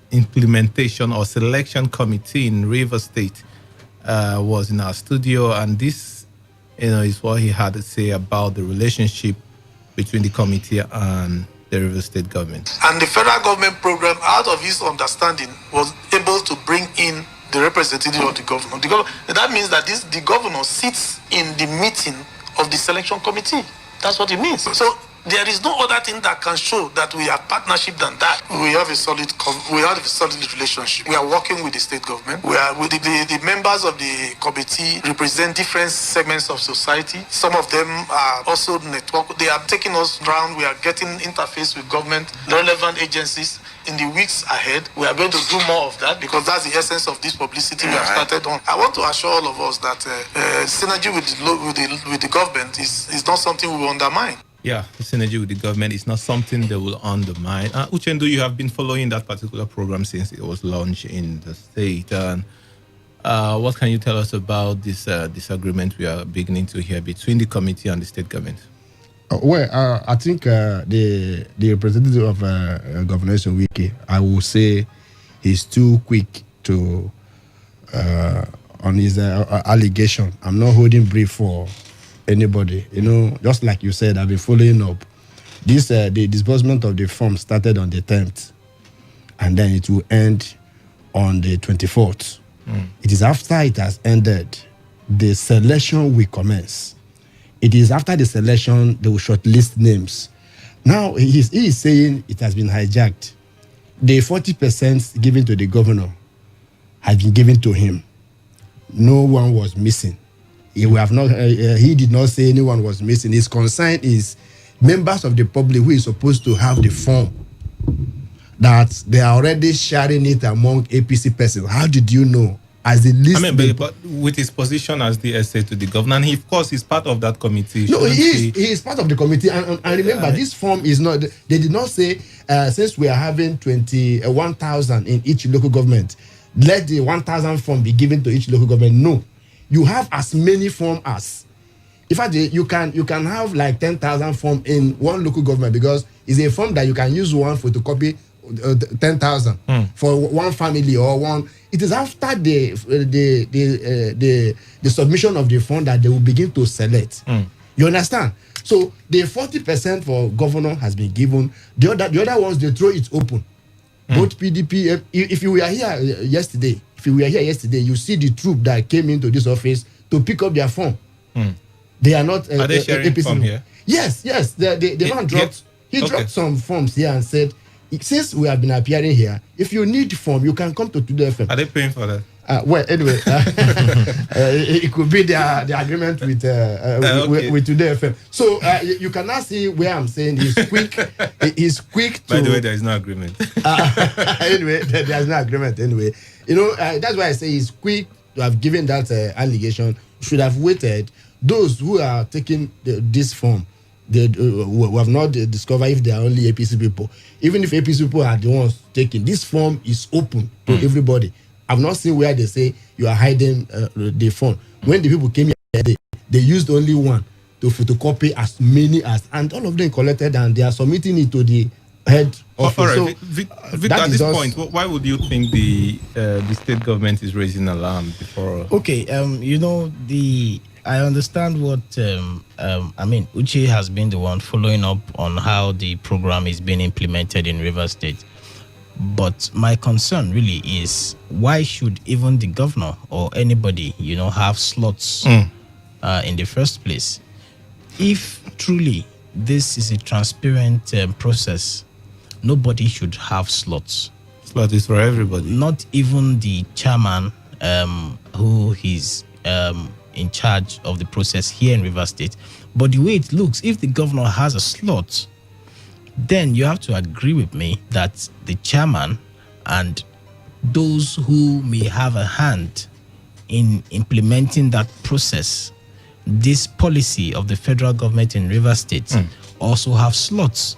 Speaker 23: Implementation or Selection Committee in Rivers State was in our studio, and this, is what he had to say about the relationship between the committee and the River State government.
Speaker 26: And the federal government program, out of his understanding, was able to bring in the representative of the governor. That means that the governor sits in the meeting of the selection committee. That's what it means. So there is no other thing that can show that we have partnership than that. We have a solid relationship. We are working with the state government. We are with the members of the committee represent different segments of society. Some of them are also network. They are taking us around. We are getting interface with government, relevant agencies. In the weeks ahead, we are going to do more of that because that's the essence of this publicity we have started on. I want to assure all of us that synergy with the government is not something we will undermine.
Speaker 23: Yeah, the synergy with the government is not something they will undermine. Uchendu, you have been following that particular program since it was launched in the state. And what can you tell us about this disagreement we are beginning to hear between the committee and the state government?
Speaker 11: I think the representative of Governor Nyesom Wike, I will say, he's too quick to on his allegation. I'm not holding brief for anybody. Just like you said, I've been following up. The disbursement of the form started on the 10th, and then it will end on the 24th. It is after it has ended, the selection will commence. It is after the selection they will shortlist names. Now he is saying it has been hijacked. the 40% given to the governor has been given to him. No one was missing. He did not say anyone was missing. His concern is members of the public who is supposed to have the form, that they are already sharing it among APC persons. How did you know? As the list,
Speaker 23: but with his position as the SA to the governor, and he, of course, is part of that committee.
Speaker 11: No, he is part of the committee. And remember, this form is not, they did not say, since we are having 1,000 in each local government, let the 1,000 form be given to each local government. No, you have as many form as. In fact, you can have like 10,000 form in one local government, because it's a form that you can use one for to copy 10,000 for one family or one. It is after the submission of the form that they will begin to select. You understand? So the 40% for governor has been given. The other ones, they throw it open. Both PDP. If you were here yesterday, you see the troop that came into this office to pick up their form. They are not.
Speaker 23: Are they sharing from here?
Speaker 11: Yes. The man dropped. He dropped some forms here and said, since we have been appearing here, if you need form, you can come to Today FM.
Speaker 23: Are they paying for that?
Speaker 11: Well, anyway, it could be the agreement with Today FM. So you can now see where I'm saying he's quick. He's quick to.
Speaker 23: By the way, there is no agreement.
Speaker 11: Anyway, there's no agreement. Anyway, that's why I say he's quick to have given that allegation. Should have waited. Those who are taking this form, they who have not discovered if they are only APC people. Even if APC people are the ones taking, this form is open to everybody. I've not seen where they say you are hiding the form. When the people came here, they used only one to photocopy as many as, and all of them collected, and they are submitting it to the head office. All right,
Speaker 23: so, Victor, at this point, why would you think the state government is raising alarm before?
Speaker 24: Okay, I understand what Uche has been the one following up on how the program is being implemented in Rivers State. But my concern really is, why should even the governor or anybody, have slots in the first place? If truly this is a transparent process, nobody should have slots.
Speaker 23: Slot is for everybody.
Speaker 24: Not even the chairman who is in charge of the process here in Rivers State. But the way it looks, if the governor has a slot, then you have to agree with me that the chairman and those who may have a hand in implementing that process, this policy of the federal government in Rivers State, also have slots.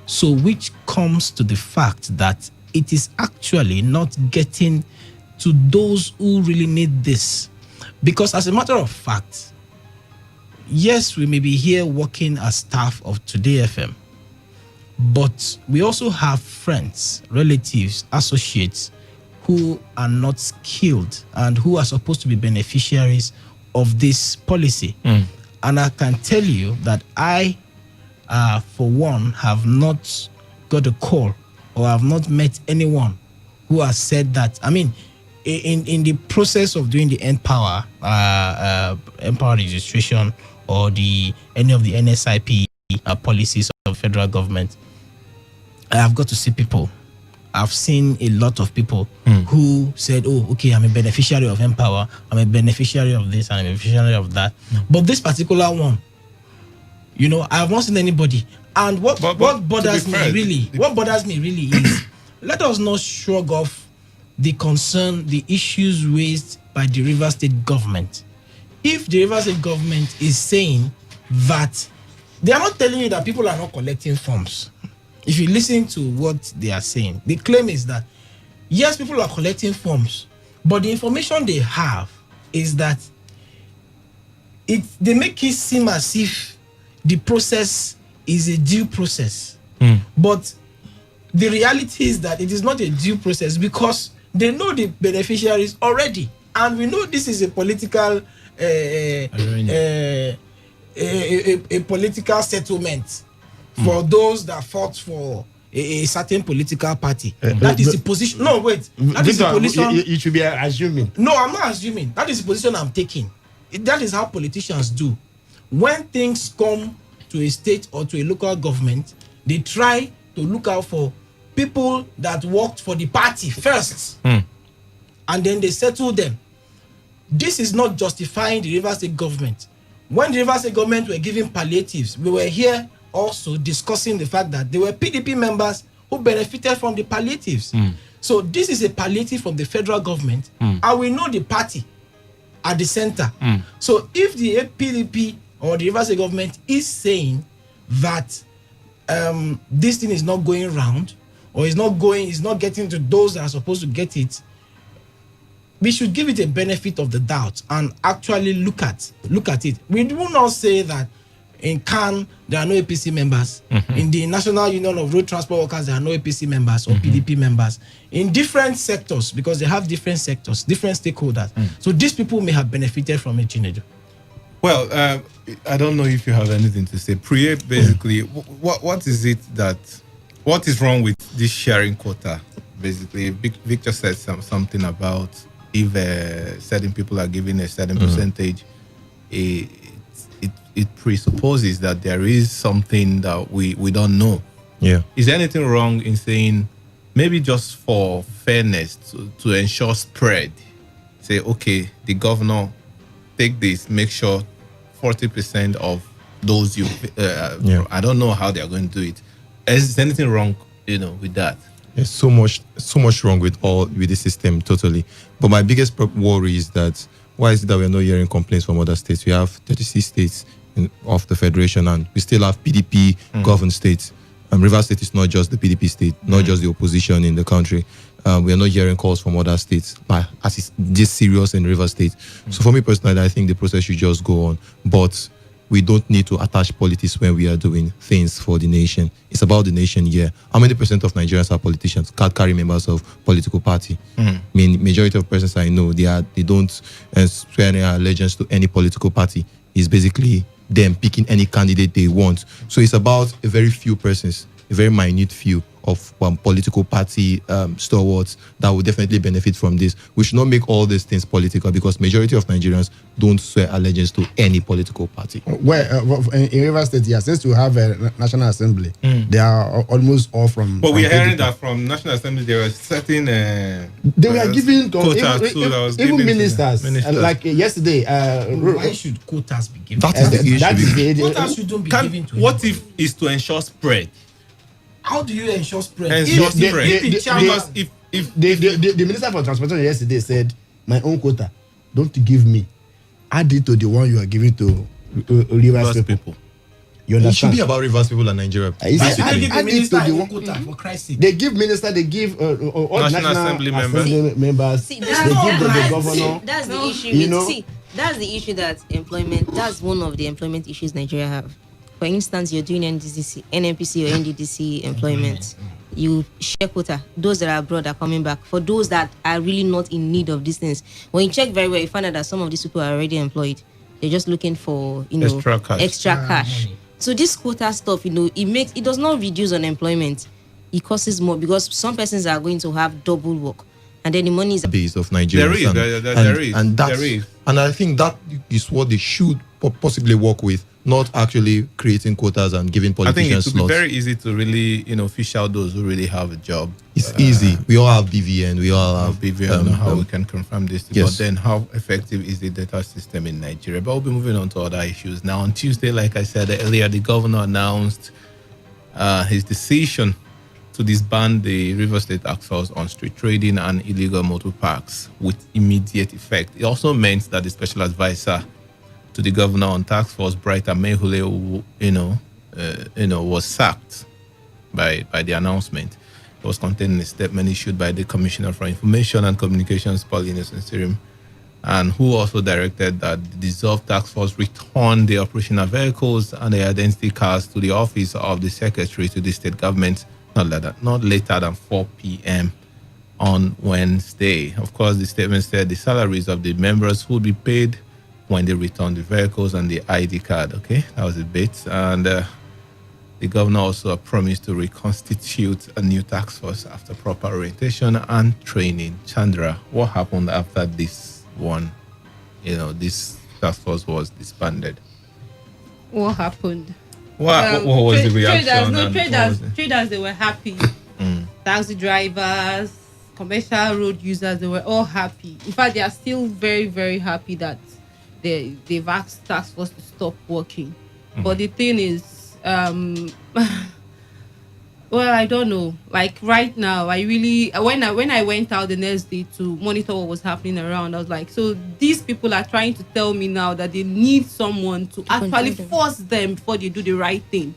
Speaker 24: So which comes to the fact that it is actually not getting to those who really need this. Because as a matter of fact, yes, we may be here working as staff of Today FM, but we also have friends, relatives, associates who are not skilled and who are supposed to be beneficiaries of this policy. And I can tell you that I, for one, have not got a call or have not met anyone who has said that. I mean, in the process of doing the Empower registration or any of the NSIP policies of federal government, I have got to see people. I've seen a lot of people who said, oh, okay, I'm a beneficiary of Empower, I'm a beneficiary of this, and I'm a beneficiary of that. But this particular one, I have not seen anybody. And what bothers me really is, let us not shrug off the issues raised by the Rivers State government. If the Rivers State government is saying that they are not telling you that people are not collecting forms, if you listen to what they are saying, the claim is that yes, people are collecting forms, but the information they have is that they make it seem as if the process is a due process. But the reality is that it is not a due process, because they know the beneficiaries already, and we know this is a political a political settlement for those that fought for a certain political party. That is the position. No, wait. That is the position.
Speaker 11: You should be assuming.
Speaker 24: No, I'm not assuming. That is the position I'm taking. That is how politicians do. When things come to a state or to a local government, they try to look out for
Speaker 3: people that worked for the party first, and then they settled them. This is not justifying the Rivers State government. When the Rivers State government were giving palliatives, we were here also discussing the fact that there were PDP members who benefited from the palliatives. So this is a palliative from the federal government, and we know the party at the center. So if the PDP or the Rivers State government is saying that this thing is not going round, or is not getting to those that are supposed to get it, we should give it a benefit of the doubt and actually look at it. We do not say that in CAN there are no APC members. In the National Union of Road Transport Workers there are no APC members or PDP members. In different sectors, because they have different sectors, different stakeholders. So these people may have benefited from it, Chinedu.
Speaker 23: Well, I don't know if you have anything to say. Priya, basically, what is wrong with this sharing quota? Basically, Victor said something about if certain people are given a certain percentage, it presupposes that there is something that we don't know.
Speaker 13: Yeah.
Speaker 23: Is there anything wrong in saying, maybe just for fairness, to ensure spread, say, okay, the governor, take this, make sure 40% of those I don't know how they are going to do it. Is there anything wrong, with that?
Speaker 13: There's so much wrong with the system, totally. But my biggest worry is that why is it that we're not hearing complaints from other states? We have 36 states of the federation, and we still have PDP governed states. Rivers State is not just the PDP state, not just the opposition in the country. We are not hearing calls from other states, but as it's this serious in Rivers State. So for me personally, I think the process should just go on. But we don't need to attach politics when we are doing things for the nation. It's about the nation here. How many percent of Nigerians are politicians? Can't carry members of political party. I mean, majority of persons I know, they don't swear any allegiance to any political party. It's basically them picking any candidate they want. So it's about a very few persons, a very minute few of political party stalwarts that will definitely benefit from this. We should not make all these things political, because majority of Nigerians don't swear allegiance to any political party.
Speaker 11: Well, in Rivers State, yeah, since we have a National Assembly, they are almost all from...
Speaker 23: But we are hearing that from National Assembly, there were certain...
Speaker 11: they were giving even ministers. Like yesterday...
Speaker 3: why should quotas be given?
Speaker 23: That is the issue.
Speaker 3: Quotas shouldn't be given to
Speaker 23: what if is to ensure spread?
Speaker 3: How do you ensure spread?
Speaker 11: Because if the Minister for Transportation yesterday said, my own quota, don't give me. Add it to the one you are giving to Rivers people. You understand?
Speaker 13: It should be about Rivers people and Nigeria.
Speaker 11: Add it to the one. Quota, for Christ's sake. They give minister, they give all National Assembly members.
Speaker 14: See,
Speaker 11: they give the governor.
Speaker 14: That's the issue. That's the issue that employment. That's one of the employment issues Nigeria have. For instance, you're doing NPC or NDDC employment, you share quota. Those that are abroad are coming back. For those that are really not in need of these things, when you check very well, you find out that some of these people are already employed. They're just looking for extra cash. So this quota stuff, it does not reduce unemployment. It causes more, because some persons are going to have double work, and then the money is
Speaker 13: base of Nigeria. And I think that is what they should possibly work with, not actually creating quotas and giving politicians slots.
Speaker 23: I think it would be very easy to really, fish out those who really have a job.
Speaker 13: It's easy. We all have BVN. We all have
Speaker 23: BVN. I don't know how we can confirm this.
Speaker 13: Yes.
Speaker 23: But then how effective is the data system in Nigeria? But we'll be moving on to other issues. Now, on Tuesday, like I said earlier, the governor announced his decision to disband the Rivers State Task Force on street trading and illegal motor parks with immediate effect. It also meant that the special advisor to the governor on task force, Bright Amehule, was sacked by the announcement. It was contained in a statement issued by the Commissioner for Information and Communications, Paul Innocent, and who also directed that the dissolved task force return the operational vehicles and the identity cards to the office of the secretary to the state government not later than 4 p.m. on Wednesday. Of course, the statement said the salaries of the members would be paid when they return the vehicles and the ID card. Okay, that was a bit. And the governor also promised to reconstitute a new task force after proper orientation and training. Chandra, what happened after this one? This task force was disbanded.
Speaker 14: What happened?
Speaker 23: What was the reaction?
Speaker 14: Traders, they were happy.
Speaker 8: taxi drivers, commercial road users, they were all happy. In fact, they are still very, very happy that they've asked task force to stop working. But the thing is, well, I don't know. Like right now, I really when I went out the next day to monitor what was happening around, I was like, so these people are trying to tell me now that they need someone to actually force them before they do the right thing.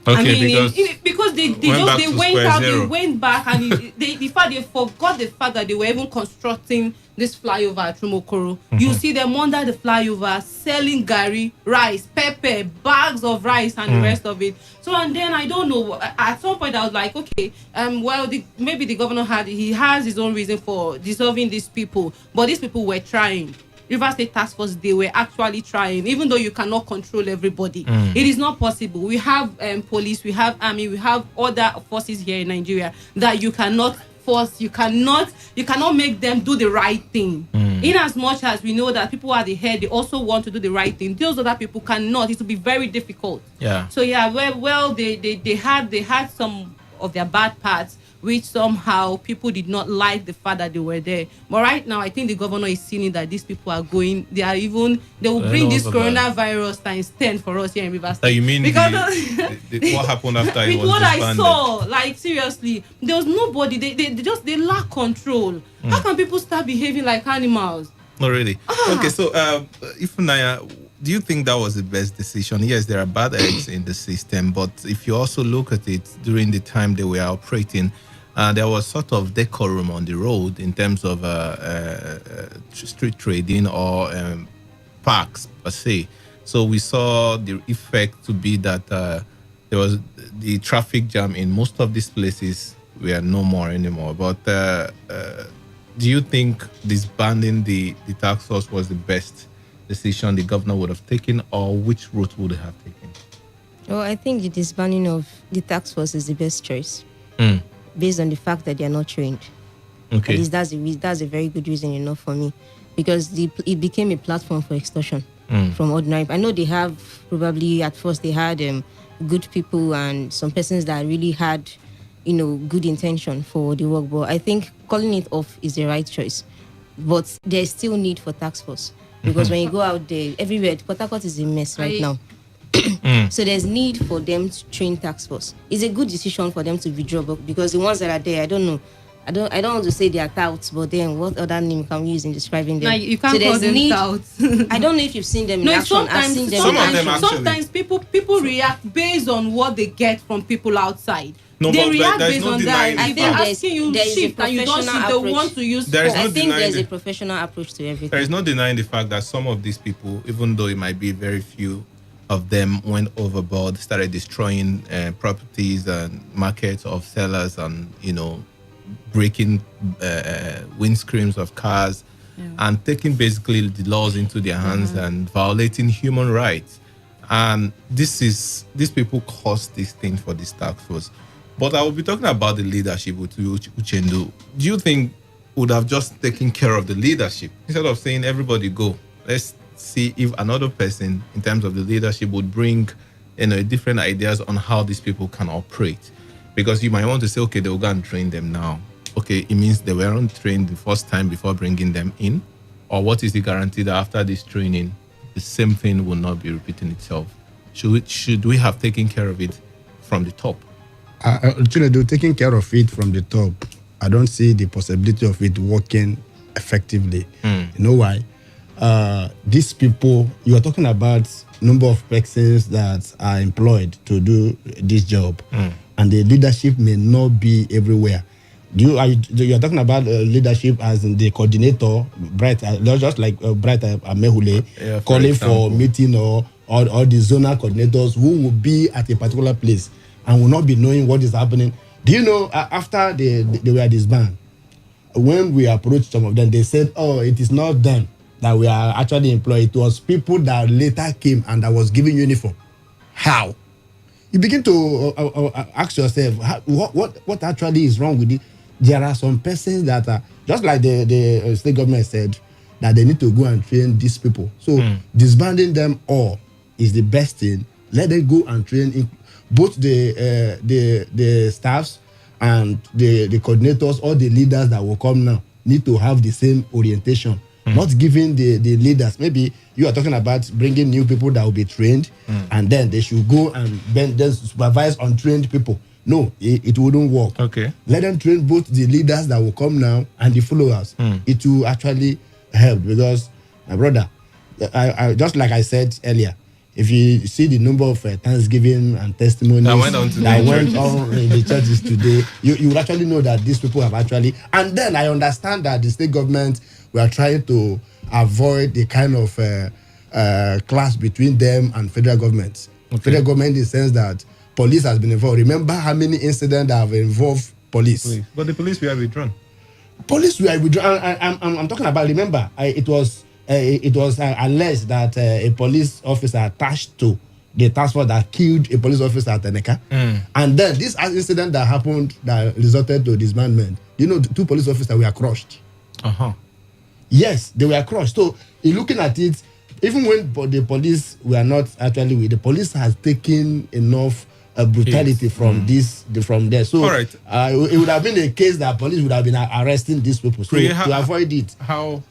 Speaker 23: Okay,
Speaker 8: I mean,
Speaker 23: because
Speaker 8: they went out, they went back, and in fact they forgot the fact that they were even constructing this flyover at Rumokoro. You see them under the flyover selling gari, rice, pepper, bags of rice, and the rest of it. So and then I don't know. At some point I was like, okay, well, maybe the governor has his own reason for dissolving these people, but these people were trying. River State Task Force, they were actually trying, even though you cannot control everybody. It is not possible. We have police, we have army, we have other forces here in Nigeria that you cannot force, you cannot make them do the right thing. In as much as we know that people at the head, they also want to do the right thing, those other people cannot. It will be very difficult.
Speaker 23: Yeah.
Speaker 8: So yeah, well, they had some of their bad parts, which somehow people did not like the fact that they were there. But right now, I think the governor is seeing that these people are going, they will bring this coronavirus times 10 for us here in Rivers State.
Speaker 23: You mean
Speaker 8: because
Speaker 23: what happened after it
Speaker 8: with
Speaker 23: was
Speaker 8: what
Speaker 23: disbanded?
Speaker 8: I saw, like seriously, there was nobody, they lack control. How can people start behaving like animals?
Speaker 23: Not really. Okay, so Ifunanya, do you think that was the best decision? Yes, there are bad eggs in the system, but if you also look at it during the time they were operating, there was sort of decorum on the road in terms of street trading or parks per se. So we saw the effect to be that there was the traffic jam in most of these places were no more anymore. But do you think disbanding the task force was the best decision the governor would have taken, or which route would he have taken?
Speaker 14: Well, I think the disbanding of the task force is the best choice, based on the fact that they are not trained.
Speaker 23: Okay.
Speaker 14: At least that's a very good reason enough for me, because it became a platform for extortion from ordinary. I know they have probably at first they had good people and some persons that really had good intention for the work, but I think calling it off is the right choice. But there's still need for task force, because when you go out there, everywhere, Port Harcourt is a mess right now. So there's need for them to train task force. It's a good decision for them to withdraw, because the ones that are there, I don't know. I don't want to say they are touts, but then what other name can we use in describing them?
Speaker 8: No, you can't call them touts.
Speaker 14: I don't know if you've seen them in action. I've seen them in action.
Speaker 8: Sometimes people react based on what they get from people outside.
Speaker 23: No,
Speaker 8: they
Speaker 23: but
Speaker 8: react
Speaker 23: there's
Speaker 8: based
Speaker 23: no
Speaker 8: on that.
Speaker 23: denying
Speaker 8: If they're asking you shift and you don't shift, they want to use
Speaker 23: There is
Speaker 14: I
Speaker 23: no
Speaker 14: think there's
Speaker 23: denying
Speaker 14: a professional approach to everything.
Speaker 23: There is no denying the fact that some of these people, even though it might be very few of them, went overboard, started destroying properties and markets of sellers, and breaking windscreens of cars, and taking basically the laws into their hands and violating human rights. And these people caused this thing for this task force. But I will be talking about the leadership with Uchendu. Do you think would have just taken care of the leadership instead of saying everybody go? Let's see if another person, in terms of the leadership, would bring different ideas on how these people can operate. Because you might want to say, okay, they'll go and train them now. Okay, it means they weren't trained the first time before bringing them in. Or what is the guarantee that after this training, the same thing will not be repeating itself? Should we have taken care of it from the top?
Speaker 11: Taking care of it from the top, I don't see the possibility of it working effectively. You know why? These people, you are talking about number of persons that are employed to do this job, and the leadership may not be everywhere. You are talking about leadership as in the coordinator, Bright, just like Bright Amehule, calling for meeting or the zonal coordinators who will be at a particular place and will not be knowing what is happening. Do you know, after they were disbanded, when we approached some of them, they said, oh, it is not them that we are actually employed. It was people that later came and that was giving uniform. How? You begin to ask yourself, what actually is wrong with it? There are some persons that are, just like the state government said, that they need to go and train these people. So disbanding them all is the best thing. Let them go and train both the staffs and the coordinators or the leaders that will come now need to have the same orientation. Not giving the leaders, maybe you are talking about bringing new people that will be trained, and then they should go and then supervise untrained people. No, it wouldn't work.
Speaker 23: Okay.
Speaker 11: Let them train both the leaders that will come now and the followers. It will actually help, because, my brother, I just like I said earlier, if you see the number of thanksgiving and testimonies that went on in the churches today, you will actually know that these people have actually. And then I understand that the state government were trying to avoid the kind of clash between them and federal government. Okay. Federal government in the sense that police has been involved. Remember how many incidents that have involved police?
Speaker 23: But the police were withdrawn.
Speaker 11: Police were withdrawn. I'm talking about. Remember, it was alleged that a police officer attached to the task force that killed a police officer at Teneka. And then this incident that happened that resulted to disbandment. You know, the 2 police officers were crushed. Yes, they were crushed. So, in looking at it, even when the police were not actually with, the police has taken enough brutality from from there. So, it would have been a case that police would have been arresting these people. So, to avoid it,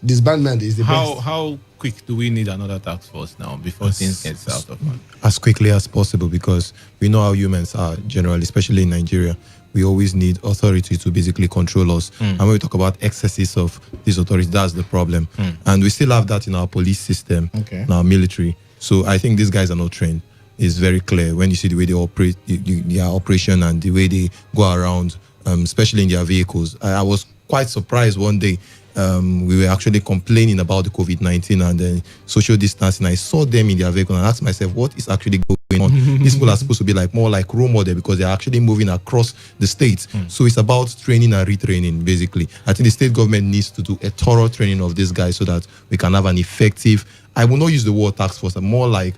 Speaker 11: disbandment is the best.
Speaker 23: How quick do we need another task force now before things get out of hand?
Speaker 13: As quickly as possible, because we know how humans are generally, especially in Nigeria. We always need authority to basically control us. And when we talk about excesses of these authorities, that's the problem. And we still have that in our police system, in our military. So I think these guys are not trained. It's very clear when you see the way they operate, their operation, and the way they go around, especially in their vehicles. I was quite surprised one day. We were actually complaining about the COVID-19 and the social distancing. I saw them in their vehicle and I asked myself, what is actually going on? These people are supposed to be more like role model, because they're actually moving across the states. So it's about training and retraining, basically. I think the state government needs to do a thorough training of these guys so that we can have an effective, I will not use the word task force, more like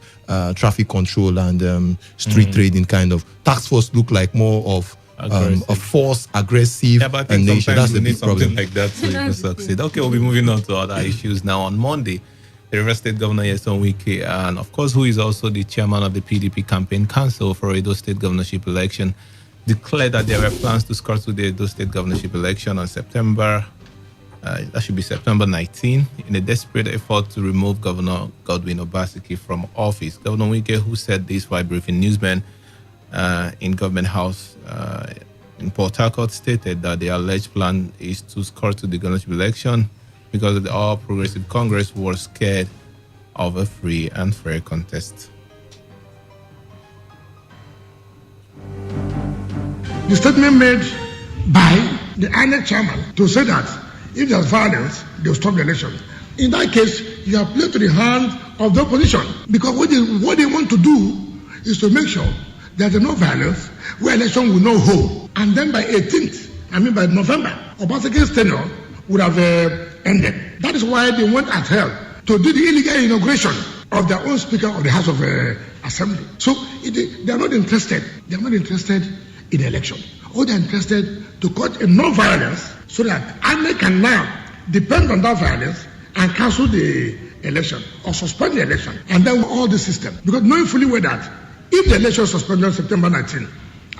Speaker 13: traffic control and street trading kind of. Task force look like more of a force, aggressive,
Speaker 23: and
Speaker 13: nation. That's the big problem.
Speaker 23: Like that to even succeed. Okay, we'll be moving on to other issues now. On Monday, the River State Governor Nyesom Wike, and of course, who is also the chairman of the PDP campaign council for Edo State governorship election, declared that there were plans to scuttle the Edo State governorship election on September 19, in a desperate effort to remove Governor Godwin Obaseki from office. Governor Wike, who said this while briefing newsmen in Government House in Port Harcourt, stated that the alleged plan is to scuttle the governorship election because the All Progressive Congress was scared of a free and fair contest.
Speaker 15: The statement made by the INEC chairman to say that if there's violence, they'll stop the election. In that case, you have played to the hand of the opposition, because what they want to do is to make sure there's no violence, where election will not hold. And then by 18th, by November, Obaseki's tenure would have ended. That is why they went at hell to do the illegal inauguration of their own Speaker of the House of Assembly. So they are not interested. They are not interested in the election. All they are interested to cut enough violence so that INEC can now depend on that violence and cancel the election or suspend the election. And then all the system. Because knowing fully well that if the election is suspended on September 19,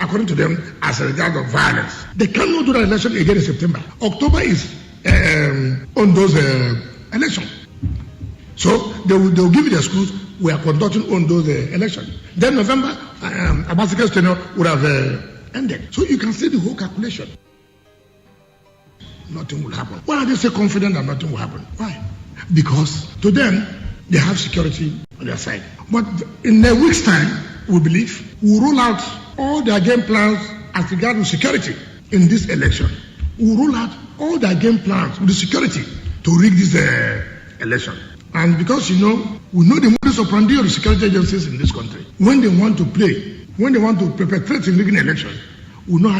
Speaker 15: according to them, as a result of violence, they cannot do the election again in September. October is on those elections. So they will give you the excuse, we are conducting on those elections. Then November, Abaseke's tenure would have ended. So you can see the whole calculation. Nothing will happen. Why are they so confident that nothing will happen? Why? Because to them, they have security on their side. But in a week's time, we believe, we'll roll out all their game plans as regards to security in this election. We'll roll out all their game plans with the security to rig this election. And because, we know the modus operandi of the security agencies in this country. When they want to play, when they want to perpetrate in rigging elections, we know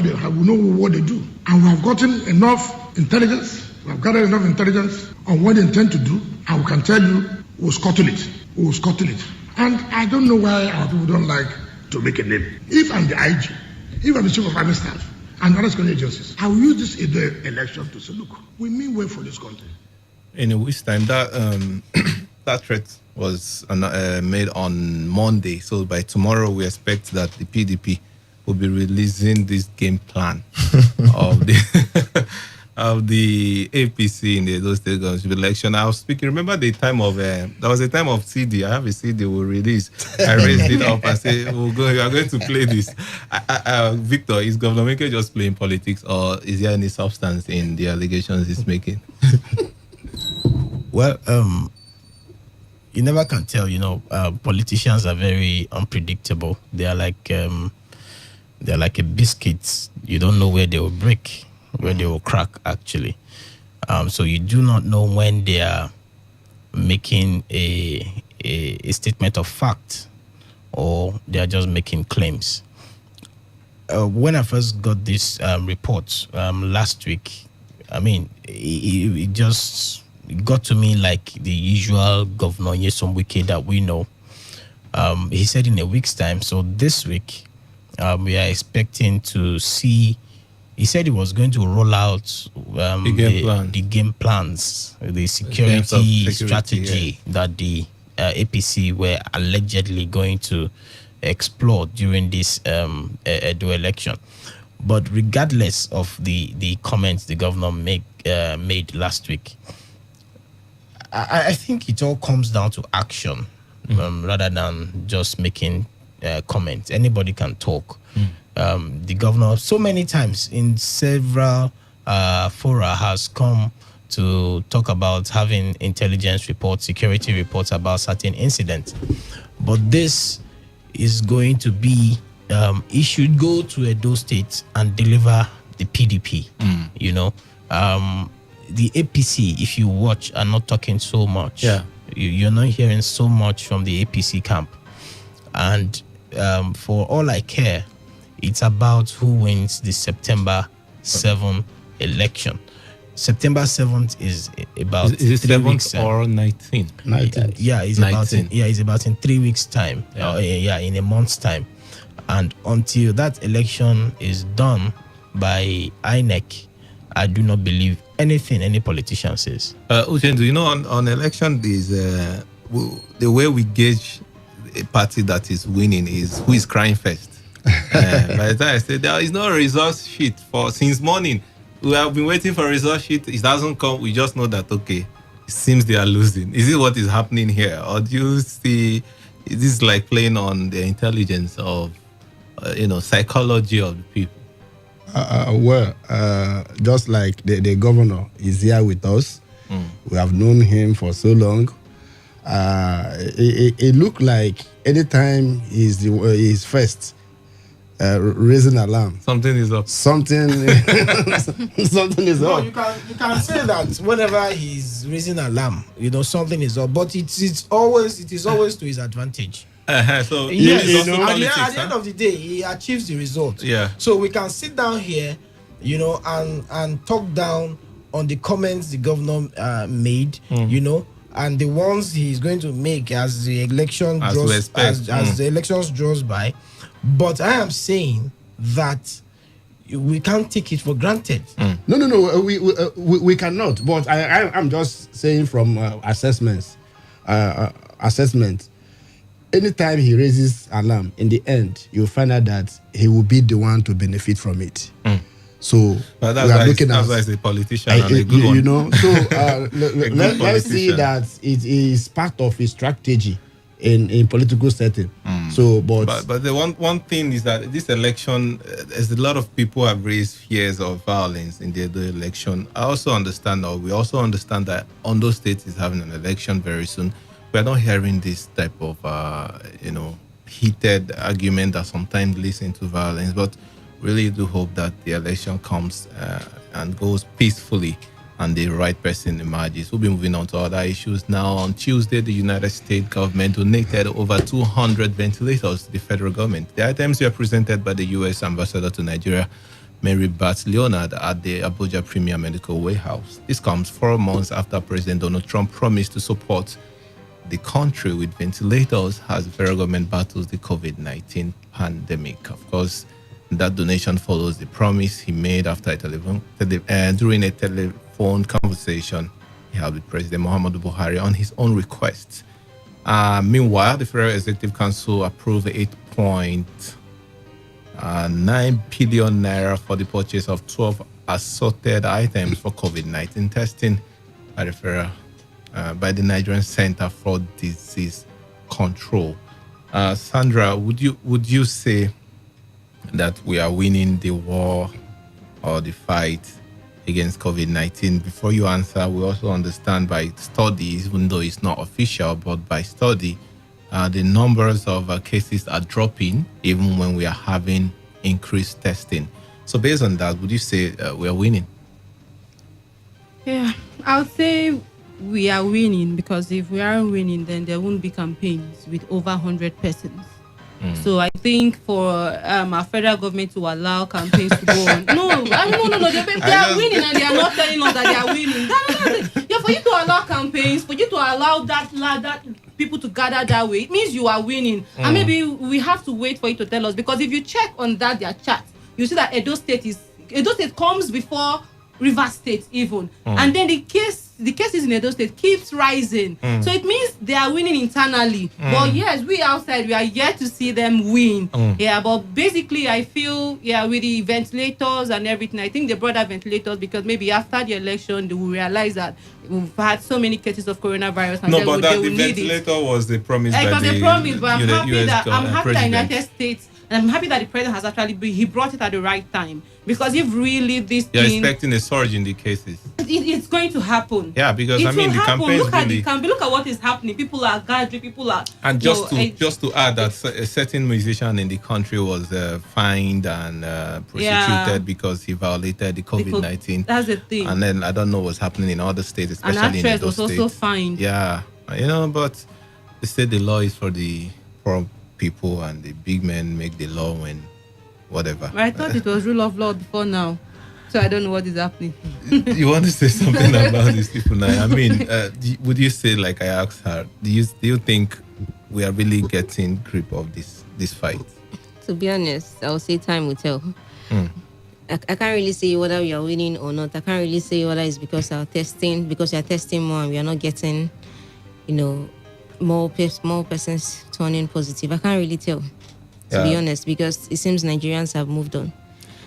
Speaker 15: what they do. And we have gotten enough intelligence, we have gathered enough intelligence on what they intend to do, and we can tell you, we'll scuttle it. We'll scuttle it. And I don't know why our people don't like to make a name. If I'm the IG, if I'm the chief of army staff, and other security agencies, I will use this election to say, look, we mean well for this country.
Speaker 23: In a week's time, that threat was made on Monday. So by tomorrow, we expect that the PDP will be releasing this game plan of the of the APC in the Edo State Governorship election. I was speaking. Remember the time of there was a time of CD. I have a CD we'll release. I raised it up and say, "We'll go. We are going to play this." Victor, is Governor Mike just playing politics, or is there any substance in the allegations he's making?
Speaker 24: Well, you never can tell. Politicians are very unpredictable. They are like a biscuit. You don't know where they will break, where they will crack. Actually, so you do not know when they are making a statement of fact, or they are just making claims. When I first got this report last week, I mean, it just got to me like the usual Governor Nyesom Wike that we know. He said in a week's time. So this week, we are expecting to see. He said he was going to roll out the game plans, the security strategy that the APC were allegedly going to explore during this Edo election. But regardless of the comments the governor made last week, I think it all comes down to action rather than just making comments. Anybody can talk. The governor, so many times in several fora, has come to talk about having intelligence reports, security reports about certain incidents. But this is going to be, he should go to Edo State and deliver the PDP, the APC, if you watch, are not talking so much. Yeah. You're not hearing so much from the APC camp. And for all I care, it's about who wins the September 7th election. September 7th is about
Speaker 23: is it 7th or 19th?
Speaker 24: It's about in 3 weeks' time. In a month's time. And until that election is done by INEC, I do not believe anything any politician says.
Speaker 23: Uchendu, on election days, the way we gauge a party that is winning is who is crying first. By the time I said there is no result sheet since morning, we have been waiting for a result sheet. It doesn't come. We just know that it seems they are losing. Is it what is happening here, or do you see this like playing on the intelligence of psychology of the people?
Speaker 11: Just like the governor is here with us, we have known him for so long. It looked like anytime he's first, raising alarm,
Speaker 23: something is up.
Speaker 11: Something is up.
Speaker 3: You can say that whenever he's raising alarm, something is up. But it is always to his advantage.
Speaker 23: So
Speaker 3: yes, at the end of the day, he achieves the result.
Speaker 23: Yeah.
Speaker 3: So we can sit down here, and talk down on the comments the governor made, and the ones he's going to make as the election the elections draws by. But I am saying that we can't take it for granted.
Speaker 11: No, we cannot. But I'm just saying from assessment. Anytime he raises alarm, in the end, you'll find out that he will be the one to benefit from it. So
Speaker 23: that's why he's a politician and a good one.
Speaker 11: So let's see that it is part of his strategy in political setting. So, but
Speaker 23: the one thing is that this election, there's a lot of people have raised fears of violence in the election. We also understand that Ondo State is having an election very soon. We are not hearing this type of heated argument that sometimes leads into violence, but really do hope that the election comes and goes peacefully and the right person emerges. We'll be moving on to other issues now. On Tuesday, the United States government donated over 200 ventilators to the federal government. The items were presented by the U.S. ambassador to Nigeria, Mary Bart Leonard, at the Abuja Premier Medical Warehouse. This comes 4 months after President Donald Trump promised to support the country with ventilators as the federal government battles the COVID-19 pandemic. Of course, that donation follows the promise he made after during a telephone conversation he had with President Muhammadu Buhari on his own request. Meanwhile, the Federal Executive Council approved the 8-point 9 billion naira for the purchase of 12 assorted items for COVID-19 testing by the Nigerian Center for Disease Control. Sandra, would you say that we are winning the war or the fight against COVID-19? Before you answer, we also understand by studies, even though it's not official, but by study, the numbers of cases are dropping even when we are having increased testing. So based on that, would you say we are winning?
Speaker 8: Yeah, I would say we are winning, because if we aren't winning, then there won't be campaigns with over 100 persons. So I think for our federal government to allow campaigns to go on. No. They are winning and they are not telling us that they are winning. That's it. Yeah, for you to allow campaigns, for you to allow that people to gather that way, it means you are winning. And maybe we have to wait for you to tell us, because if you check on their chat, you see that Edo State comes before Rivers State even, and then the cases in Edo State keeps rising. So it means they are winning internally. But yes, we outside, we are yet to see them win. Yeah, but basically I feel, with the ventilators and everything, I think they brought out ventilators because maybe after the election they will realize that we've had so many cases of coronavirus, and
Speaker 23: the ventilator was the promise.
Speaker 8: It was a promise, but I'm happy that
Speaker 23: President.
Speaker 8: United States, and I'm happy that the president has actually he brought it at the right time, because if really this
Speaker 23: you're
Speaker 8: thing,
Speaker 23: expecting a surge in the cases,
Speaker 8: it's going to happen.
Speaker 23: Yeah, because
Speaker 8: it
Speaker 23: the campaign
Speaker 8: look at what is happening. People are gathering. People are.
Speaker 23: And just to add that a certain musician in the country was fined and prosecuted because he violated the COVID-19.
Speaker 8: That's the thing.
Speaker 23: And then I don't know what's happening in other states, especially in those states.
Speaker 8: Also fined.
Speaker 23: Yeah, but they say the law is for the poor people, and the big men make the law when whatever.
Speaker 8: I thought it was rule of law before now, so I don't know what is happening.
Speaker 23: You want to say something about these people now? I mean, would you say, like I asked her, do you think we are really getting grip of this fight?
Speaker 14: To be honest, I would say time will tell. I can't really say whether we are winning or not. I can't really say whether it's because we are testing more and we are not getting, more persons turning positive. I can't really tell, to be honest, because it seems Nigerians have moved on.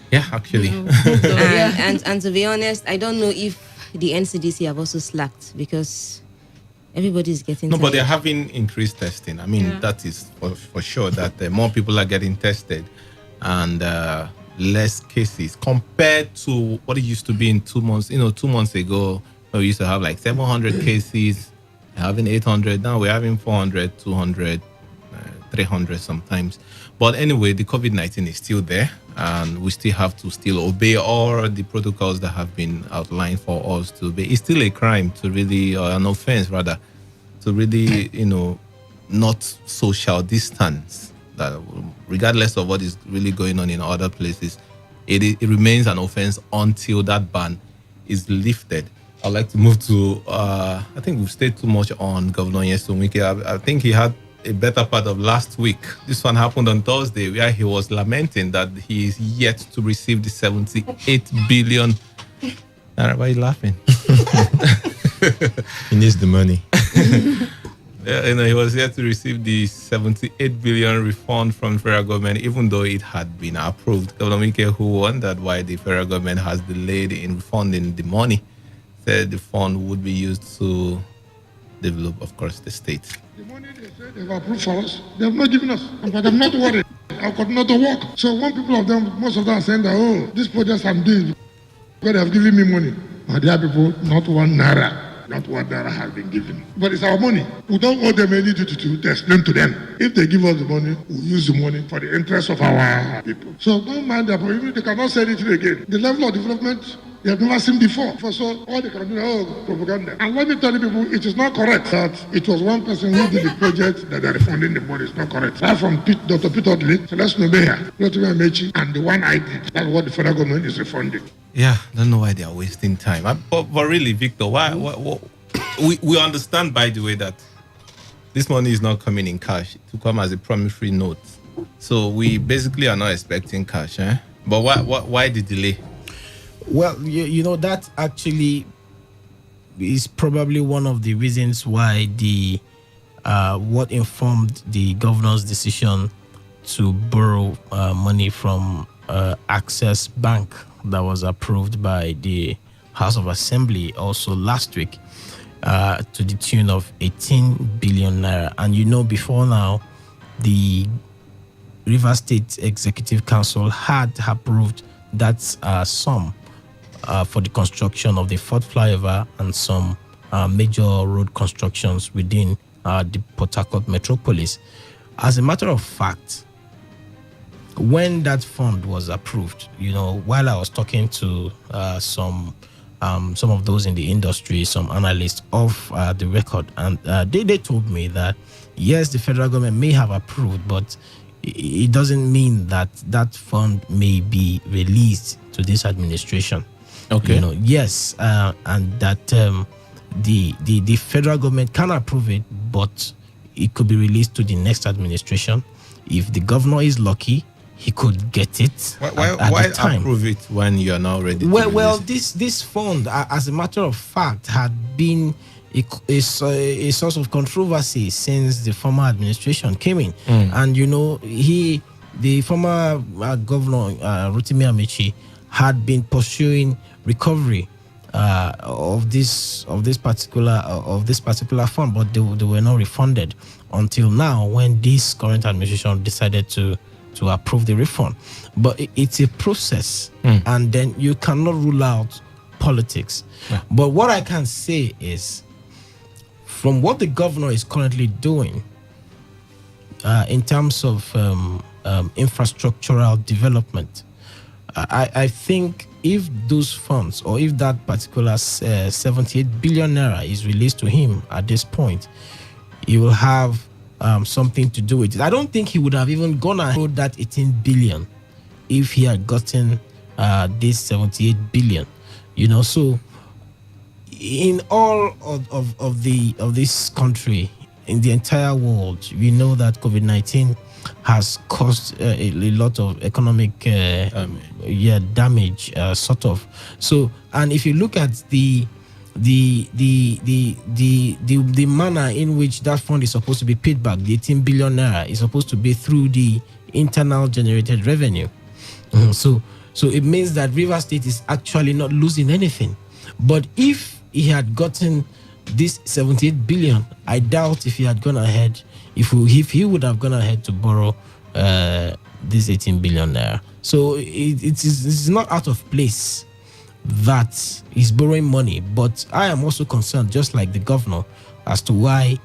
Speaker 23: Yeah, actually.
Speaker 14: And to be honest, I don't know if the NCDC have also slacked, because everybody's getting tired.
Speaker 23: But they're having increased testing. I mean, that is for sure that more people are getting tested and less cases compared to what it used to be in 2 months. 2 months ago, we used to have like 700 cases, having 800. Now we're having 400, 200, 300 sometimes. But anyway, the COVID-19 is still there, and we still have to obey all the protocols that have been outlined for us to obey. It's still a crime to really, or an offense rather, to really, not social distance. That regardless of what is really going on in other places, it remains an offense until that ban is lifted. I'd like to move to, I think we've stayed too much on Governor Nyesom Wike. I think he had a better part of last week. This one happened on Thursday, where he was lamenting that he is yet to receive the 78 billion. Why are you laughing?
Speaker 13: He needs the money.
Speaker 23: He was yet to receive the 78 billion refund from the federal government, even though it had been approved. Governor Wike, who wondered why the federal government has delayed in refunding the money, said the fund would be used to develop, of course, the state.
Speaker 15: The money they said they've approved for us, they have not given us. But I'm not worried. I've got not to work. So when most of them are saying that, these projects I'm doing, because they have given me money. My dear people, not 1 naira. Not what naira has been given. But it's our money. We don't owe them any duty to explain to them. If they give us the money, we'll use the money for the interest of our people. So don't mind them. Even they cannot say anything again. The level of development they have never seen before. So all they can do is propaganda. And let me tell you people, it is not correct that it was one person who did the project that they're refunding the money. It's not correct. Right from Dr. Peter Odley, Celeste Nobeya, Lotime Amechi, and the one I did. That's what the federal government is refunding.
Speaker 23: Yeah, I don't know why they are wasting time. But really, Victor, why we understand, by the way, that this money is not coming in cash. It will come as a promissory note. So we basically are not expecting cash. But why the delay?
Speaker 24: Well, that actually is probably one of the reasons why what informed the governor's decision to borrow money from Access Bank that was approved by the House of Assembly also last week to the tune of 18 billion naira. And before now, the Rivers State Executive Council had approved that sum for the construction of the fourth flyover and some major road constructions within the Port Harcourt metropolis. As a matter of fact, when that fund was approved, while I was talking to some of those in the industry, some analysts of the record, and they told me that yes, the federal government may have approved, but it doesn't mean that that fund may be released to this administration.
Speaker 23: Okay.
Speaker 24: Yes, and that the federal government can approve it, but it could be released to the next administration. If the governor is lucky, he could get it.
Speaker 23: Why approve it when you are now ready?
Speaker 24: Well, this fund, as a matter of fact, had been a source of controversy since the former administration came in. And the former governor Rotimi Amechi had been pursuing recovery of this particular fund, but they were not refunded until now, when this current administration decided to approve the refund. But it's a process, and then you cannot rule out politics. But what I can say is, from what the governor is currently doing in terms of infrastructural development, I think if those funds, or if that particular 78 billion naira is released to him at this point, he will have something to do with it. I don't think he would have even gone ahead with that 18 billion if he had gotten this 78 billion. So in all of this country, in the entire world, we know that COVID-19 has caused a lot of economic damage, sort of. So, and if you look at the manner in which that fund is supposed to be paid back, the 18 billion naira is supposed to be through the internal generated revenue. So it means that Rivers State is actually not losing anything. But if he had gotten this 78 billion, I doubt if he had gone ahead, if he would have gone ahead to borrow this 18 billion naira. So it's not out of place that he's borrowing money, but I am also concerned, just like the governor, as to why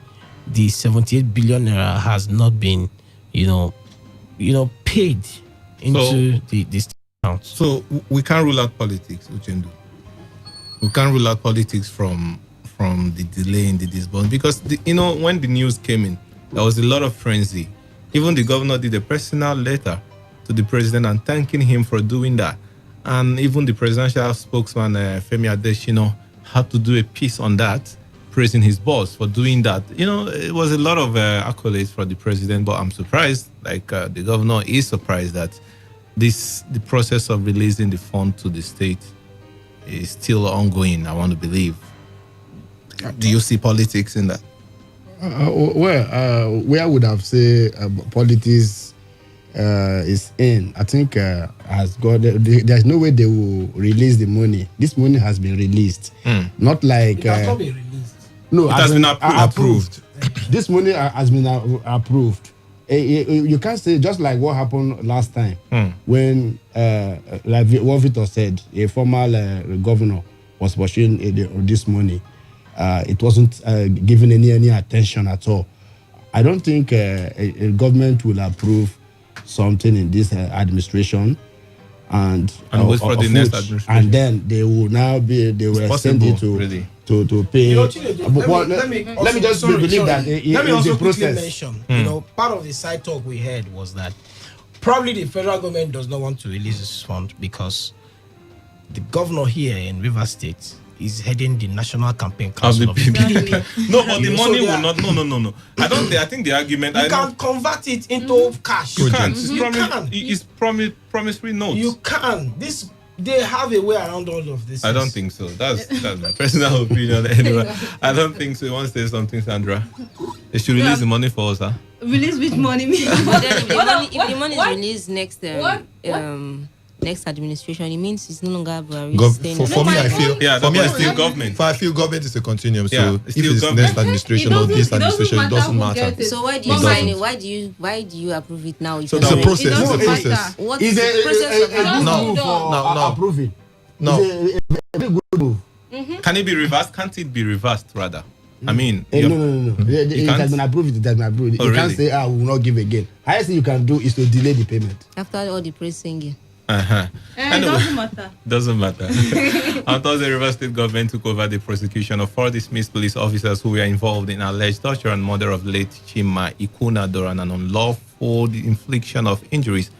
Speaker 24: the 78 billion naira has not been, paid into the state account.
Speaker 23: So we can't rule out politics, Uchendu. We can't rule out politics from the delay in the disbursement, because when the news came in, there was a lot of frenzy. Even the governor did a personal letter to the president and thanking him for doing that. And even the presidential spokesman, Femi Adesina, had to do a piece on that, praising his boss for doing that. It was a lot of accolades for the president, but I'm surprised, the governor is surprised that the process of releasing the fund to the state is still ongoing, I want to believe. Do you see politics in that?
Speaker 11: Where I would have said politics is in, I think has got. There's no way they will release the money. This money has been released. Not like
Speaker 3: it has not been released.
Speaker 11: No,
Speaker 23: it has been approved.
Speaker 11: This money has been approved. You can't say, just like what happened last time when, like what Victor said, a former governor was pursuing this money. It wasn't given any attention at all. I don't think a government will approve something in this administration, and
Speaker 23: wait for the next administration,
Speaker 11: and then they will extend it to pay. Let me just believe that
Speaker 3: let me also quickly
Speaker 11: process.
Speaker 3: mention, part of the side talk we had was that probably the federal government does not want to release this fund because the governor here in Rivers State is heading the National Campaign Council of the PDP.
Speaker 23: No, but the money will not. No. I think the argument.
Speaker 3: You can convert it into cash.
Speaker 23: You can.
Speaker 3: It's
Speaker 23: promissory notes.
Speaker 3: You can. they have a way around all of this.
Speaker 13: I don't think so. That's my personal opinion. Anyway, I don't think so. You want to say something, Sandra? They should release the money for us, huh?
Speaker 8: Release which money?
Speaker 14: But then if the money is released next administration, it means it's no longer
Speaker 13: for me, I feel still government. I feel government is a continuum. So if it's next administration or this administration, it doesn't matter.
Speaker 14: So why do you sign it? Why do you approve it now?
Speaker 13: So it's a process. It's a process.
Speaker 14: What is the process of
Speaker 13: No.
Speaker 11: Approving.
Speaker 13: No.
Speaker 11: Mm-hmm.
Speaker 13: Can it be reversed? Can't it be reversed rather? I mean,
Speaker 11: no. It has been approved. It has been approved. You can't say, we will not give again. Highest thing you can do is to delay the payment.
Speaker 14: After all the praise singing.
Speaker 8: It doesn't matter.
Speaker 13: Doesn't matter. On Thursday, Rivers State government took over the prosecution of 4 dismissed police officers who were involved in alleged torture and murder of late Chima Ikuna during an unlawful infliction of injuries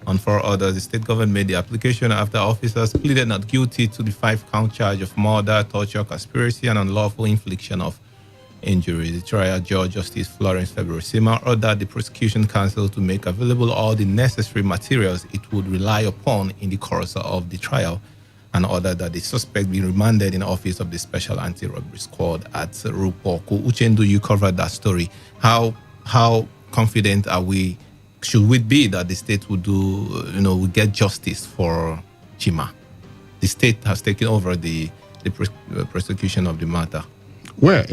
Speaker 13: on 4 others. The state government made the application after officers pleaded not guilty to the 5-count charge of murder, torture, conspiracy, and unlawful infliction of injury. The trial judge, Justice Florence February-Sima, ordered the prosecution counsel to make available all the necessary materials it would rely upon in the course of the trial, and ordered that the suspect be remanded in the office of the Special Anti-Robbery Squad at Rupoku. Uchendu, you covered that story. How confident are we? Should we be that the state will will get justice for Chima? The state has taken over the prosecution of the matter.
Speaker 11: Well,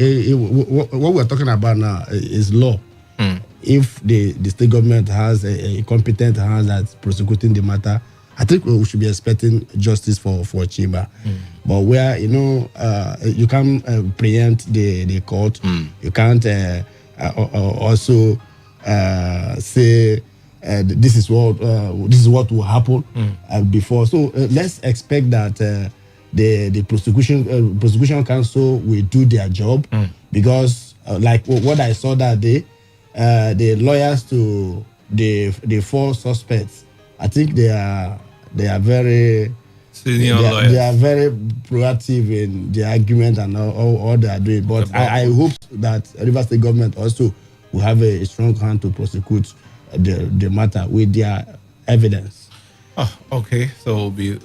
Speaker 11: what we're talking about now is law. If the state government has a competent hand that's prosecuting the matter, I think we should be expecting justice for Chima. But where you can't preempt the court, you can't also say this is what will happen before. So let's expect that. The prosecution counsel will do their job because, like what I saw that day, the lawyers to the 4 suspects, I think they are very
Speaker 13: senior lawyers.
Speaker 11: They are very proactive in the argument and all they are doing. But I hope that Rivers State government also will have a strong hand to prosecute the matter with their evidence.
Speaker 13: Oh, okay. So we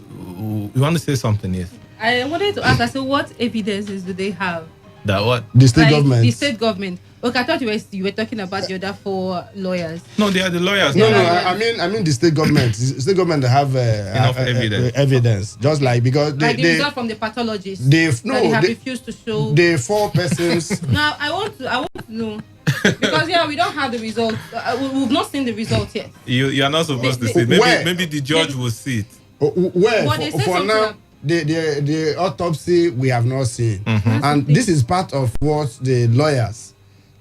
Speaker 13: want to say something, yes?
Speaker 8: I wanted to ask, what evidences do they have?
Speaker 13: That what?
Speaker 11: The state government.
Speaker 8: The state government. Okay, I thought you were talking about the other 4 lawyers.
Speaker 13: No, they are the lawyers.
Speaker 11: No, I mean the state government. The state government have
Speaker 13: enough
Speaker 11: evidence. Just like because
Speaker 8: the result from the pathologist.
Speaker 11: They
Speaker 8: have refused to show.
Speaker 11: The 4 persons.
Speaker 8: Now I want to know. Because we don't have the result. We've not seen the result yet.
Speaker 13: You are not supposed to see it. Maybe the judge will see it.
Speaker 11: For now, the autopsy we have not seen, and this is part of what the lawyers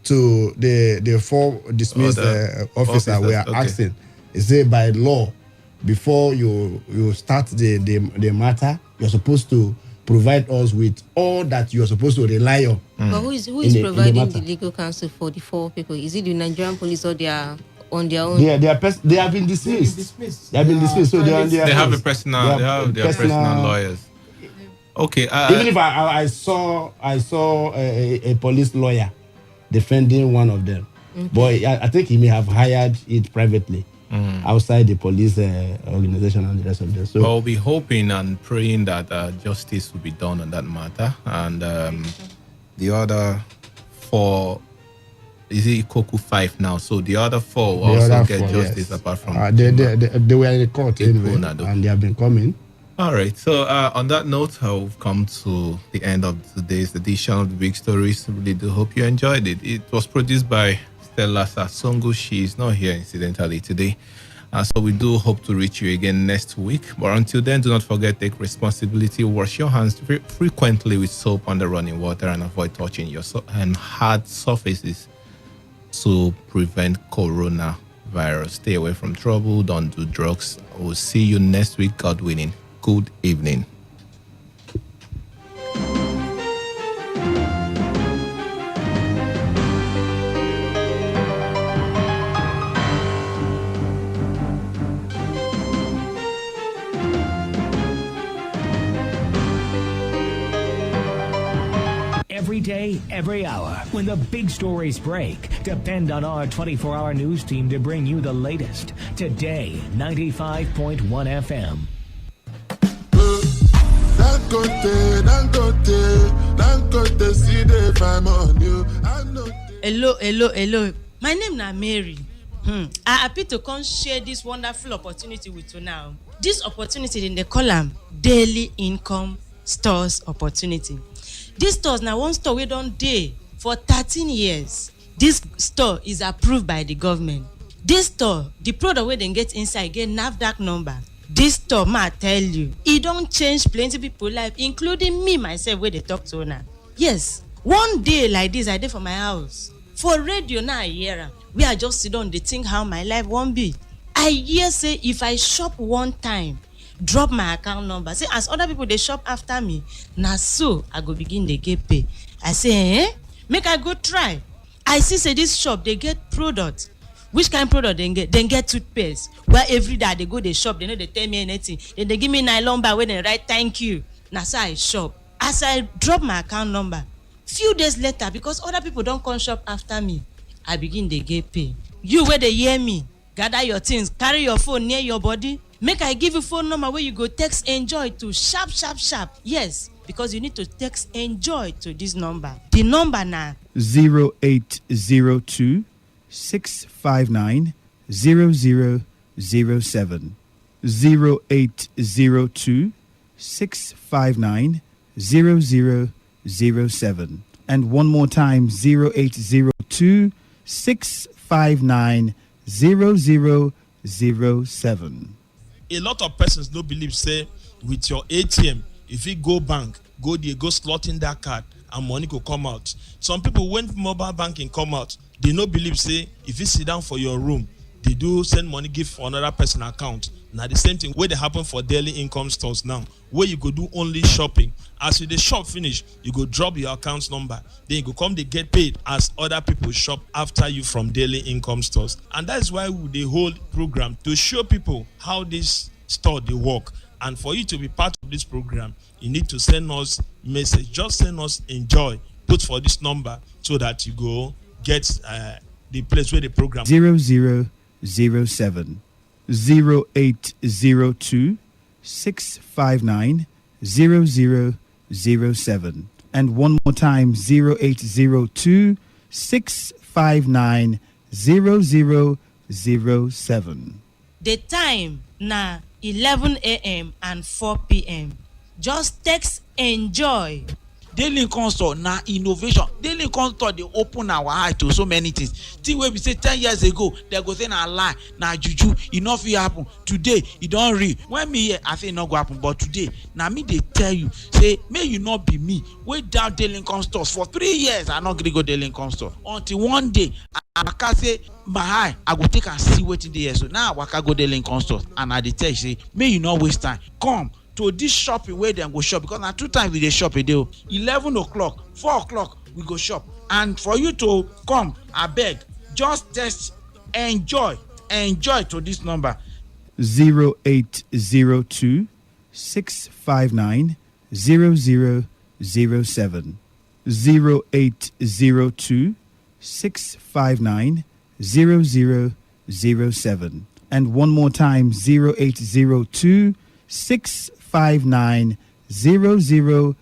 Speaker 11: to the 4 dismissed officers were asking. They say by law, before you start the matter, you're supposed to provide us with all that you are supposed to rely on.
Speaker 14: But who is providing the legal counsel for the 4 people? Is it the Nigerian police or they are on their own?
Speaker 11: They have been dismissed. They have been dismissed. So they are on their
Speaker 13: have their personal lawyers. Okay.
Speaker 11: Even if I saw a police lawyer defending one of them, but I think he may have hired it privately. Outside the police organization and the rest of them. So
Speaker 13: we'll be hoping and praying that justice will be done on that matter. And the other 4, is it Ikoku 5 now? So the other 4 will also get justice apart from
Speaker 11: they were in the court anyway, and they have been coming.
Speaker 13: All right. So on that note, we've come to the end of today's edition of the Big Stories. I really do hope you enjoyed it. It was produced by Stella Sasongo. She is not here incidentally today. So we do hope to reach you again next week. But until then, do not forget, take responsibility, wash your hands frequently with soap under running water, and avoid touching your hard surfaces to prevent coronavirus. Stay away from trouble. Don't do drugs. We'll see you next week, God willing. Good evening.
Speaker 2: Every day, every hour, when the big stories break, depend on our 24-hour news team to bring you the latest. Today, 95.1 FM.
Speaker 16: Dangote, see the fame on you.
Speaker 6: Hello. My name na Mary. I happy to come share this wonderful opportunity with you now. This opportunity in the column daily income stores opportunity. This stores na one store wey don dey for 13 years. This store is approved by the government. This store, the product wey dem get inside get NAFDAC number. This store, ma tell you, e don change plenty people life, including me myself wey dey talk to una. Yes, one day like this, I dey for my house. For radio now I hear am. Where I just sit down dey think how my life wan be. I hear say if I shop one time, drop my account number, say as other people dey shop after me, na so I go begin dey get pay. I say, make I go try. I see say this shop dey get product. Which kind product dem get? Dem get toothpaste. Where every day I dey go dey shop, they no dey tell me anything. Then they give me nylon bag wey dem write thank you. Na so I shop. As I drop my account number, few days later, because other people don come shop after me, I begin dey get pay. You wey dey hear me, gather your things, carry your phone near your body. Make I give you phone number where you go text enjoy to sharp. Yes, because you need to text enjoy to this number. The number na
Speaker 9: 0802 659 0007. 0802 659 0007. And one more time, 0802 659 0007.
Speaker 10: A lot of persons no believe say with your ATM, if you go bank, go there, go slot in that card and money go come out. Some people when mobile banking come out, they no believe say if you sit down for your room, they do send money give for another person account. Now the same thing where they happen for daily income stores now, where you go do only shopping. As you the shop finish, you go drop your account number, then you go come they get paid as other people shop after you from daily income stores. And that's why we the whole program to show people how this store they work. And for you to be part of this program, you need to send us message. Just send us enjoy, put for this number so that you go get the place where the program
Speaker 9: 0007 0802 659 0007. And one more time, 0802 659 0007.
Speaker 6: The time na 11 a.m. and 4 p.m. Just text enjoy.
Speaker 5: Daily income store na innovation. Daily income store dey open our eye to so many things. Thing wey be say 10 years ago dem go say na lie, na juju, e no fit happen. Today e don real. When me hear I say e no go happen, but today na me dey tell you say make you no be me wey down daily income stores for 3 years. I no gree go daily income store until one day I waka say my eye I go take and see wetin dey here. So now I waka go daily income store and I dey tell you say make you no waste time. Come to this shopping where dem go shop, because na 2 times we dey shop a day. 11 o'clock, 4 o'clock we go shop. And for you to come, abeg just text enjoy to this number
Speaker 9: 0802 659 0007. 0802 659 0007. And one more time, 0802 659 0007.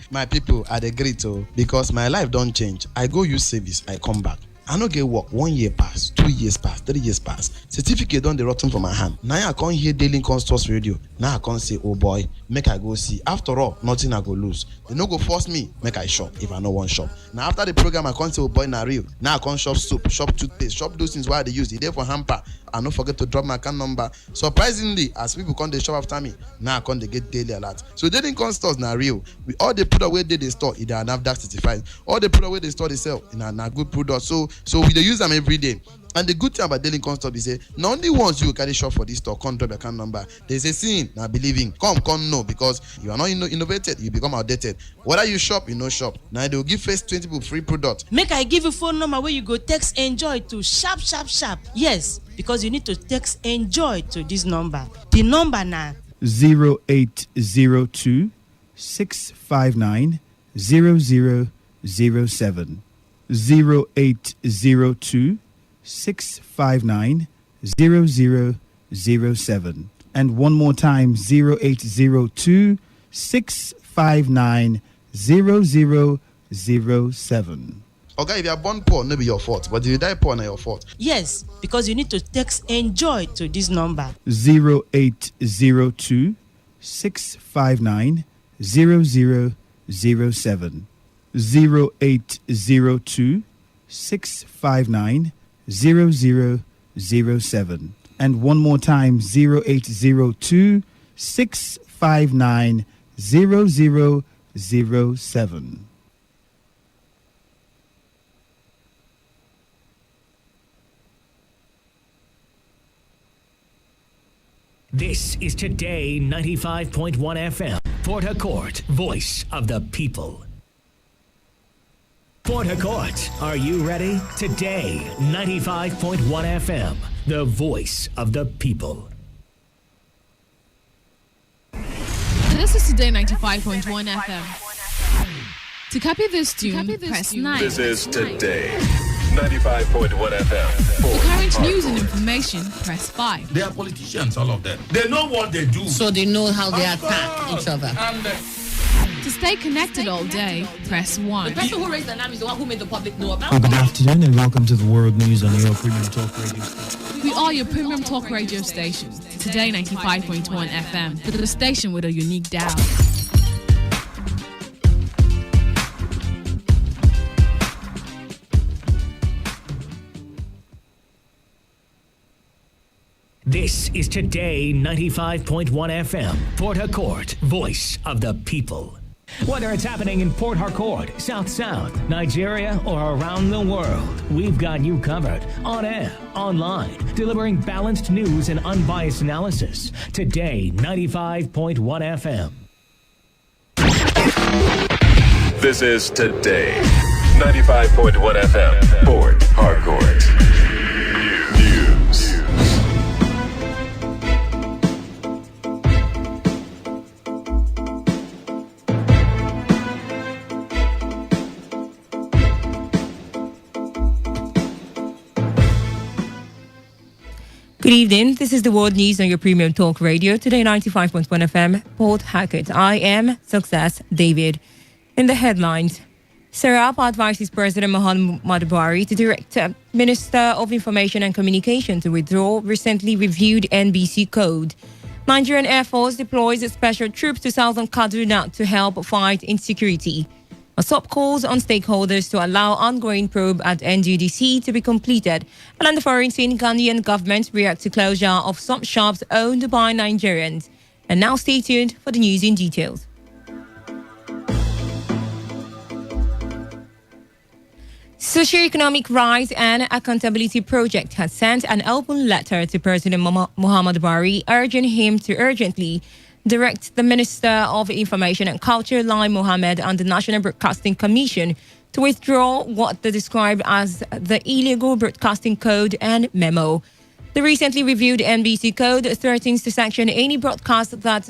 Speaker 7: My people, I dey greet because my life don't change. I go use service, I come back. I no get work. 1 year pass, 2 years pass, 3 years pass. Certificate don dey rotten for my hand. Now I can't hear daily income stores radio. Now I can't say, oh boy, make I go see. After all, nothing I go lose. They no go force me, make I shop if I no want shop. Now after the program, I can't say, oh boy, na real. Now I can't shop soap, shop toothpaste, shop those things why they use. It there for hamper. I no forget to drop my account number. Surprisingly, as people come they shop after me, now I can't they get daily alert. So daily income stores na real. We all the product where they store, either an NAFDAC certified. All the product where they store they sell in a good product. So we dey use them every day. And the good thing about daily income store is say not only once you carry shop for this store, come drop your account number. They say seeing now believing. Come no, because you are not innovated, you become outdated. Whether you shop, you no shop. Now they will give first 20 people free product.
Speaker 6: Make I give you phone number where you go text enjoy to sharp. Yes, because you need to text enjoy to this number. The number na
Speaker 9: 0802 659 0007. 0802 659 0007. And one more time, 0802 659 0007.
Speaker 7: Okay, if you are born poor, no be your fault. But if you die poor, not your fault.
Speaker 6: Yes, because you need to text enjoy to this number.
Speaker 9: 0802 659 0007. 0802 659 0007. And one more time, 0802 659 0007.
Speaker 2: This is Today 95.1 FM, Port Harcourt, voice of the people. Port Harcourt, are you ready? Today 95.1 FM, the voice of the people.
Speaker 4: This is Today 95.1 FM. To copy this tune, press 9.
Speaker 17: This is Today 95.1 FM.
Speaker 4: For current news and information, press 5.
Speaker 18: They are politicians, all of them. They know what they do.
Speaker 19: So they know how they attack each other.
Speaker 4: To stay connected all day, press 1.
Speaker 19: The person who raised the name is the one who made the public know about.
Speaker 21: Good afternoon and welcome to the World News on your Premium Talk Radio station.
Speaker 4: We are your Premium Talk Radio station. Today 95.1 FM, the station with a unique dial.
Speaker 2: This is Today 95.1 FM, Port Harcourt, voice of the people. Whether it's happening in Port Harcourt, South South, Nigeria, or around the world, we've got you covered. On air, online, delivering balanced news and unbiased analysis. Today 95.1 FM.
Speaker 17: This is Today 95.1 FM, Port Harcourt. News.
Speaker 1: Good evening. This is the World News on your Premium Talk Radio. Today, 95.1 FM, Port Harcourt. I am Success David. In the headlines, Serap advises President Muhammadu Buhari to direct Minister of Information and Communication to withdraw recently reviewed NBC code. Nigerian Air Force deploys special troops to southern Kaduna to help fight insecurity. ASOP calls on stakeholders to allow ongoing probe at NGDC to be completed. And on the foreign scene, Ghanaian government react to closure of some shops owned by Nigerians. And now stay tuned for the news in details. Socio-Economic Rights and Accountability Project has sent an open letter to President Muhammadu Buhari urging him to urgently direct the Minister of Information and Culture, Lai Mohammed, and the National Broadcasting Commission to withdraw what they described as the illegal broadcasting code and memo. The recently reviewed NBC code threatens to sanction any broadcast that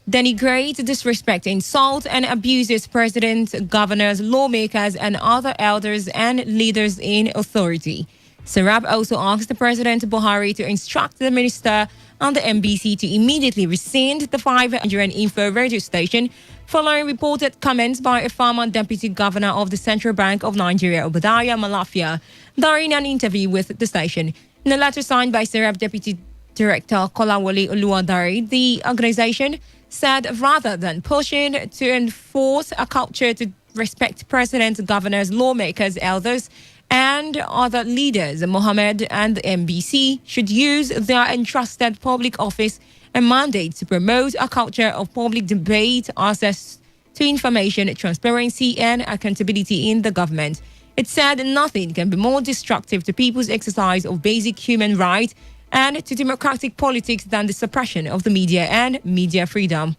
Speaker 1: denigrates, disrespects, insults, and abuses presidents, governors, lawmakers, and other elders and leaders in authority. Serap also asked the President Buhari to instruct the minister and the MBC to immediately rescind the 5 Nigerian Info radio station following reported comments by a former deputy governor of the Central Bank of Nigeria, Obadiah Malafia, during an interview with the station. In a letter signed by Serap Deputy Director Kolawole Oluwadare, the organization said rather than pushing to enforce a culture to respect presidents, governors, lawmakers, elders, and other leaders, Mohammed and the MBC should use their entrusted public office and mandate to promote a culture of public debate, access to information, transparency, and accountability in the government. It said nothing can be more destructive to people's exercise of basic human rights and to democratic politics than the suppression of the media and media freedom.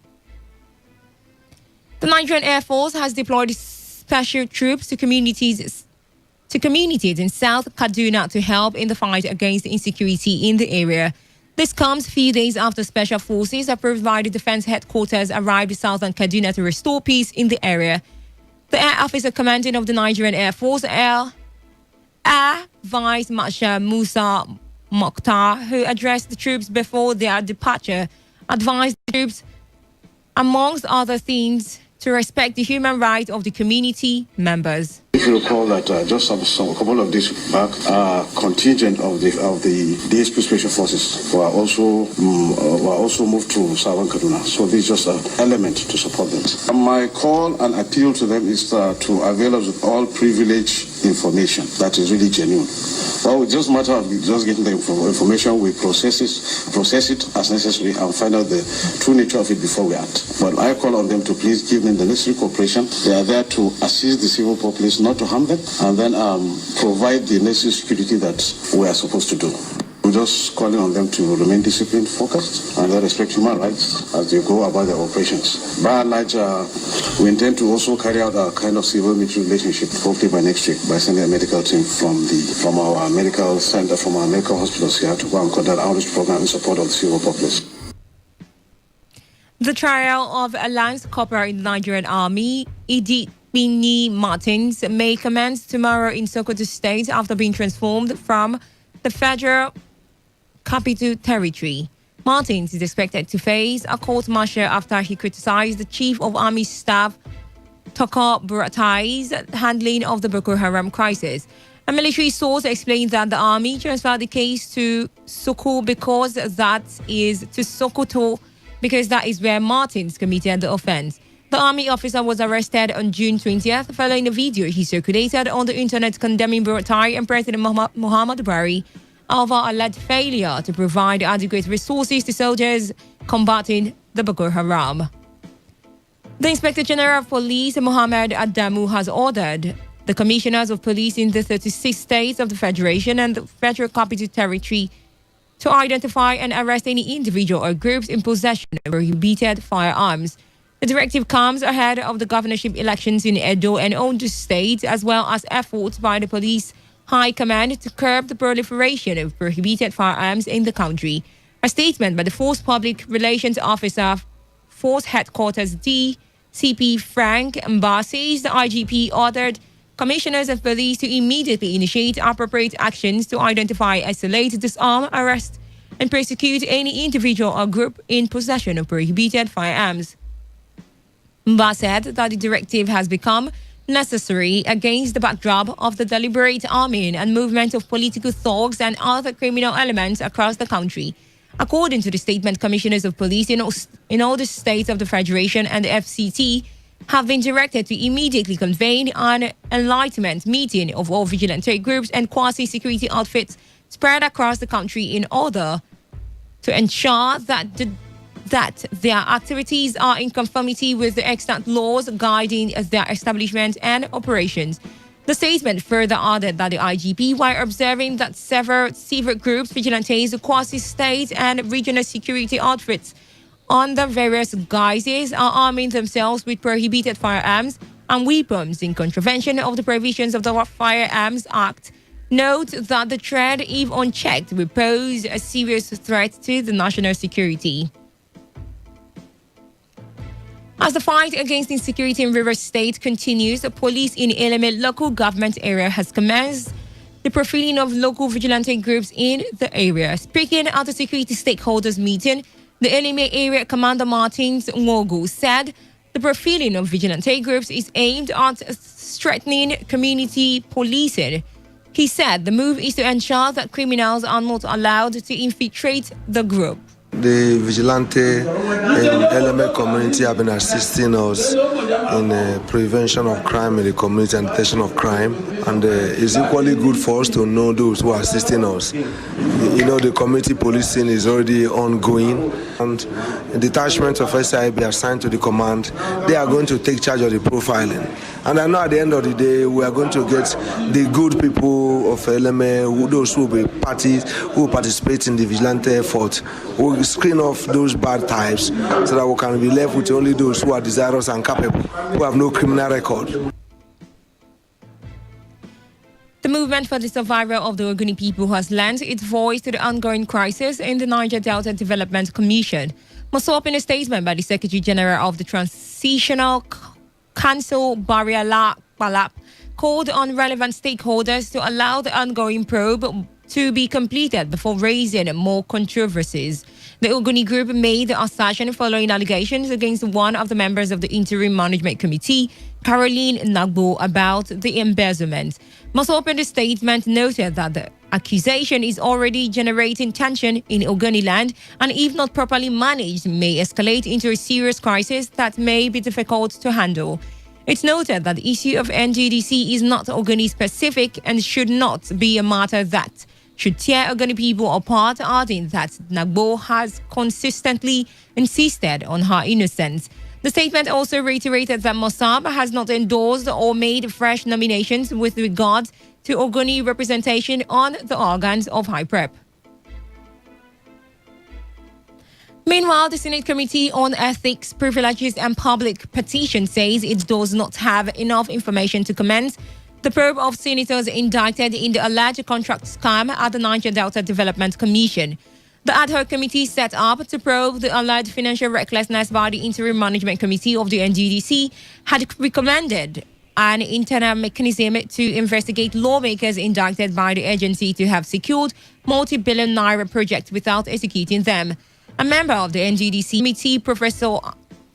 Speaker 1: The Nigerian Air Force has deployed special troops to communities in South Kaduna to help in the fight against insecurity in the area. This comes a few days after special forces approved by the Defense Headquarters arrived in southern Kaduna to restore peace in the area. The Air Officer Commanding of the Nigerian Air Force, Air Vice Marshal Musa Mokhtar, who addressed the troops before their departure, advised the troops, amongst other things, to respect the human rights of the community members.
Speaker 12: If you recall that just a couple of days back, contingent of the DSP Special Forces were also moved to Southern Kaduna. So this is just an element to support them. My call and appeal to them is to avail us with all privileged information that is really genuine. Well, it's just a matter of just getting the information. We process it as necessary, and find out the true nature of it before we act. But I call on them to please give them the necessary cooperation. They are there to assist the civil populace, not to harm them, and then provide the necessary security that we are supposed to do. We're just calling on them to remain disciplined, focused, and respect human rights as they go about their operations. By and large, we intend to also carry out a kind of civil-military relationship, hopefully by next week, by sending a medical team from our medical center, from our medical hospitals here to go and conduct outreach program in support of the civil populace.
Speaker 1: The trial of a Lance Corporal in the Nigerian Army, Edith Bini Martins, may commence tomorrow in Sokoto State after being transformed from the Federal Capital Territory. Martins is expected to face a court-martial after he criticized the Chief of Army Staff, Toko Buratai's handling of the Boko Haram crisis. A military source explained that the army transferred the case to Sokoto because that is where Martins committed the offense. The army officer was arrested on June 20th following a video he circulated on the internet condemning Buratai and President Muhammad Buhari over alleged failure to provide adequate resources to soldiers combating the Boko Haram. The Inspector General of Police, Mohammed Adamu, has ordered the commissioners of police in the 36 states of the Federation and the Federal Capital Territory to identify and arrest any individual or groups in possession of prohibited firearms. The directive comes ahead of the governorship elections in Edo and Ondo states, as well as efforts by the police high command to curb the proliferation of prohibited firearms in the country. A statement by the Force Public Relations Officer, Force Headquarters DCP Frank Mbasi, the IGP ordered commissioners of police to immediately initiate appropriate actions to identify, isolate, disarm, arrest, and prosecute any individual or group in possession of prohibited firearms. Mba said that the directive has become necessary against the backdrop of the deliberate arming and movement of political thugs and other criminal elements across the country. According to the statement, commissioners of police in all the states of the Federation and the FCT have been directed to immediately convene an enlightenment meeting of all vigilante groups and quasi-security outfits spread across the country in order to ensure that their activities are in conformity with the extant laws guiding their establishment and operations. The statement further added that the IGP, while observing that several civil groups, vigilantes, quasi-state and regional security outfits under various guises are arming themselves with prohibited firearms and weapons in contravention of the provisions of the Firearms Act, note that the trend, if unchecked, will pose a serious threat to the national security. As the fight against insecurity in Rivers State continues, the police in Eleme local government area has commenced the profiling of local vigilante groups in the area. Speaking at the security stakeholders meeting, the Eleme area commander Martins Nwogu said the profiling of vigilante groups is aimed at strengthening community policing. He said the move is to ensure that criminals are not allowed to infiltrate the group.
Speaker 15: The vigilante in element community have been assisting us in prevention of crime in the community and detection of crime, and it's equally good for us to know those who are assisting us. You know, the community policing is already ongoing, and a detachment of SIB assigned to the command, they are going to take charge of the profiling. And I know at the end of the day, we are going to get the good people of LMA, those who will be parties, who participate in the vigilante effort. We'll screen off those bad types so that we can be left with only those who are desirous and capable, who have no criminal record.
Speaker 1: The movement for the survival of the Ogoni people has lent its voice to the ongoing crisis in the Niger Delta Development Commission. Mosop, in a statement by the Secretary General of the Transitional Council, Bariala Balap, called on relevant stakeholders to allow the ongoing probe to be completed before raising more controversies. The Ogoni Group made the assertion following allegations against one of the members of the Interim Management Committee, Caroline Nagbo, about the embezzlement. Mossop in the statement noted that the accusation is already generating tension in Ogoni land and, if not properly managed, may escalate into a serious crisis that may be difficult to handle. It's noted that the issue of NGDC is not Ogoni specific and should not be a matter that should tear Ogoni people apart, adding that Nagbo has consistently insisted on her innocence. The statement also reiterated that Mossab has not endorsed or made fresh nominations with regard to Ogoni representation on the organs of High Prep. Meanwhile, the Senate Committee on Ethics, Privileges and Public Petition says it does not have enough information to commence the probe of senators indicted in the alleged contract scam at the Niger Delta Development Commission. The ad hoc committee set up to probe the alleged financial recklessness by the Interim Management Committee of the NGDC had recommended an internal mechanism to investigate lawmakers indicted by the agency to have secured multi-billion naira projects without executing them. A member of the NGDC committee, Professor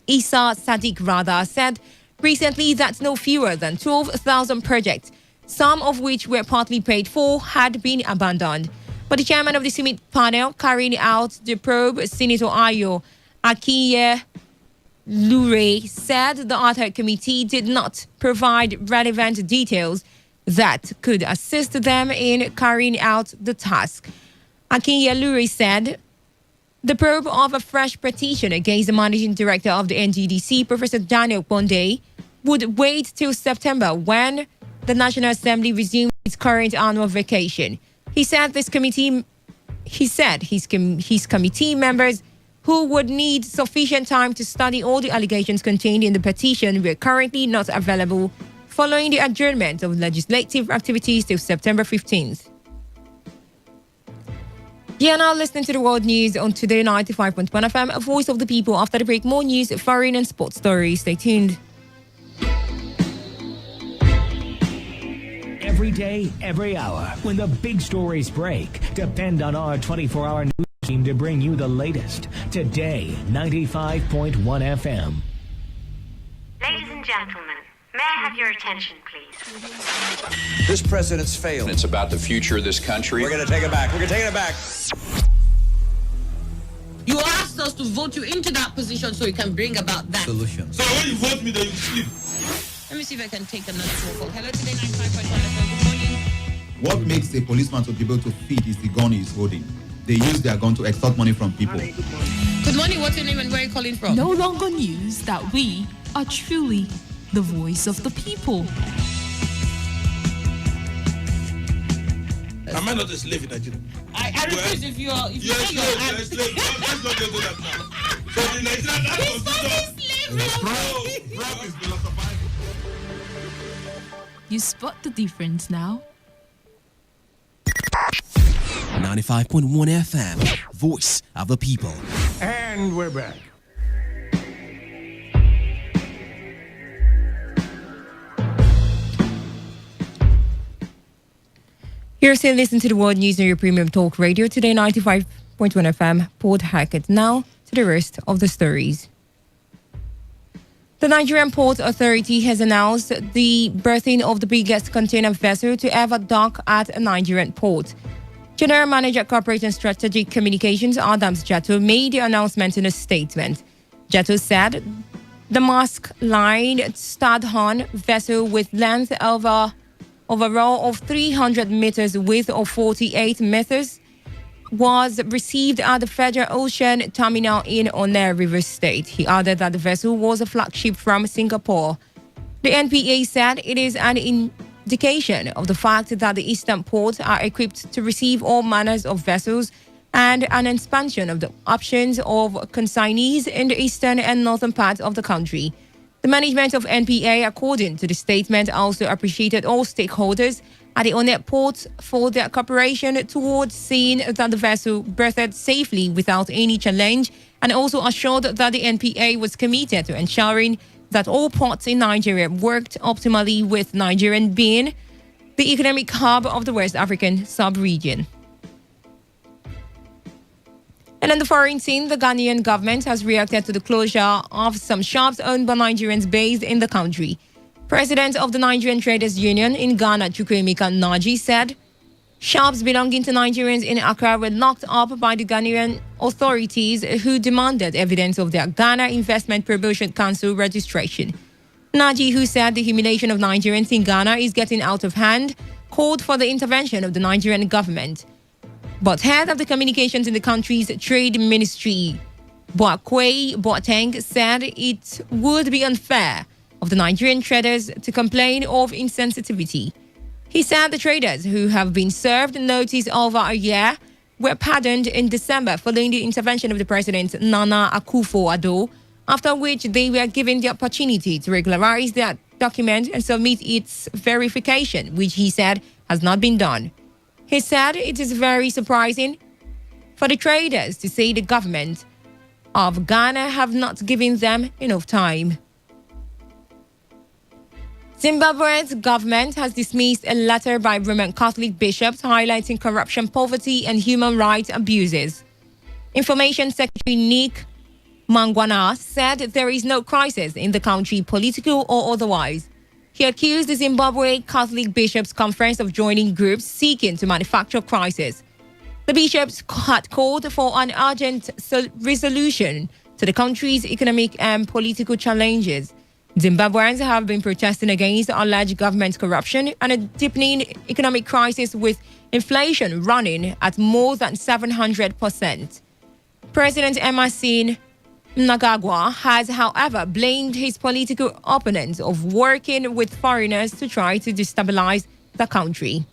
Speaker 1: Isa Sadiq Radha, said recently that no fewer than 12,000 projects, some of which were partly paid for, had been abandoned. But the chairman of the Senate panel carrying out the probe, Senator Ayo Akinye Lure, said the ad hoc committee did not provide relevant details that could assist them in carrying out the task. Akinye Lure said the probe of a fresh petition against the managing director of the NGDC, Professor Daniel Bonde, would wait till September when the National Assembly resumed its current annual vacation. He said his committee members, who would need sufficient time to study all the allegations contained in the petition, were currently not available following the adjournment of legislative activities till September 15th. You are now listening to the world news on Today 95.1 FM, a voice of the people. After the break, more news, foreign and sports stories. Stay tuned.
Speaker 2: Every day, every hour, when the big stories break, depend on our 24-hour news team to bring you the latest. Today 95.1 FM.
Speaker 20: Ladies and gentlemen, may I have your attention, please?
Speaker 22: This president's failed.
Speaker 23: It's about the future of this country.
Speaker 22: We're going to take it back. We're going to take it back.
Speaker 19: You asked us to vote you into that position so you can bring about that
Speaker 22: solution.
Speaker 10: So when you vote me, then you sleep.
Speaker 19: Let me see if I can take another phone call. Hello, Today 95.1 FM. Good morning.
Speaker 24: What makes a policeman to be able to feed is the gun he's holding. They use their gun to extort money from people.
Speaker 19: Good morning. What's your name and where are you calling from?
Speaker 4: No longer news that we are truly the voice of the people.
Speaker 10: Am I not a slave in Nigeria?
Speaker 19: I refuse if you are.
Speaker 10: You're a slave. Let's not get to that now. So the Nigerian constitution. Rob is philosophical.
Speaker 4: You spot the difference now?
Speaker 25: 95.1 FM, voice of the people.
Speaker 26: And we're back.
Speaker 1: You're still listening to the World News on your premium talk radio. Today 95.1 FM, Port Harcourt. Now to the rest of the stories. The Nigerian Port Authority has announced the berthing of the biggest container vessel to ever dock at a Nigerian port. General Manager Corporate and Strategic Communications Adams Jatto made the announcement in a statement. Jatto said the Maersk Line Stadhorn vessel with length overall of 300 meters, width of 48 meters, was received at the Federal Ocean Terminal in Onne River State. He added that the vessel was a flagship from Singapore. The NPA said it is an indication of the fact that the eastern ports are equipped to receive all manners of vessels and an expansion of the options of consignees in the eastern and northern parts of the country. The management of NPA, according to the statement, also appreciated all stakeholders at the Onne port for their cooperation towards seeing that the vessel berthed safely without any challenge, and also assured that the NPA was committed to ensuring that all ports in Nigeria worked optimally, with Nigeria being the economic hub of the West African sub-region. And on the foreign scene, the Ghanaian government has reacted to the closure of some shops owned by Nigerians based in the country. President of the Nigerian Traders Union in Ghana, Chukwuemeka Naji, said shops belonging to Nigerians in Accra were locked up by the Ghanaian authorities who demanded evidence of their Ghana Investment Promotion Council registration. Naji, who said the humiliation of Nigerians in Ghana is getting out of hand, called for the intervention of the Nigerian government. But head of the communications in the country's trade ministry, Boakwe Boateng, said it would be unfair of the Nigerian traders to complain of insensitivity. He said the traders who have been served notice over a year were pardoned in December following the intervention of the president Nana Akufo-Addo, after which they were given the opportunity to regularize their document and submit its verification, which he said has not been done. He said it is very surprising for the traders to say the government of Ghana have not given them enough time. Zimbabwe's government has dismissed a letter by Roman Catholic bishops highlighting corruption, poverty, and human rights abuses. Information Secretary Nick Mangwana said there is no crisis in the country, political or otherwise. He accused the Zimbabwe Catholic Bishops' Conference of joining groups seeking to manufacture crisis. The bishops had called for an urgent resolution to the country's economic and political challenges. Zimbabweans have been protesting against alleged government corruption and a deepening economic crisis with inflation running at more than 700%. President Emerson Mnangagwa has, however, blamed his political opponents of working with foreigners to try to destabilize the country.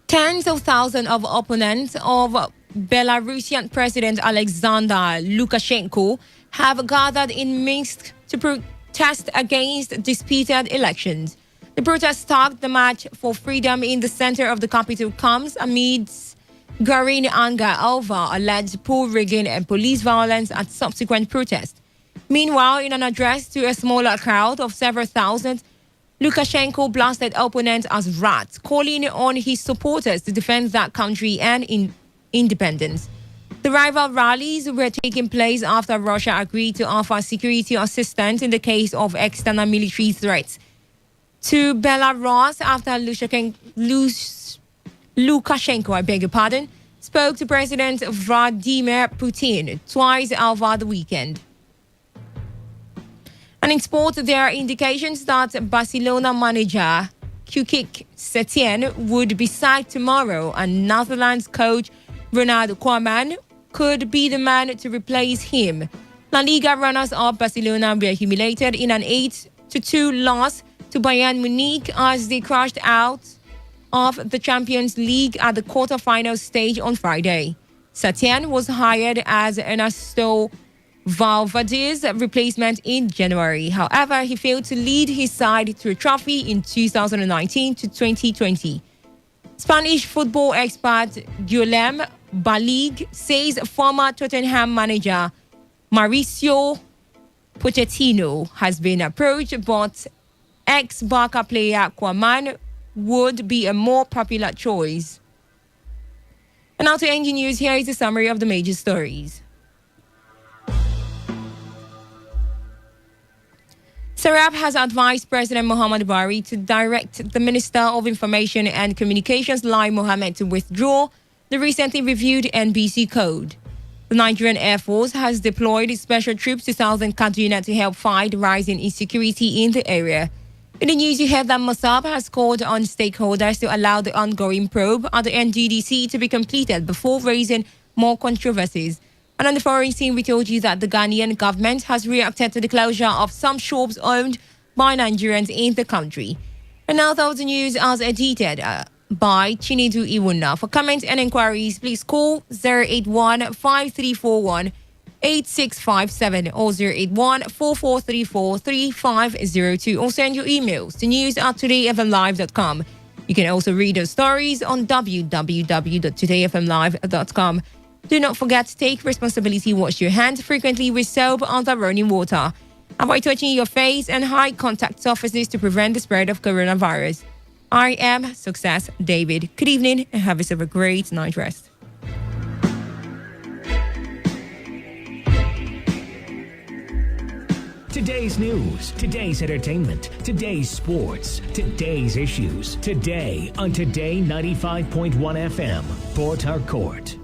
Speaker 1: Tens of thousands of opponents of Belarusian President Alexander Lukashenko have gathered in Minsk to protest against disputed elections. The protest sparked the March for Freedom in the center of the capital comes amidst growing anger over alleged poll rigging and police violence at subsequent protests. Meanwhile, in an address to a smaller crowd of several thousand, Lukashenko blasted opponents as rats, calling on his supporters to defend that country and independence. The rival rallies were taking place after Russia agreed to offer security assistance in the case of external military threats to Belarus after Lukashenko, spoke to President Vladimir Putin twice over the weekend. And in sport, there are indications that Barcelona manager Quique Setien would be sacked tomorrow, and Netherlands coach Ronald Koeman could be the man to replace him. La Liga runners-up Barcelona were humiliated in an 8-2 loss to Bayern Munich as they crashed out of the Champions League at the quarter-final stage on Friday. Setien was hired as Ernesto Valverde's replacement in January. However, he failed to lead his side to a trophy in 2019 to 2020. Spanish football expert Guillem Balig says former Tottenham manager Mauricio Pochettino has been approached, but ex-Barca player Koeman would be a more popular choice. And now to NG News, here is a summary of the major stories. Sarab has advised President Muhammadu Buhari to direct the Minister of Information and Communications, Lai Mohammed, to withdraw the recently reviewed NBC Code. The Nigerian Air Force has deployed special troops to southern Kaduna to help fight rising insecurity in the area. In the news, you heard that Mossab has called on stakeholders to allow the ongoing probe at the NGDC to be completed before raising more controversies. And on the foreign scene, we told you that the Ghanaian government has reacted to the closure of some shops owned by Nigerians in the country. And now that was the news as edited by Chinedu Iwuna. For comments and inquiries, please call 081-5341-8657 or 081-4434-3502 or send your emails to news@todayfmlive.com. You can also read our stories on www.todayfmlive.com. Do not forget to take responsibility, wash your hands frequently with soap under running water. Avoid touching your face and high contact surfaces to prevent the spread of coronavirus. I am Success David. Good evening and have yourself a great night rest.
Speaker 2: Today's news, today's entertainment, today's sports, today's issues. Today on Today 95.1 FM, Port Harcourt.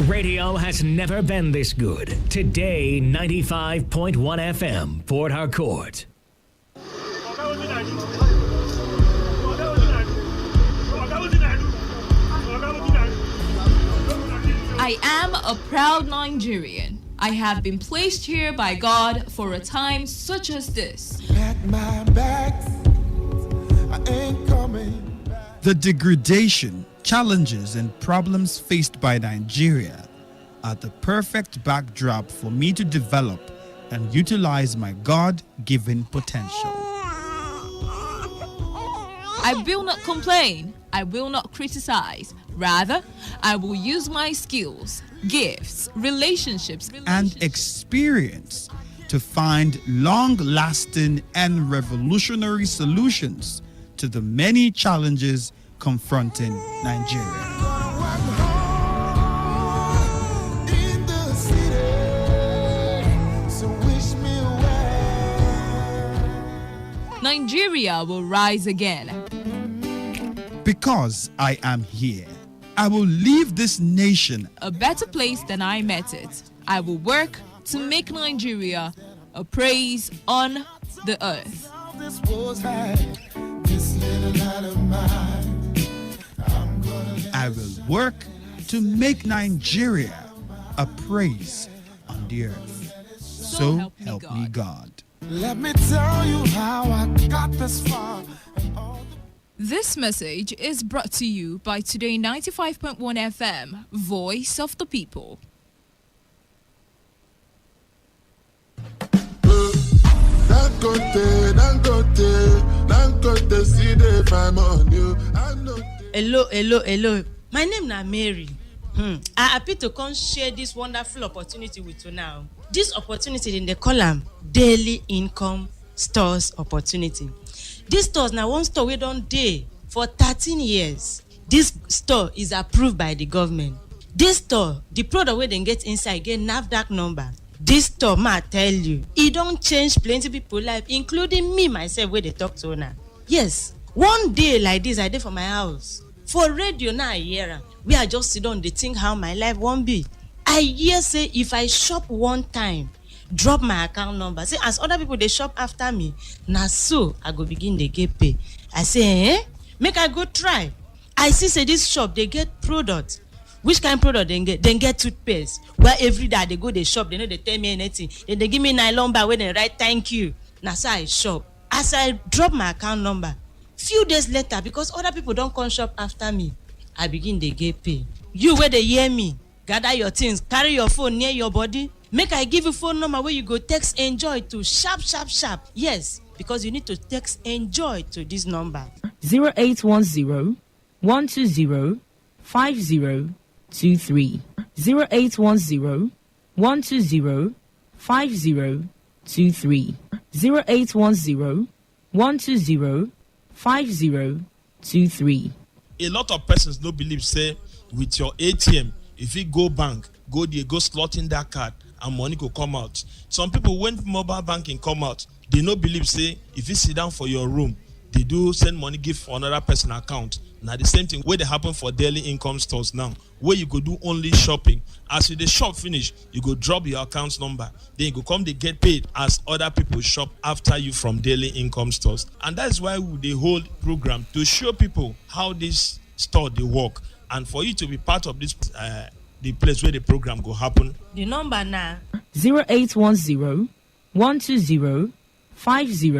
Speaker 2: Radio has never been this good. Today 95.1 FM, Port Harcourt.
Speaker 4: I am a proud Nigerian. I have been placed here by God for a time such as this.
Speaker 9: The degradation, challenges, and problems faced by Nigeria are the perfect backdrop for me to develop and utilize my God-given potential.
Speaker 4: I will not complain. I will not criticize. Rather, I will use my skills, gifts, relationships,
Speaker 9: and experience to find long-lasting and revolutionary solutions to the many challenges confronting Nigeria.
Speaker 4: Nigeria will rise again.
Speaker 9: Because I am here, I will leave this nation
Speaker 4: a better place than I met it. I will work to make Nigeria a praise on the earth.
Speaker 9: I will work to make Nigeria a praise on the earth. So help me God.
Speaker 16: Let me tell you how I got this far.
Speaker 4: This message is brought to you by Today 95.1 FM, Voice of the People.
Speaker 6: Hello. My name na Mary. I happy to come share this wonderful opportunity with you now. This opportunity in the column daily income stores opportunity. This store na one store wey don dey for 13 years. This store is approved by the government. This store, the product wey dem get inside get NAFDAC number. This store, ma tell you, e don change plenty people life, including me myself wey dey talk to una. Yes, one day like this, I dey for my house. For radio now I hear am. We are just sit down dey think how my life wan be. I hear say if I shop one time, drop my account number, say as other people dey shop after me, na so I go begin dey get pay. I say make I go try. I see say this shop dey get product. Which kind product dem get? Dem get toothpaste. Where every day I dey go dey shop, they no dey tell me anything. Then they give me nylon bag wey dem write thank you. Na so I shop. As I drop my account number, few days later, because other people don come shop after me, I begin dey get pay. You wey dey hear me, gather your things, carry your phone near your body. Make I give you phone number where you go text enjoy to sharp. Yes, because you need to text enjoy to this number.
Speaker 3: 0810 120 5023. 0810 120 5023. 0810 120 5023.
Speaker 10: A lot of persons no believe say with your ATM, if you go bank, go there, go slot in that card and money go come out. Some people when mobile banking come out, they no believe say if you sit down for your room, they do send money give for another person account. Now the same thing where they happen for daily income stores now, where you go do only shopping. As you the shop finish, you go drop your account number, then you go come they get paid as other people shop after you from daily income stores. And that's why they hold program to show people how this store they work, and for you to be part of this the place where the program go happen.
Speaker 6: The number now
Speaker 3: 0810 120 50